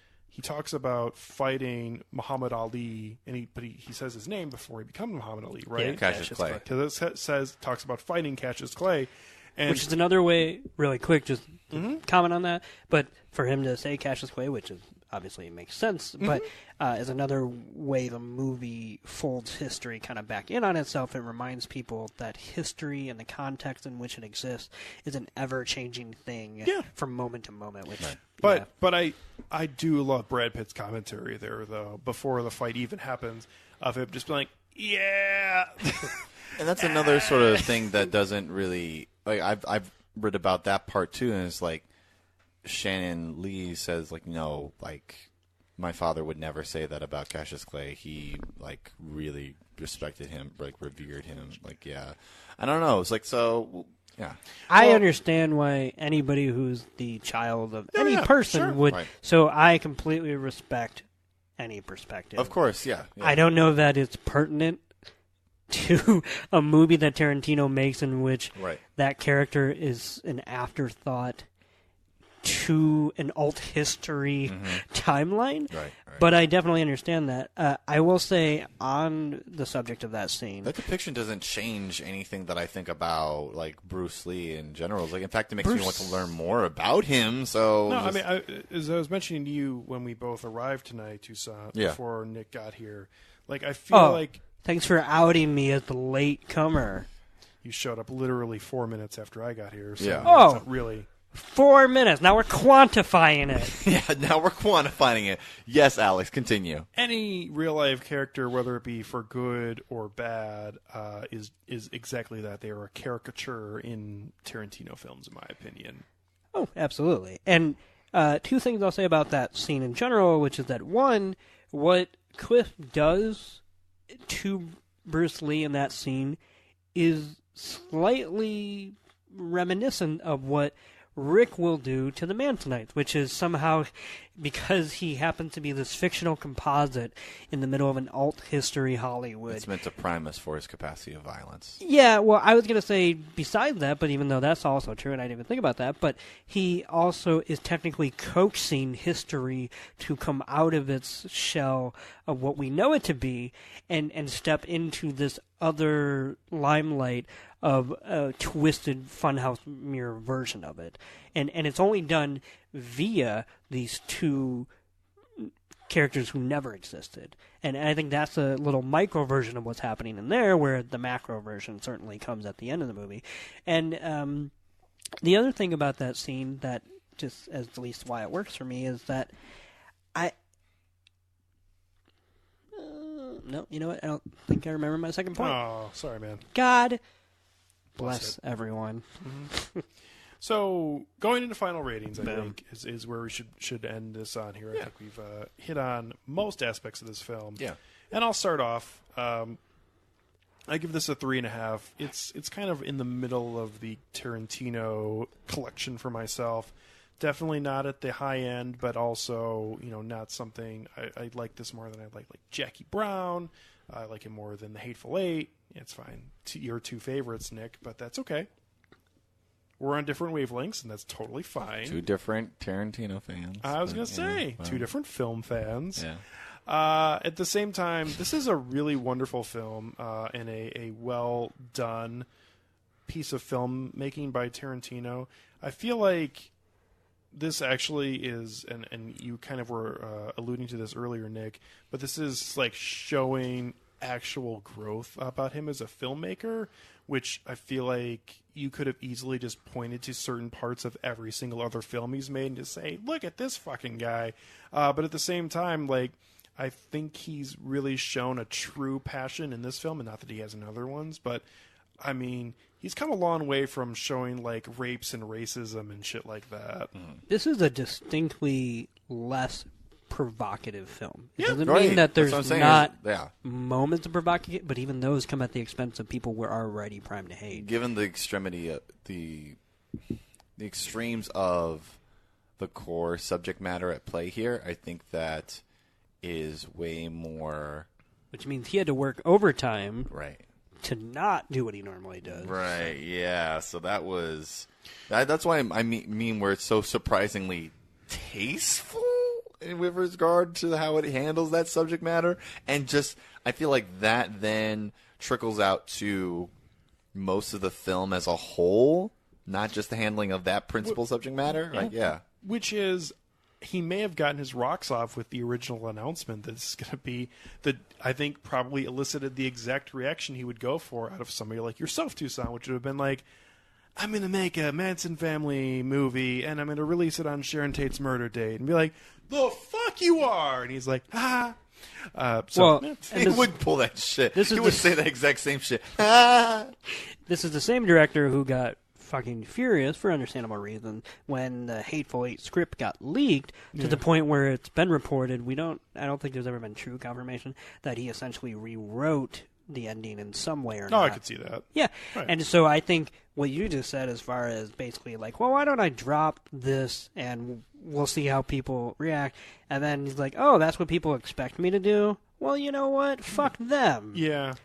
fighting Muhammad Ali, and he says his name before he becomes Muhammad Ali, right? Yeah, Cassius Clay. Because it talks about fighting Cassius Clay. And which is another way, really quick, just to comment on that, but for him to say Cassius Clay, which is obviously it makes sense, but is another way the movie folds history kind of back in on itself. It reminds people that history and the context in which it exists is an ever-changing thing from moment to moment. Which, But I do love Brad Pitt's commentary there, though, before the fight even happens, of him just being like, yeah. And that's another sort of thing that doesn't really, like, I've read about that part too, and it's like Shannon Lee says, like, no, like, my father would never say that about Cassius Clay. He, like, really respected him, like, revered him. Like, yeah. I don't know. It's like, so, yeah. I understand why anybody who's the child of any person would. Right. So I completely respect any perspective. Of course, yeah. I don't know that it's pertinent to a movie that Tarantino makes in which that character is an afterthought to an alt history timeline. Right. But I definitely understand that. I will say, on the subject of that scene, that depiction doesn't change anything that I think about, like, Bruce Lee in general. Like, in fact, it makes me want to learn more about him. So no, I mean, as I was mentioning to you when we both arrived tonight, Toussaint, before Nick got here, like, I feel like, thanks for outing me as the late comer. You showed up literally 4 minutes after I got here. So yeah. It's not really 4 minutes. Now we're quantifying it. Yeah, now we're quantifying it. Yes, Alex, continue. Any real-life character, whether it be for good or bad, is exactly that. They are a caricature in Tarantino films, in my opinion. Oh, absolutely. And two things I'll say about that scene in general, which is that, one, what Cliff does to Bruce Lee in that scene is slightly reminiscent of what Rick will do to the Mantonites, which is somehow, because he happens to be this fictional composite in the middle of an alt history Hollywood. It's meant to prime us for his capacity of violence. Yeah, well, I was going to say besides that, but even though that's also true, and I didn't even think about that, but he also is technically coaxing history to come out of its shell of what we know it to be and step into this other limelight of a twisted funhouse mirror version of it. And it's only done via these two characters who never existed. And I think that's a little micro version of what's happening in there, where the macro version certainly comes at the end of the movie. And the other thing about that scene that just as the least why it works for me is that no, you know what? I don't think I remember my second point. Oh, sorry, man. God bless everyone. Mm-hmm. So, going into final ratings, I think, is where we should end this on here. I think we've hit on most aspects of this film. Yeah. And I'll start off. I give this a 3.5. It's kind of in the middle of the Tarantino collection for myself. Definitely not at the high end, but also, not something I like this more than I like Jackie Brown, I like him more than The Hateful Eight. It's fine. Your two favorites, Nick, but that's okay. We're on different wavelengths, and that's totally fine. Two different Tarantino fans. I was going to say, two different film fans. Yeah. At the same time, this is a really wonderful film and a well-done piece of filmmaking by Tarantino. I feel like this actually is, and you kind of were alluding to this earlier, Nick, but this is like showing actual growth about him as a filmmaker, which I feel like you could have easily just pointed to certain parts of every single other film he's made and just say, look at this fucking guy. But at the same time, like, I think he's really shown a true passion in this film, and not that he has in other ones, but I mean, he's come a long way from showing like rapes and racism and shit like that. This is a distinctly less provocative film. It doesn't right. mean that That's there's what I'm saying not is- moments of provocative, but even those come at the expense of people we're already primed to hate. Given the extremity, the extremes of the core subject matter at play here, I think that is way more Which means he had to work overtime right. to not do what he normally does. Right. Yeah. So that was that's why I mean where it's so surprisingly tasteful with regard to how it handles that subject matter, and just I feel like that then trickles out to most of the film as a whole, not just the handling of that principal subject matter. Like, yeah. Which is, he may have gotten his rocks off with the original announcement that it's going to be that I think probably elicited the exact reaction he would go for out of somebody like yourself, Tucson, which would have been like, I'm going to make a Manson family movie and I'm going to release it on Sharon Tate's murder date, and be like, the fuck you are. And he's like, ha. He would pull that shit. This is he would the- say that exact same shit. This is the same director who got fucking furious, for understandable reasons, when the Hateful Eight script got leaked to the point where it's been reported. I don't think there's ever been true confirmation that he essentially rewrote the ending in some way or not. I could see that. Yeah. Right. And so I think what you just said, as far as basically like, well, why don't I drop this and we'll see how people react? And then he's like, oh, that's what people expect me to do? Well, you know what? Fuck them. Yeah.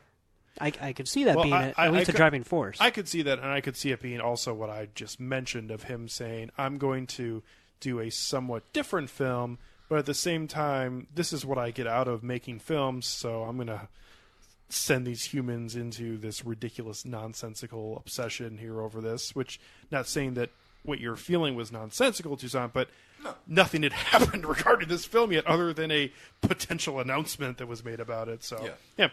I could see that being at least a driving force. I could see that, and I could see it being also what I just mentioned of him saying, I'm going to do a somewhat different film, but at the same time, this is what I get out of making films, so I'm going to send these humans into this ridiculous, nonsensical obsession here over this, which, not saying that what you're feeling was nonsensical, Tucson, but nothing had happened regarding this film yet other than a potential announcement that was made about it. So, yeah.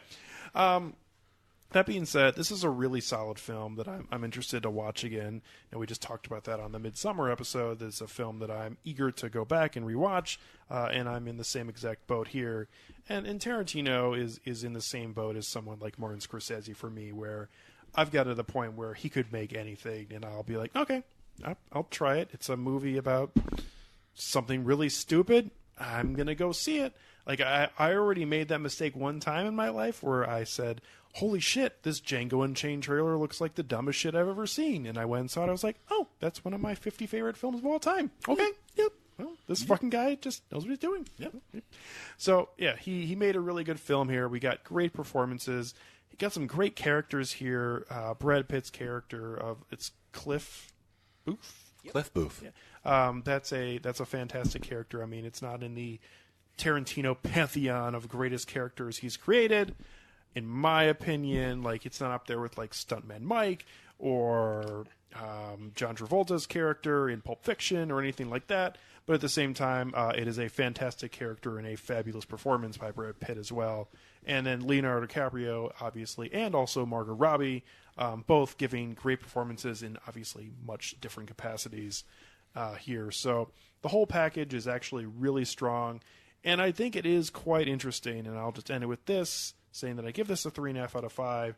That being said, this is a really solid film that I'm interested to watch again. And we just talked about that on the Midsummer episode. It's a film that I'm eager to go back and rewatch, and I'm in the same exact boat here. And Tarantino is in the same boat as someone like Martin Scorsese for me, where I've got to the point where he could make anything, and I'll be like, okay, I'll try it. It's a movie about something really stupid. I'm going to go see it. Like, I already made that mistake one time in my life where I said, holy shit, this Django Unchained trailer looks like the dumbest shit I've ever seen. And I went and saw it. I was like, oh, that's one of my 50 favorite films of all time. Okay, yep. Well, this fucking guy just knows what he's doing. Yep. So, yeah, he made a really good film here. We got great performances. He got some great characters here. Brad Pitt's character it's Cliff Booth. Cliff Booth. Yeah. That's a fantastic character. I mean, it's not in the Tarantino pantheon of greatest characters he's created. In my opinion, like, it's not up there with like Stuntman Mike or John Travolta's character in Pulp Fiction or anything like that. But at the same time, it is a fantastic character and a fabulous performance by Brad Pitt as well. And then Leonardo DiCaprio, obviously, and also Margot Robbie, both giving great performances in obviously much different capacities here. So the whole package is actually really strong. And I think it is quite interesting. And I'll just end it with this, saying that I give this a 3.5 out of 5.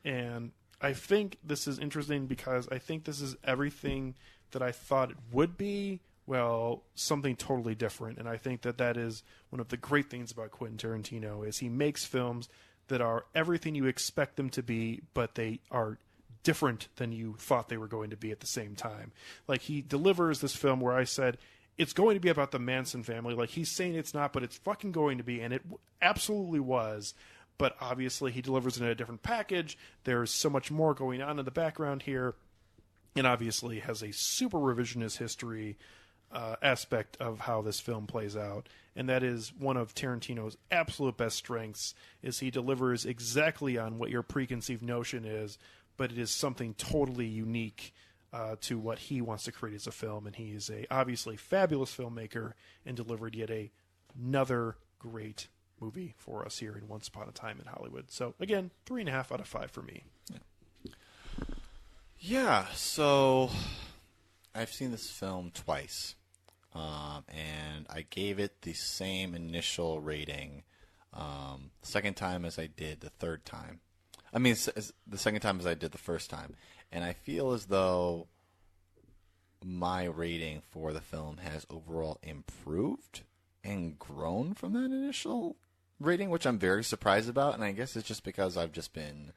And I think this is interesting because I think this is everything that I thought it would be. Well, something totally different. And I think that is one of the great things about Quentin Tarantino is he makes films that are everything you expect them to be, but they are different than you thought they were going to be at the same time. Like, he delivers this film where I said, it's going to be about the Manson family. Like, he's saying it's not, but it's fucking going to be, and it absolutely was. but obviously he delivers it in a different package. There's so much more going on in the background here, and obviously has a super revisionist history aspect of how this film plays out, and that is one of Tarantino's absolute best strengths, is he delivers exactly on what your preconceived notion is, but it is something totally unique to what he wants to create as a film, and he is a obviously fabulous filmmaker and delivered yet another great movie for us here in Once Upon a Time in Hollywood. So again, 3.5 out of 5 for me. Yeah, so I've seen this film twice, and I gave it the same initial rating the second time as I did the third time. I mean, the second time as I did the first time. And I feel as though my rating for the film has overall improved and grown from that initial rating, which I'm very surprised about. And I guess it's just because I've just been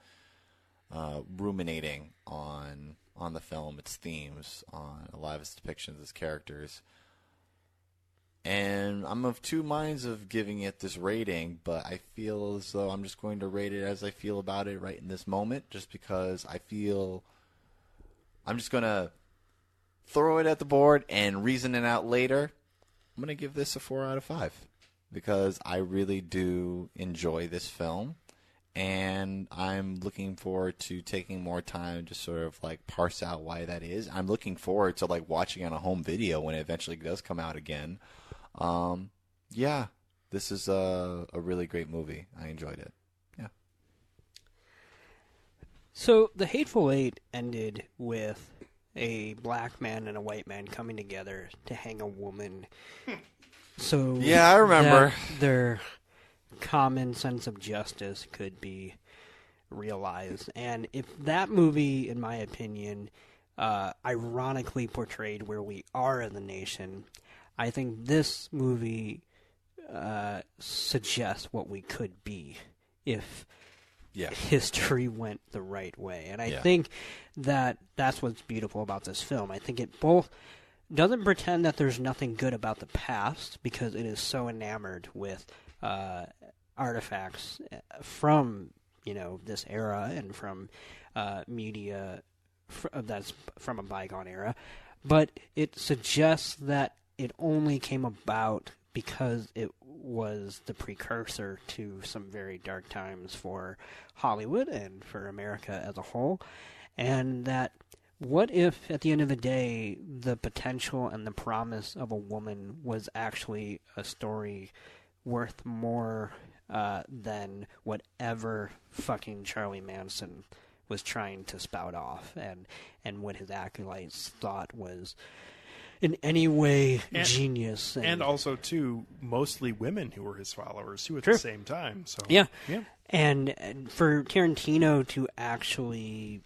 ruminating on the film, its themes, on a lot of its depictions, its characters. And I'm of two minds of giving it this rating, but I feel as though I'm just going to rate it as I feel about it right in this moment, just because I feel I'm just going to throw it at the board and reason it out later. I'm going to give this a 4 out of 5 because I really do enjoy this film, and I'm looking forward to taking more time to sort of like parse out why that is. I'm looking forward to like watching on a home video when it eventually does come out again. Yeah, this is a really great movie. I enjoyed it. Yeah. So The Hateful Eight ended with a black man and a white man coming together to hang a woman. So yeah, I remember. that their common sense of justice could be realized. And if that movie, in my opinion, ironically portrayed where we are in the nation, I think this movie suggests what we could be if history went the right way. And I think that that's what's beautiful about this film. I think it both doesn't pretend that there's nothing good about the past because it is so enamored with artifacts from this era and from media that's from a bygone era, but it suggests that it only came about because it was the precursor to some very dark times for Hollywood and for America as a whole. And that what if, at the end of the day, the potential and the promise of a woman was actually a story worth more than whatever fucking Charlie Manson was trying to spout off and what his acolytes thought was in any way genius. And also, too, mostly women who were his followers, too, at the same time. So yeah. And for Tarantino to actually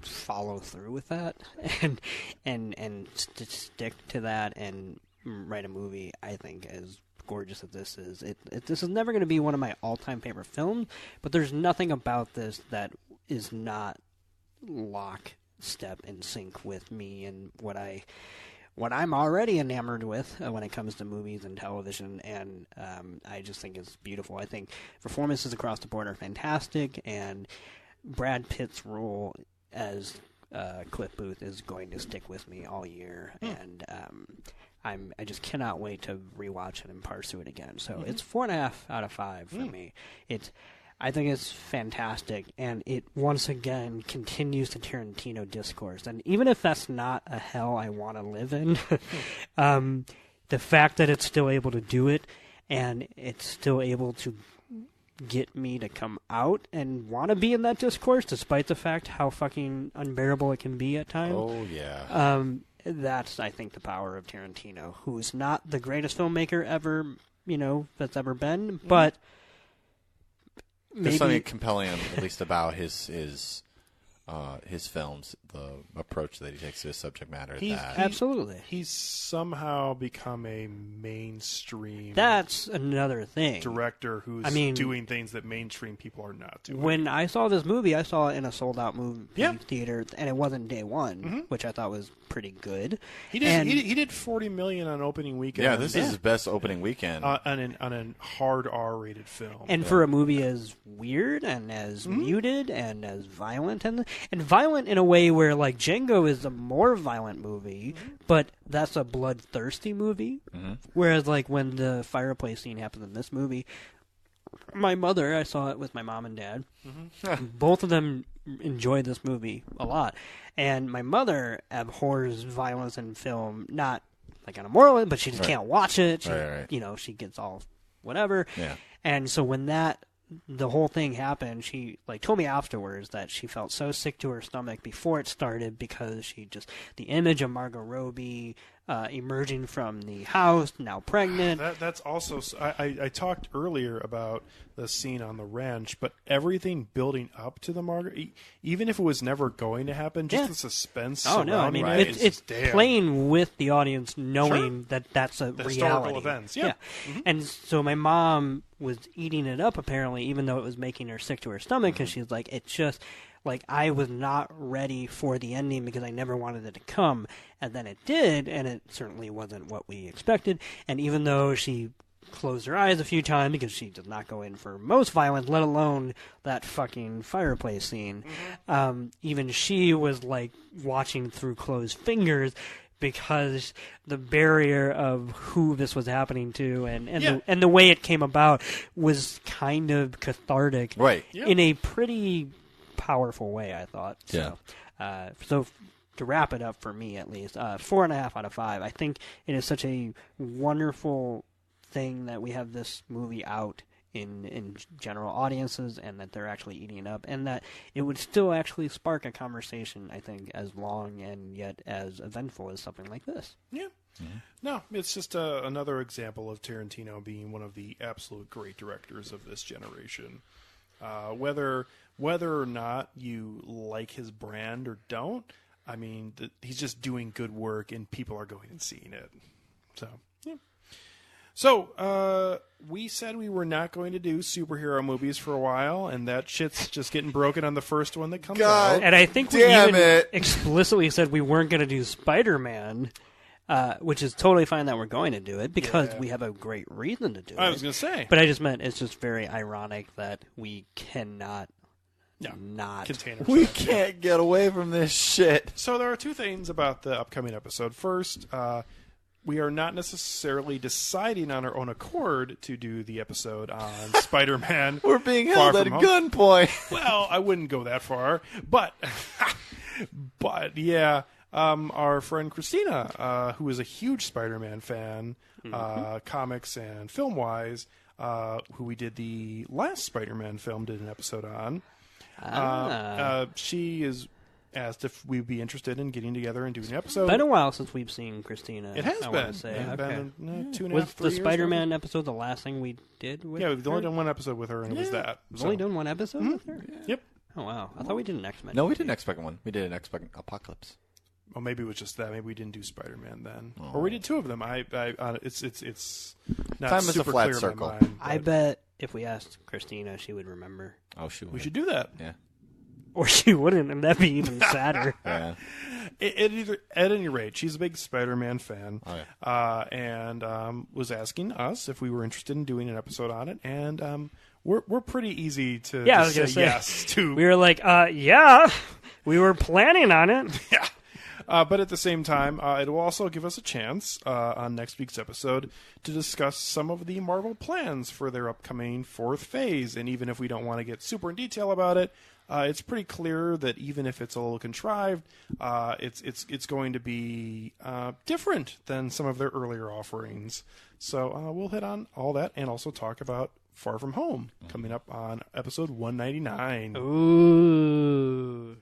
follow through with that and stick to that and write a movie, I think, as gorgeous as this is. This is never going to be one of my all-time favorite films, but there's nothing about this that is not lockstep in sync with me and what I'm already enamored with when it comes to movies and television, and I just think it's beautiful. I think performances across the board are fantastic, and Brad Pitt's role as Cliff Booth is going to stick with me all year, and I just cannot wait to rewatch it and parse through it again. So it's 4.5 out of 5 for me. I think it's fantastic, and it once again continues the Tarantino discourse. And even if that's not a hell I want to live in, the fact that it's still able to do it, and it's still able to get me to come out and want to be in that discourse, despite the fact how fucking unbearable it can be at times. Oh, yeah. That's, I think, the power of Tarantino, who's not the greatest filmmaker ever, that's ever been, but there's something compelling, at least, about his his films, the approach that he takes to his subject matter. Absolutely. He's somehow become a mainstream. That's another thing. Director who's doing things that mainstream people are not doing. When I saw this movie, I saw it in a sold-out movie theater, and it wasn't day one, which I thought was pretty good. He did $40 million on opening weekend. Yeah, this is his best opening weekend on a hard R-rated film. And for a movie as weird and as muted and as violent and violent in a way where like Django is a more violent movie, but that's a bloodthirsty movie. Whereas like when the fireplace scene happens in this movie, my mother, I saw it with my mom and dad. Both of them enjoyed this movie a lot. And my mother abhors violence in film, not like on a moral, but she just can't watch it. She, you know, she gets all whatever. Yeah. And so when the whole thing happened, she like told me afterwards that she felt so sick to her stomach before it started because the image of Margot Robbie emerging from the house, now pregnant. That's also, I talked earlier about the scene on the ranch, but everything building up to the Margot, even if it was never going to happen, just the suspense. Oh no, I mean it's playing with the audience, knowing that that's a reality. Historical events, yeah. And so my mom was eating it up apparently, even though it was making her sick to her stomach, because she's like, it's just. Like, I was not ready for the ending because I never wanted it to come. And then it did, and it certainly wasn't what we expected. And even though she closed her eyes a few times because she does not go in for most violence, let alone that fucking fireplace scene, even she was, like, watching through closed fingers because the barrier of who this was happening to and the way it came about was kind of cathartic. Right. In a pretty powerful way, I thought. So to wrap it up for me, at least, 4.5 out of 5. I think it is such a wonderful thing that we have this movie out in general audiences, and that they're actually eating it up, and that it would still actually spark a conversation, I think, as long and yet as eventful as something like this. Yeah. No, it's just another example of Tarantino being one of the absolute great directors of this generation. Whether or not you like his brand or don't, I mean, he's just doing good work, and people are going and seeing it. So, yeah. So, we said we were not going to do superhero movies for a while, and that shit's just getting broken on the first one that comes out. And I think we even explicitly said we weren't going to do Spider-Man. Which is totally fine that we're going to do it because we have a great reason to do it. I was going to say. But I just meant it's just very ironic that we cannot not contain ourselves. We can't get away from this shit. So there are two things about the upcoming episode. First, we are not necessarily deciding on our own accord to do the episode on Spider-Man. We're being held at gunpoint. Well, I wouldn't go that far, but yeah. Our friend Christina, who is a huge Spider-Man fan, comics and film-wise, who we did the last Spider-Man film, did an episode on. She is asked if we'd be interested in getting together and doing an episode. It's been a while since we've seen Christina. It has been. Say. It's been 2.5, 3 Was the years Spider-Man episode the last thing we did with her? Yeah, we've only done one episode with her, and it was that. We've only done one episode with her? Yeah. Yep. Oh, wow. I thought we did an X-Men. No, we did an X-Men one. We did an X-Men Apocalypse. Oh, maybe it was just that. Maybe we didn't do Spider-Man then, or we did two of them. It's not time is super a flat clear in circle. my mind, I bet if we asked Christina, she would remember. Oh, she would. We should do that. Yeah. Or she wouldn't, and that'd be even sadder. Yeah. At any rate, she's a big Spider-Man fan, and was asking us if we were interested in doing an episode on it, and we're pretty easy to I was gonna say yes to. We were like, yeah, we were planning on it. Yeah. But at the same time, it will also give us a chance on next week's episode to discuss some of the Marvel plans for their upcoming fourth phase. And even if we don't want to get super in detail about it, it's pretty clear that even if it's a little contrived, it's going to be different than some of their earlier offerings. So we'll hit on all that and also talk about Far From Home coming up on episode 199. Ooh.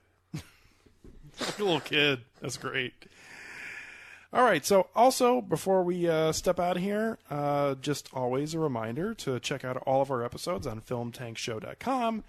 Like a little kid. That's great. All right. So also, before we step out of here, just always a reminder to check out all of our episodes on filmtankshow.com.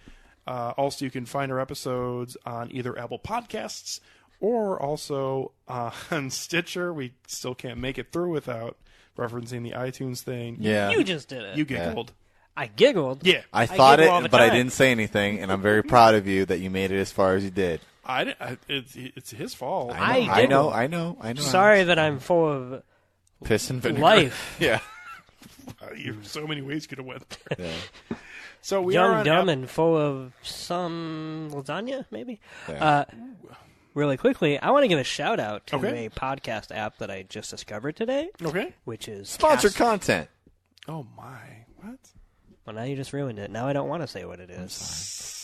Also, you can find our episodes on either Apple Podcasts or also on Stitcher. We still can't make it through without referencing the iTunes thing. Yeah. You just did it. You giggled. I giggled. Yeah. I thought giggle all the it, but I time. didn't say anything, and I'm very proud of you that you made it as far as you did. It's his fault. I know. Sorry that I'm full of Piss and vinegar. life. Yeah. You have so many ways you could have went there. Yeah. So we are Young, on dumb, and full of some lasagna, maybe? Yeah. Really quickly, I want to give a shout-out to Okay. a podcast app that I just discovered today, Okay. which is Sponsored content. Oh, my. What? Well, now you just ruined it. Now I don't want to say what it is.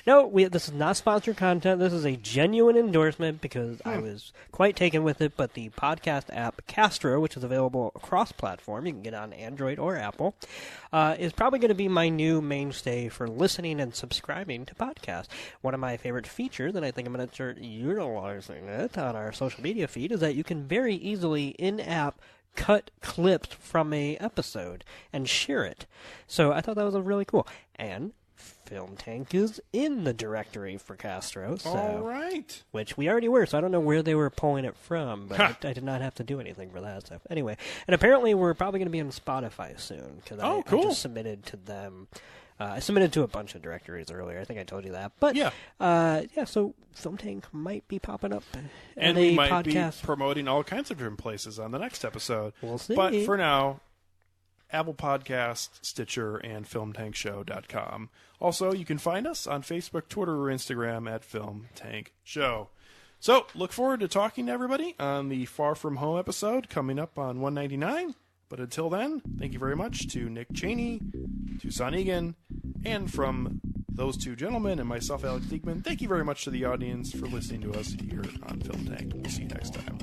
No, this is not sponsored content. This is a genuine endorsement because I was quite taken with it. But the podcast app Castro, which is available across platform, you can get on Android or Apple, is probably going to be my new mainstay for listening and subscribing to podcasts. One of my favorite features, and I think I'm going to start utilizing it on our social media feed, is that you can very easily in-app cut clips from a episode and share it. So I thought that was really cool. And Film Tank is in the directory for Castro, so, All right. which we already were, so I don't know where they were pulling it from, but I did not have to do anything for that stuff. Anyway, and apparently we're probably going to be on Spotify soon, because I just submitted to them. I submitted to a bunch of directories earlier. I think I told you that. But, so Film Tank might be popping up And in we a might podcast. be promoting all kinds of different places on the next episode. We'll see. But for now, Apple Podcast, Stitcher, and FilmTankShow.com. Also, you can find us on Facebook, Twitter, or Instagram at Film Tank Show. So, look forward to talking to everybody on the Far From Home episode coming up on 199. But until then, thank you very much to Nick Cheney, to Son Egan, and from those two gentlemen and myself, Alex Diekman, thank you very much to the audience for listening to us here on Film Tank. We'll see you next time.